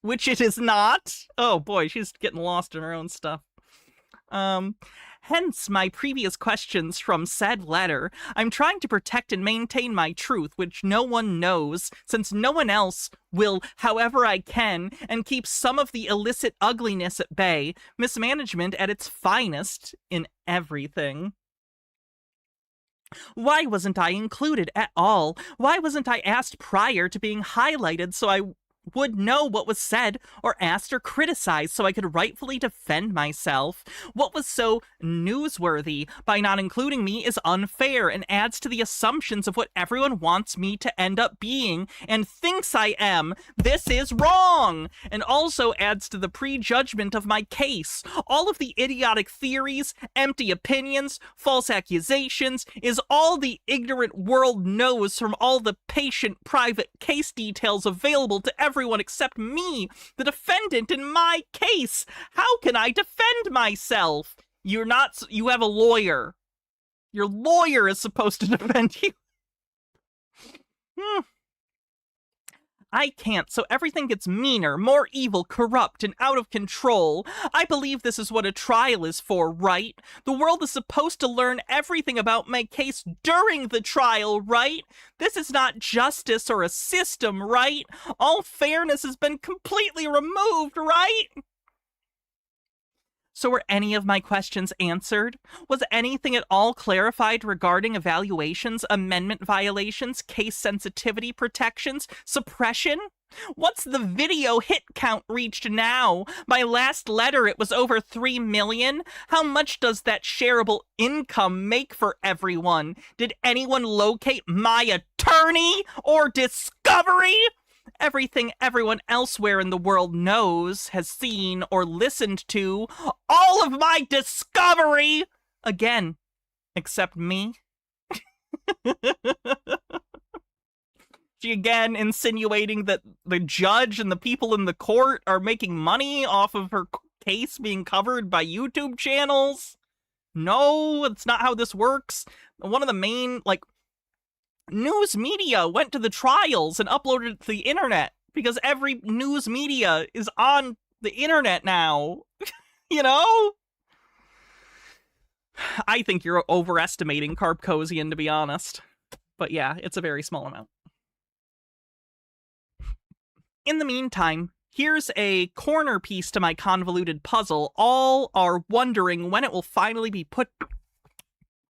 Oh boy, she's getting lost in her own stuff. Hence my previous questions from said letter. I'm trying to protect and maintain my truth, which no one knows, since no one else will, however I can, and keep some of the illicit ugliness at bay, mismanagement at its finest in everything. Why wasn't I included at all? Why wasn't I asked prior to being highlighted so I would know what was said or asked or criticized so I could rightfully defend myself? What was so newsworthy by not including me is unfair and adds to the assumptions of what everyone wants me to end up being and thinks I am. This is wrong! And also adds to the prejudgment of my case. All of the idiotic theories, empty opinions, false accusations is all the ignorant world knows from all the patient private case details available to everyone except me, the defendant in my case. How can I defend myself? You have a lawyer. Your lawyer is supposed to defend you. I can't, so everything gets meaner, more evil, corrupt, and out of control. I believe this is what a trial is for, right? The world is supposed to learn everything about my case during the trial, right? This is not justice or a system, right? All fairness has been completely removed, right? So were any of my questions answered? Was anything at all clarified regarding evaluations, amendment violations, case sensitivity protections, suppression? What's the video hit count reached now? My last letter, it was over 3 million. How much does that shareable income make for everyone? Did anyone locate my attorney or discovery? Everything everyone elsewhere in the world knows, has seen, or listened to. All of my discovery! Again, except me. She again insinuating that the judge and the people in the court are making money off of her case being covered by YouTube channels. No, it's not how this works. One of the main, news media went to the trials and uploaded it to the internet because every news media is on the internet now. You know? I think you're overestimating Carpcosian, to be honest. But yeah, it's a very small amount. In the meantime, here's a corner piece to my convoluted puzzle. All are wondering when it will finally be put...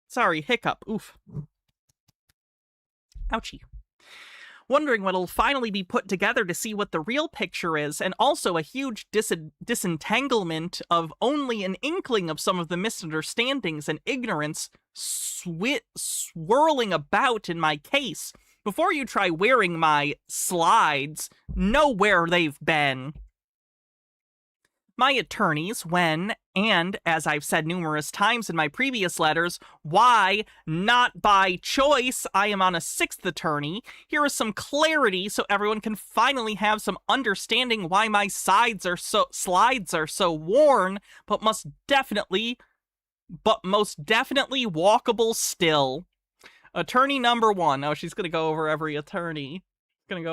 Sorry, hiccup. Oof. Ouchie. Wondering when it'll finally be put together to see what the real picture is, and also a huge disentanglement of only an inkling of some of the misunderstandings and ignorance swirling about in my case. Before you try wearing my slides, know where they've been. My attorneys, when, and as I've said numerous times in my previous letters, why, not by choice, I am on a 6th attorney. Here is some clarity so everyone can finally have some understanding why my slides are so worn, but most definitely walkable still. Attorney number 1. Oh, she's gonna go over every attorney. Okay.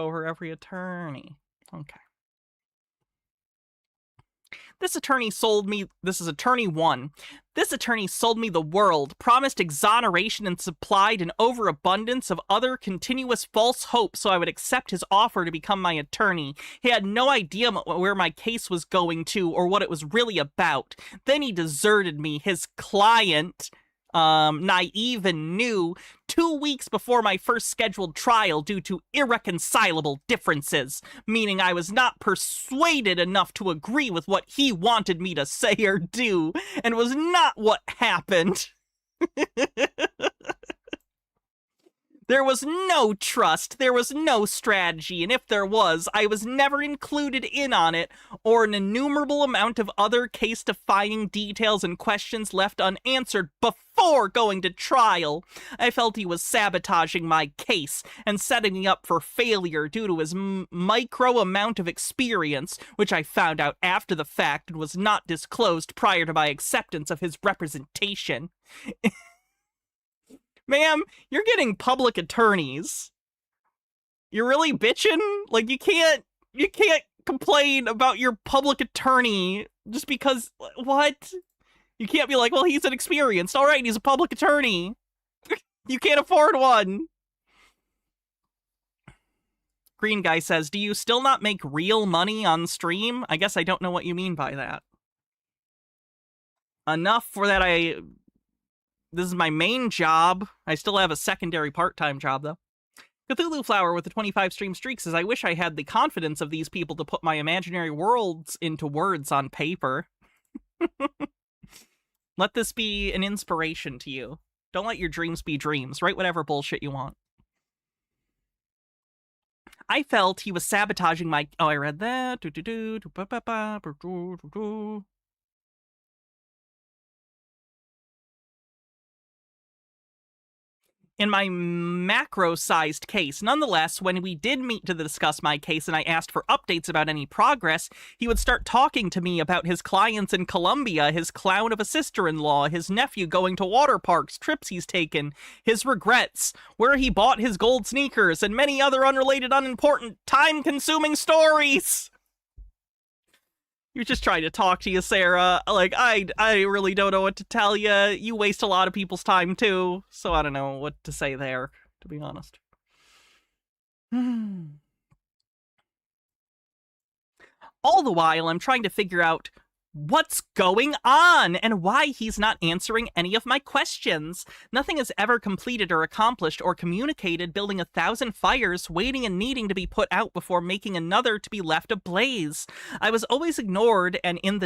This is attorney 1. This attorney sold me the world, promised exoneration, and supplied an overabundance of other continuous false hope so I would accept his offer to become my attorney. He had no idea where my case was going to or what it was really about. Then he deserted me, his client, naive and new, 2 weeks before my first scheduled trial due to irreconcilable differences, meaning I was not persuaded enough to agree with what he wanted me to say or do, and was not what happened. There was no trust, there was no strategy, and if there was, I was never included in on it, or an innumerable amount of other case-defining details and questions left unanswered before going to trial. I felt he was sabotaging my case and setting me up for failure due to his micro amount of experience, which I found out after the fact and was not disclosed prior to my acceptance of his representation. Ma'am, you're getting public attorneys. You're really bitching? Like, you can't complain about your public attorney just because, what? You can't be like, well, he's inexperienced. All right, he's a public attorney. You can't afford one. Green Guy says, do you still not make real money on stream? I guess I don't know what you mean by that. Enough for that this is my main job. I still have a secondary part-time job, though. Cthulhu Flower with the 25 stream streak says, I wish I had the confidence of these people to put my imaginary worlds into words on paper. Let this be an inspiration to you. Don't let your dreams be dreams. Write whatever bullshit you want. I felt he was sabotaging my... Oh, I read that. In my macro-sized case. Nonetheless, when we did meet to discuss my case and I asked for updates about any progress, he would start talking to me about his clients in Colombia, his clown of a sister-in-law, his nephew going to water parks, trips he's taken, his regrets, where he bought his gold sneakers, and many other unrelated, unimportant, time-consuming stories. You're just trying to talk to you, Sarah. Like, I really don't know what to tell you. You waste a lot of people's time, too. So I don't know what to say there, to be honest. All the while, I'm trying to figure out what's going on and why he's not answering any of my questions. Nothing is ever completed or accomplished or communicated, building 1,000 fires, waiting and needing to be put out before making another to be left ablaze. I was always ignored and in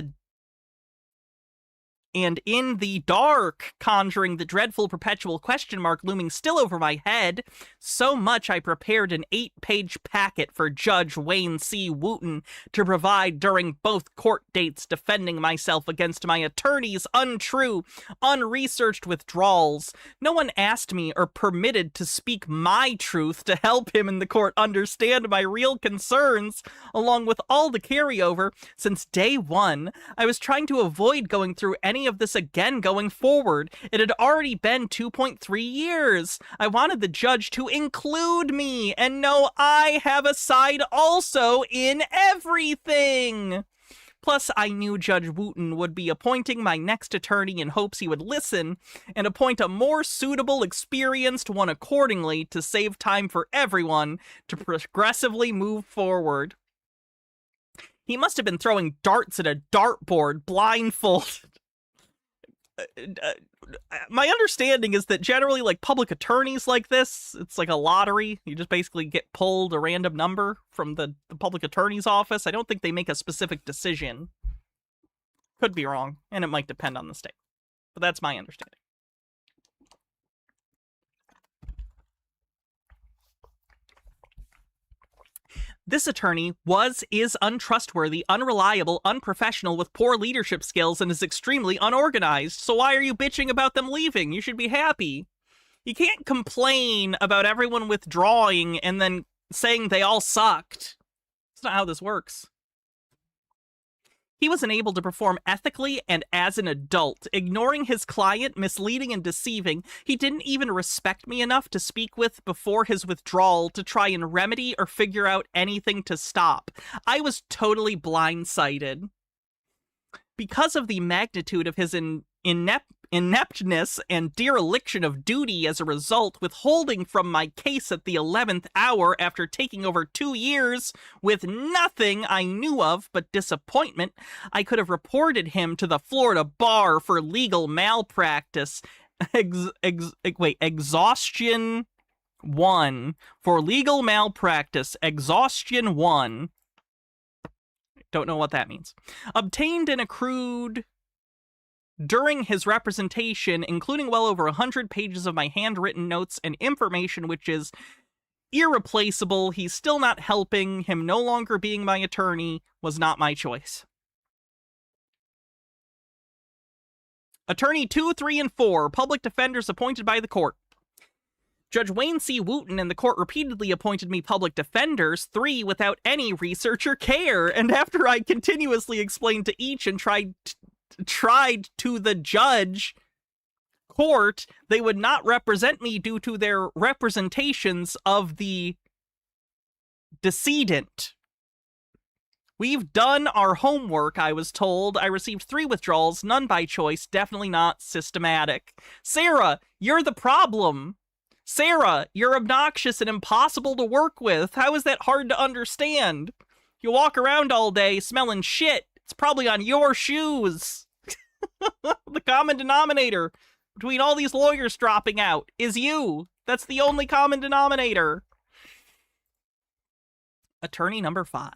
the dark, conjuring the dreadful perpetual question mark looming still over my head. So much I prepared an 8-page packet for Judge Wayne C. Wooten to provide during both court dates, defending myself against my attorney's untrue, unresearched withdrawals. No one asked me or permitted to speak my truth to help him in the court understand my real concerns, along with all the carryover. Since day one, I was trying to avoid going through any of this again going forward. It had already been 2.3 years. I wanted the judge to include me and know I have a side also in everything. Plus, I knew Judge Wooten would be appointing my next attorney in hopes he would listen and appoint a more suitable, experienced one accordingly to save time for everyone to progressively move forward. He must have been throwing darts at a dartboard blindfolded. My understanding is that generally, like, public attorneys like this, it's like a lottery. You just basically get pulled a random number from the public attorney's office. I don't think they make a specific decision. Could be wrong, and it might depend on the state. But that's my understanding. This attorney is untrustworthy, unreliable, unprofessional, with poor leadership skills, and is extremely unorganized. So why are you bitching about them leaving? You should be happy. You can't complain about everyone withdrawing and then saying they all sucked. That's not how this works. He was unable to perform ethically and as an adult, ignoring his client, misleading and deceiving. He didn't even respect me enough to speak with before his withdrawal to try and remedy or figure out anything to stop. I was totally blindsided. Because of the magnitude of his ineptness and dereliction of duty as a result, withholding from my case at the 11th hour after taking over 2 years with nothing I knew of but disappointment, I could have reported him to the Florida bar for legal malpractice. Exhaustion 1. For legal malpractice, exhaustion 1. Don't know what that means. Obtained and accrued during his representation, including well over 100 pages of my handwritten notes and information, which is irreplaceable. He's still not helping. Him no longer being my attorney was not my choice. Attorney 2, 3, and 4, public defenders appointed by the court. Judge Wayne C. Wooten and the court repeatedly appointed me public defenders, 3 without any research or care, and after I continuously explained to each and tried to the judge court they would not represent me due to their representations of the decedent. We've done our homework, I was told. I received 3 withdrawals, none by choice, definitely not systematic. Sarah, you're the problem. Sarah, you're obnoxious and impossible to work with. How is that hard to understand? You walk around all day smelling shit. It's probably on your shoes. The common denominator between all these lawyers dropping out is you. That's the only common denominator. Attorney number 5.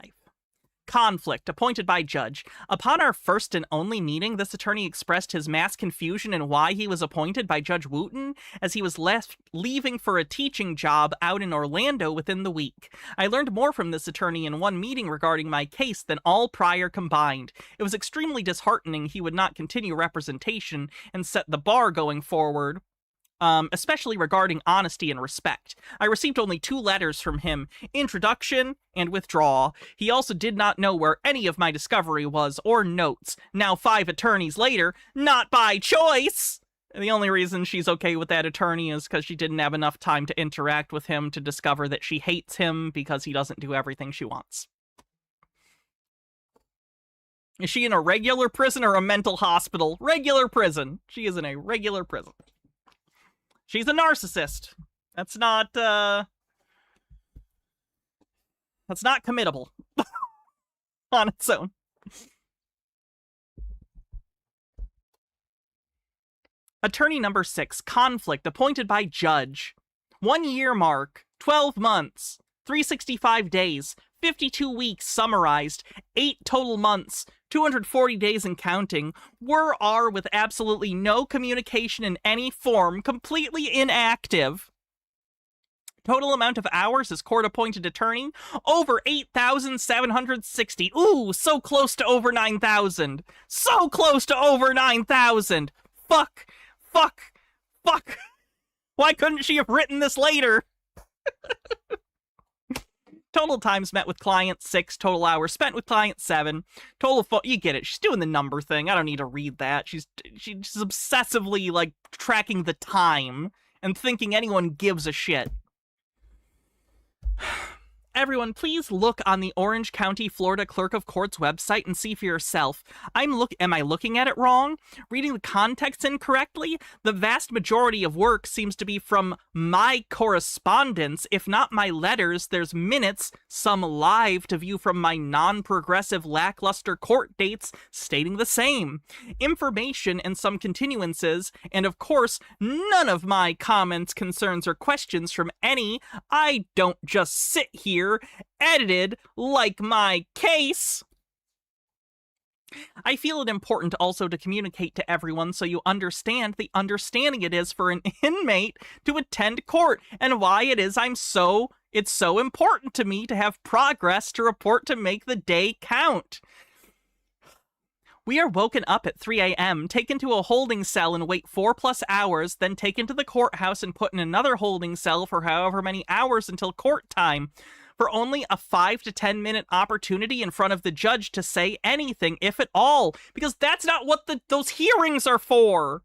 Conflict, appointed by judge. Upon our first and only meeting, this attorney expressed his mass confusion in why he was appointed by Judge Wooten, as he was leaving for a teaching job out in Orlando within the week. I learned more from this attorney in one meeting regarding my case than all prior combined. It was extremely disheartening he would not continue representation and set the bar going forward. Especially regarding honesty and respect. I received only 2 letters from him, introduction and withdrawal. He also did not know where any of my discovery was or notes. Now 5 attorneys later, not by choice! And the only reason she's okay with that attorney is because she didn't have enough time to interact with him to discover that she hates him because he doesn't do everything she wants. Is she in a regular prison or a mental hospital? Regular prison. She is in a regular prison. She's a narcissist. That's not committable on its own. Attorney number 6, conflict, appointed by judge. 1 year mark, 12 months, 365 days, 52 weeks summarized, 8 total months, 240 days and counting, are with absolutely no communication in any form, completely inactive. Total amount of hours as court-appointed attorney, over 8,760. Ooh, so close to over 9,000. So close to over 9,000. Fuck. Why couldn't she have written this later? Total times met with client 6, total hours spent with client 7, total you get it. She's doing the number thing. I don't need to read that. She's obsessively like tracking the time and thinking anyone gives a shit. Everyone, please look on the Orange County, Florida Clerk of Court's website and see for yourself. Am I looking at it wrong? Reading the context incorrectly? The vast majority of work seems to be from my correspondence. If not my letters, there's minutes, some live, to view from my non-progressive, lackluster court dates stating the same. Information and some continuances, and of course, none of my comments, concerns, or questions from any. I don't just sit here edited like my case. I feel it important also to communicate to everyone so you understand the understanding it is for an inmate to attend court and why it is it's so important to me to have progress to report to make the day count. We are woken up at 3 a.m., taken to a holding cell and wait 4+ hours, then taken to the courthouse and put in another holding cell for however many hours until court time, for only a 5 to 10 minute opportunity in front of the judge to say anything, if at all, because that's not what those hearings are for.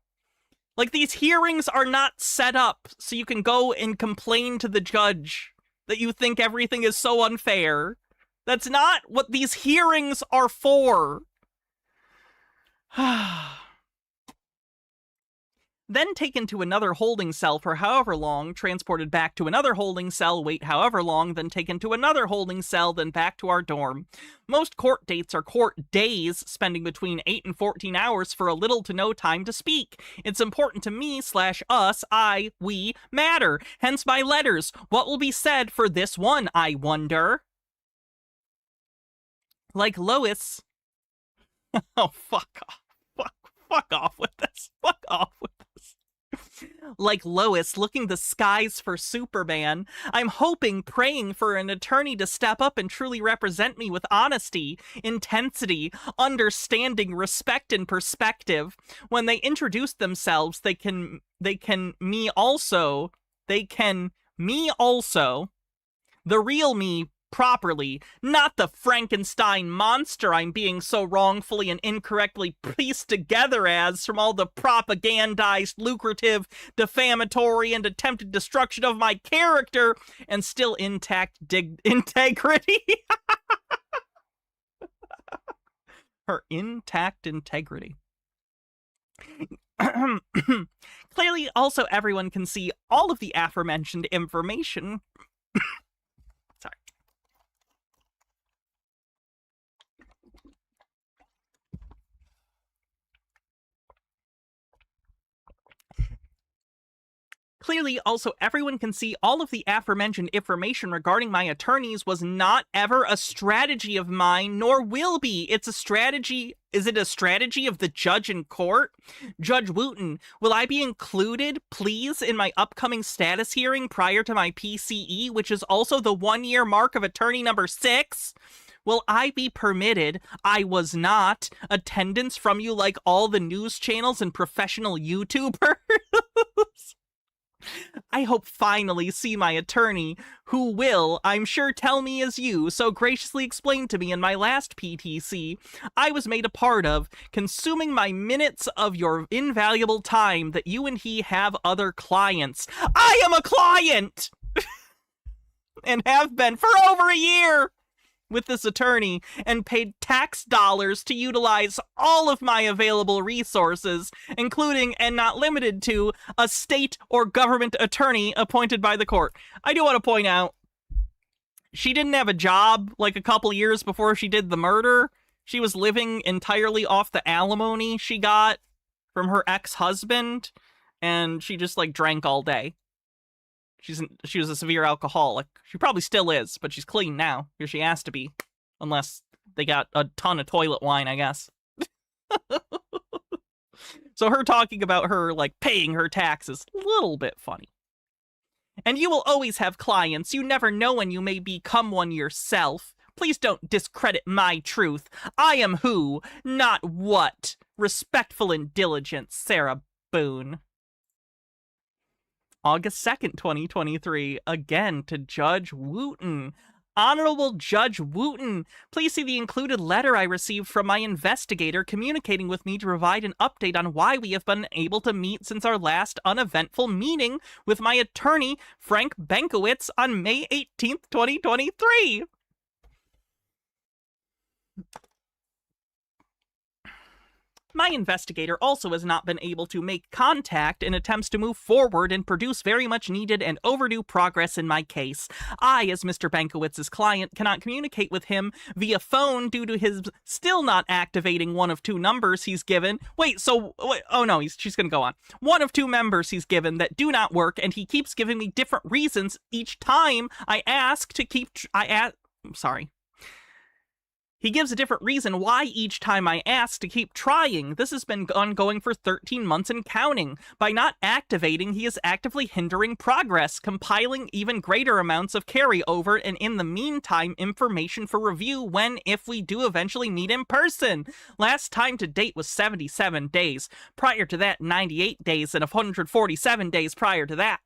Like, these hearings are not set up so you can go and complain to the judge that you think everything is so unfair. That's not what these hearings are for. Then taken to another holding cell for however long, transported back to another holding cell, wait however long, then taken to another holding cell, then back to our dorm. Most court dates are court days, spending between 8 and 14 hours for a little to no time to speak. It's important to me / us, we matter. Hence my letters. What will be said for this one, I wonder? Like Lois. Oh, fuck off. Fuck off with this. Fuck off with this. Like Lois looking the skies for Superman, I'm hoping, praying for an attorney to step up and truly represent me with honesty, intensity, understanding, respect, and perspective. When they introduce themselves, they can me also, the real me, properly, not the Frankenstein monster I'm being so wrongfully and incorrectly pieced together as from all the propagandized, lucrative, defamatory, and attempted destruction of my character and still intact integrity. Her intact integrity. Clearly, also everyone can see all of the aforementioned information. Sorry. Clearly, also everyone can see all of the aforementioned information regarding my attorneys was not ever a strategy of mine, nor will be. It's a strategy. Is it a strategy of the judge in court? Judge Wooten, will I be included, please, in my upcoming status hearing prior to my PCE, which is also the 1-year mark of attorney number 6? Will I be permitted, I was not, attendance from you like all the news channels and professional YouTubers? I hope finally see my attorney, who will, I'm sure, tell me as you so graciously explained to me in my last PTC I was made a part of, consuming my minutes of your invaluable time that you and he have other clients. I am a client! And have been for over a year with this attorney, and paid tax dollars to utilize all of my available resources, including and not limited to a state or government attorney appointed by the court. I do want to point out, she didn't have a job like a couple years before she did the murder. She was living entirely off the alimony she got from her ex-husband, and she just like drank all day. She was a severe alcoholic. She probably still is, but she's clean now, or she has to be. Unless they got a ton of toilet wine, I guess. So her talking about her, like, paying her taxes, a little bit funny. And you will always have clients. You never know when you may become one yourself. Please don't discredit my truth. I am who, not what. Respectful and diligent, Sarah Boone. August 2nd, 2023, again to Judge Wooten. Honorable Judge Wooten, please see the included letter I received from my investigator communicating with me to provide an update on why we have been able to meet since our last uneventful meeting with my attorney, Frank Benkowitz, on May 18th, 2023. My investigator also has not been able to make contact in attempts to move forward and produce very much needed and overdue progress in my case. I, as Mr. Benkowitz's client, cannot communicate with him via phone due to his still not activating one of 2 numbers he's given. She's gonna go on. One of 2 members he's given that do not work, and he keeps giving me different reasons each time I ask to keep... He gives a different reason why each time I ask to keep trying. This has been ongoing for 13 months and counting. By not activating, he is actively hindering progress, compiling even greater amounts of carryover, and in the meantime, information for review when, if we do eventually meet in person. Last time to date was 77 days. Prior to that, 98 days, and 147 days prior to that.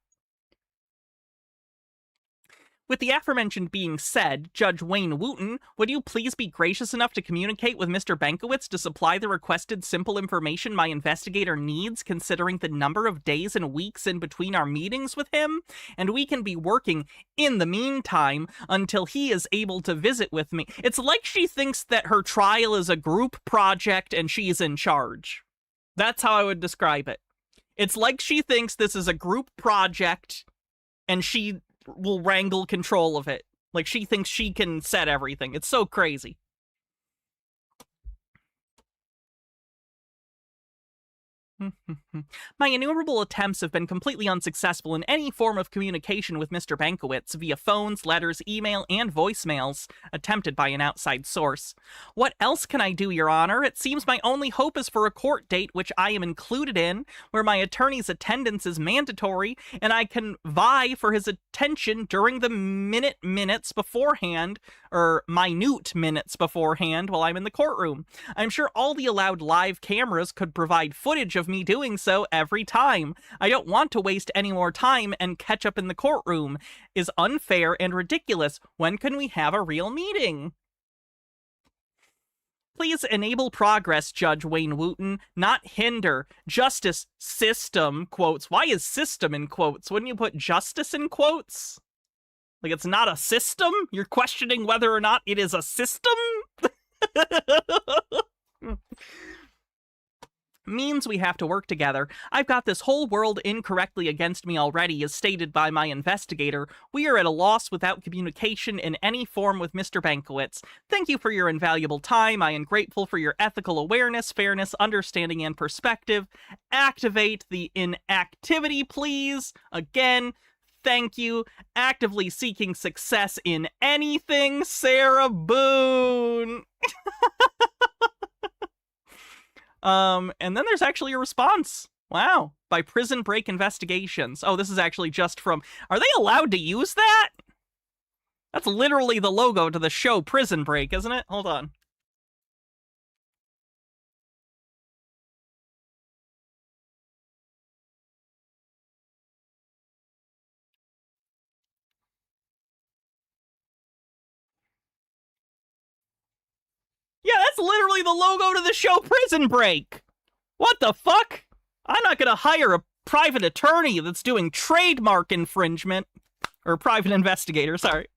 With the aforementioned being said, Judge Wayne Wooten, would you please be gracious enough to communicate with Mr. Benkowitz to supply the requested simple information my investigator needs, considering the number of days and weeks in between our meetings with him? And we can be working in the meantime until he is able to visit with me. It's like she thinks that her trial is a group project and she's in charge. That's how I would describe it. It's like she thinks this is a group project and she will wrangle control of it. Like she thinks she can set everything. It's so crazy. My innumerable attempts have been completely unsuccessful in any form of communication with Mr. Benkowitz via phones, letters, email, and voicemails attempted by an outside source. What else can I do, Your Honor? It seems my only hope is for a court date, which I am included in, where my attorney's attendance is mandatory, and I can vie for his attention during the minutes beforehand, or minute minutes beforehand, while I'm in the courtroom. I'm sure all the allowed live cameras could provide footage of me doing so every time. I don't want to waste any more time and catch up in the courtroom. Is unfair and ridiculous. When can we have a real meeting? Please enable progress, Judge Wayne Wooten, not hinder. Justice system, quotes. Why is system in quotes? Wouldn't you put justice in quotes? Like it's not a system? You're questioning whether or not it is a system? means we have to work together. I've got this whole world incorrectly against me already, as stated by my investigator. We are at a loss without communication in any form with Mr. Bankowitz. Thank you for your invaluable time. I am grateful for your ethical awareness, fairness, understanding, and perspective. Activate the inactivity, please. Again, thank you. Actively seeking success in anything, Sarah Boone. And then there's actually a response. Wow. By Prison Break Investigations. Oh, this is actually just from... Are they allowed to use that? That's literally the logo to the show Prison Break, isn't it? Hold on. Yeah, that's literally the logo to the show Prison Break. What the fuck? I'm not gonna hire a private attorney that's doing trademark infringement. Or private investigator, sorry.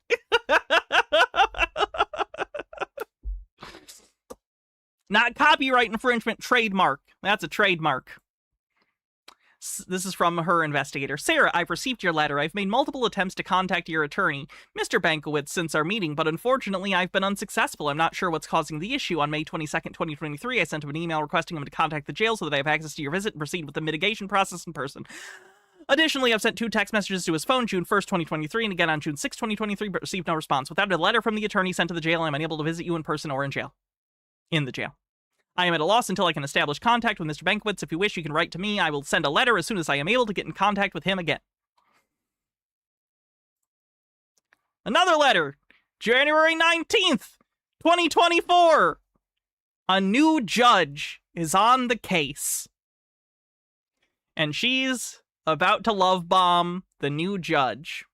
Not copyright infringement, trademark. That's a trademark. This is from her investigator. Sarah, I've received your letter. I've made multiple attempts to contact your attorney, Mr. Bankowitz, since our meeting, but unfortunately I've been unsuccessful. I'm not sure what's causing the issue. On May 22nd, 2023, I sent him an email requesting him to contact the jail so that I have access to your visit and proceed with the mitigation process in person. Additionally, I've sent 2 text messages to his phone, June 1st, 2023, and again on June 6th, 2023, but received no response. Without a letter from the attorney sent to the jail, I'm unable to visit you in person or in jail. In the jail. I am at a loss until I can establish contact with Mr. Bankowitz. If you wish, you can write to me. I will send a letter as soon as I am able to get in contact with him again. Another letter. January 19th, 2024. A new judge is on the case. And she's about to love bomb the new judge.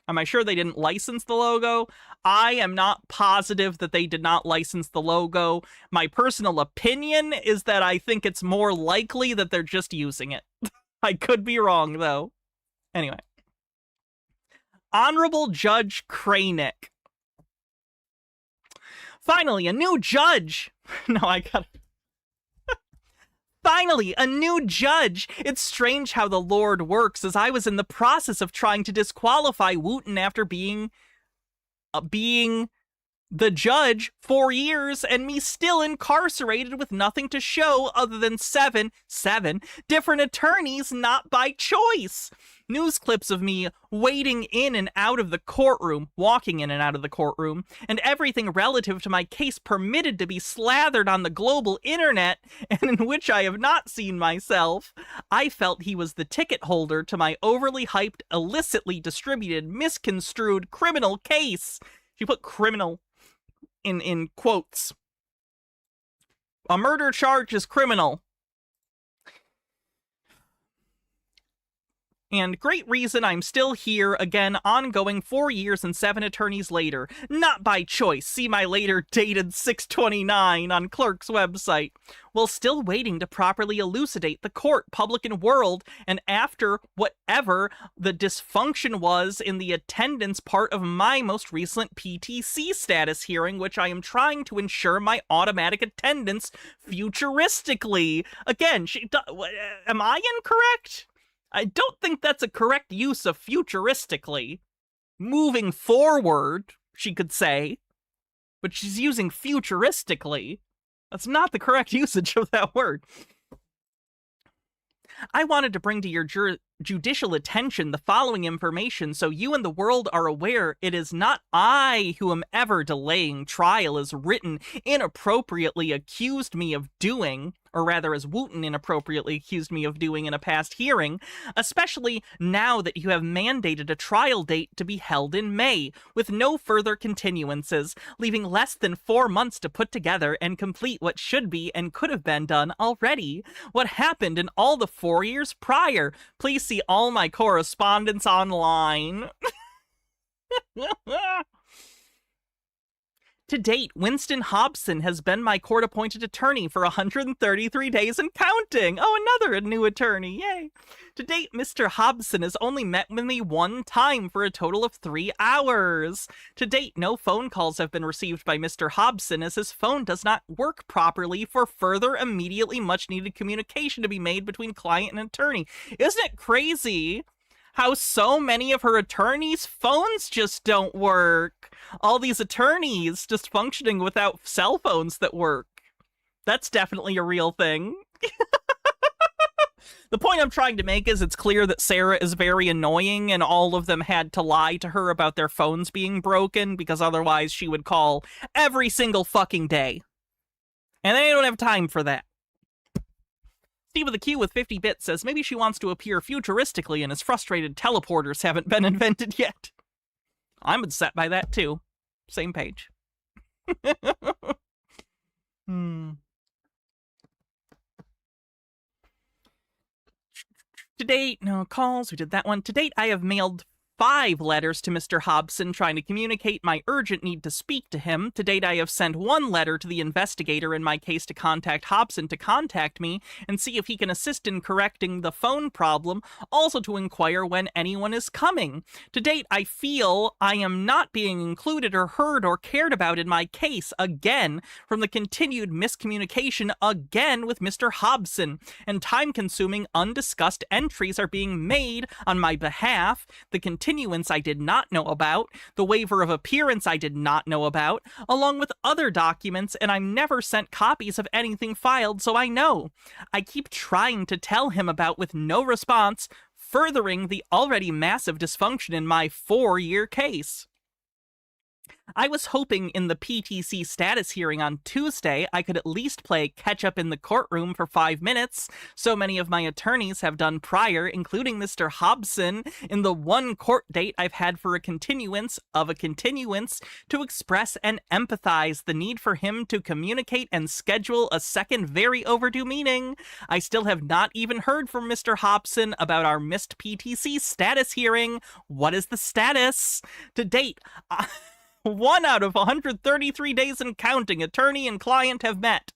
Am I sure they didn't license the logo? I am not positive that they did not license the logo. My personal opinion is that I think it's more likely that they're just using it. I could be wrong, though. Anyway. Honorable Judge Kranick. Finally, a new judge. No, I got... Finally, a new judge! It's strange how the Lord works, as I was in the process of trying to disqualify Wooten after being the judge 4 years, and me still incarcerated with nothing to show other than seven different attorneys not by choice. News clips of me wading in and out of the courtroom, walking in and out of the courtroom, and everything relative to my case permitted to be slathered on the global internet, and in which I have not seen myself. I felt he was the ticket holder to my overly hyped, illicitly distributed, misconstrued criminal case. She put criminal in quotes. A murder charge is criminal. And great reason I'm still here, again, ongoing 4 years and 7 attorneys later. Not by choice. See my later dated 629 on Clerk's website. While still waiting to properly elucidate the court, public, and world, and after whatever the dysfunction was in the attendance part of my most recent PTC status hearing, which I am trying to ensure my automatic attendance futuristically. Again, am I incorrect? I don't think that's a correct use of futuristically. Moving forward, she could say. But she's using futuristically. That's not the correct usage of that word. I wanted to bring to your judicial attention the following information so you and the world are aware it is not I who am ever delaying trial, as written inappropriately accused me of doing, or rather as Wooten inappropriately accused me of doing in a past hearing, especially now that you have mandated a trial date to be held in May, with no further continuances, leaving less than 4 months to put together and complete what should be and could have been done already. What happened in all the 4 years prior? Please see all my correspondence online. To date, Winston Hobson has been my court-appointed attorney for 133 days and counting. Oh, another new attorney. Yay. To date, Mr. Hobson has only met with me one time for a total of 3 hours. To date, no phone calls have been received by Mr. Hobson as his phone does not work properly for further immediately much-needed communication to be made between client and attorney. Isn't it crazy how so many of her attorneys' phones just don't work? All these attorneys just functioning without cell phones that work. That's definitely a real thing. The point I'm trying to make is it's clear that Sarah is very annoying and all of them had to lie to her about their phones being broken because otherwise she would call every single fucking day. And they don't have time for that. Steve with a Q with 50 bits says maybe she wants to appear futuristically and is frustrated teleporters haven't been invented yet. I'm upset by that too. Same page. To date, no calls, we did that one. To date, I have mailed 5 letters to Mr. Hobson trying to communicate my urgent need to speak to him. To date, I have sent 1 letter to the investigator in my case to contact Hobson to contact me and see if he can assist in correcting the phone problem, also to inquire when anyone is coming. To date, I feel I am not being included or heard or cared about in my case again from the continued miscommunication again with Mr. Hobson, and time-consuming, undiscussed entries are being made on my behalf. The continuance I did not know about, the waiver of appearance I did not know about, along with other documents, and I'm never sent copies of anything filed, so I know. I keep trying to tell him about with no response, furthering the already massive dysfunction in my 4-year case. I was hoping in the PTC status hearing on Tuesday I could at least play catch up in the courtroom for 5 minutes. So many of my attorneys have done prior, including Mr. Hobson, in the 1 court date I've had for a continuance of a continuance to express and empathize the need for him to communicate and schedule a second very overdue meeting. I still have not even heard from Mr. Hobson about our missed PTC status hearing. What is the status? To date, 1 out of 133 days and counting, attorney and client have met.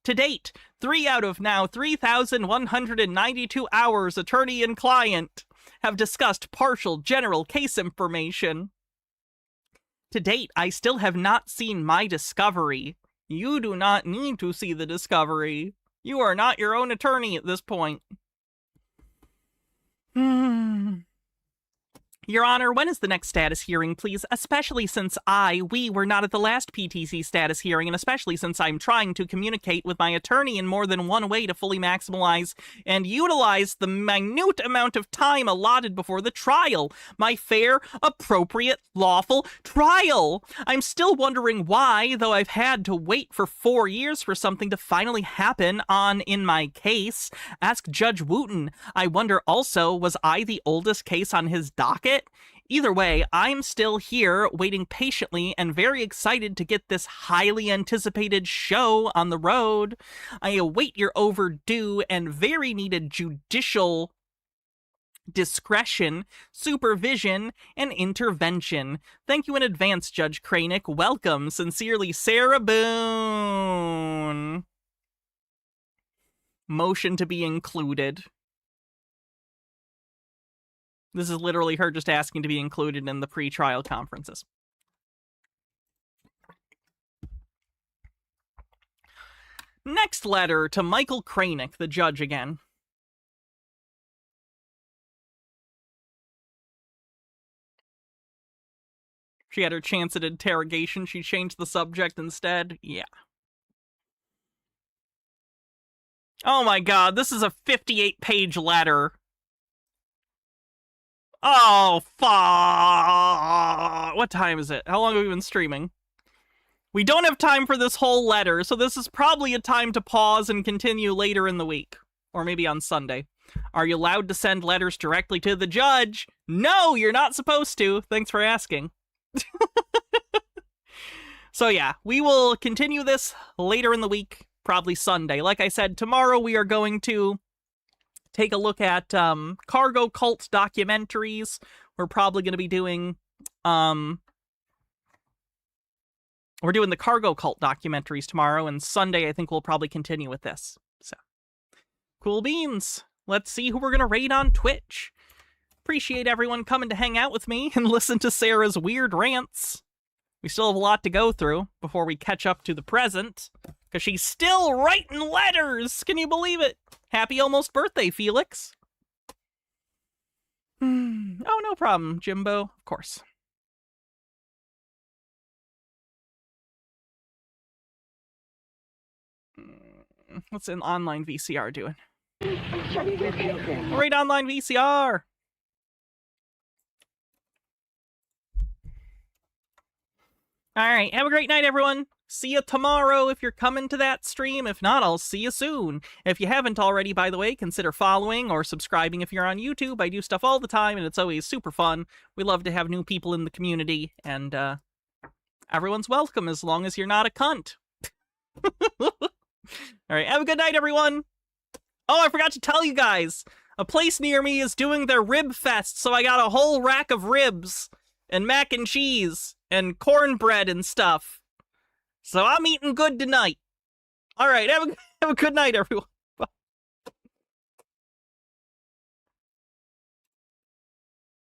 To date, 3 out of now 3,192 hours, attorney and client have discussed partial general case information. To date, I still have not seen my discovery. You do not need to see the discovery. You are not your own attorney at this point. Your Honor, when is the next status hearing, please? Especially since we were not at the last PTC status hearing, and especially since I'm trying to communicate with my attorney in more than one way to fully maximize and utilize the minute amount of time allotted before the trial. My fair, appropriate, lawful trial. I'm still wondering why, though I've had to wait for 4 years for something to finally happen in my case. Ask Judge Wooten. I wonder also, was I the oldest case on his docket? Either way, I'm still here, waiting patiently and very excited to get this highly anticipated show on the road. I await your overdue and very needed judicial discretion, supervision, and intervention. Thank you in advance, Judge Kranick. Welcome. Sincerely, Sarah Boone. Motion to be included. This is literally her just asking to be included in the pre-trial conferences. Next letter to Michael Kranick, the judge again. She had her chance at interrogation. She changed the subject instead. Yeah. Oh my god, this is a 58-page letter. Oh, fuck. What time is it? How long have we been streaming? We don't have time for this whole letter, so this is probably a time to pause and continue later in the week. Or maybe on Sunday. Are you allowed to send letters directly to the judge? No, you're not supposed to. Thanks for asking. So yeah, we will continue this later in the week, probably Sunday. Like I said, tomorrow we are going to take a look at cargo cult documentaries. We're probably going to be doing We're doing the cargo cult documentaries tomorrow, and Sunday I think we'll probably continue with this. So, cool beans. Let's see who we're going to raid on Twitch. Appreciate everyone coming to hang out with me and listen to Sarah's weird rants. We still have a lot to go through before we catch up to the present, because she's still writing letters! Can you believe it? Happy almost birthday, Felix. Oh, no problem, Jimbo. Of course. What's an online VCR doing? Right, online VCR! Alright, have a great night, everyone! See you tomorrow if you're coming to that stream. If not, I'll see you soon. If you haven't already, by the way, consider following or subscribing if you're on YouTube. I do stuff all the time, and it's always super fun. We love to have new people in the community, and everyone's welcome as long as you're not a cunt. Alright, have a good night, everyone! Oh, I forgot to tell you guys! A place near me is doing their rib fest, so I got a whole rack of ribs, and mac and cheese, and cornbread and stuff. So I'm eating good tonight. Alright, have a good night, everyone.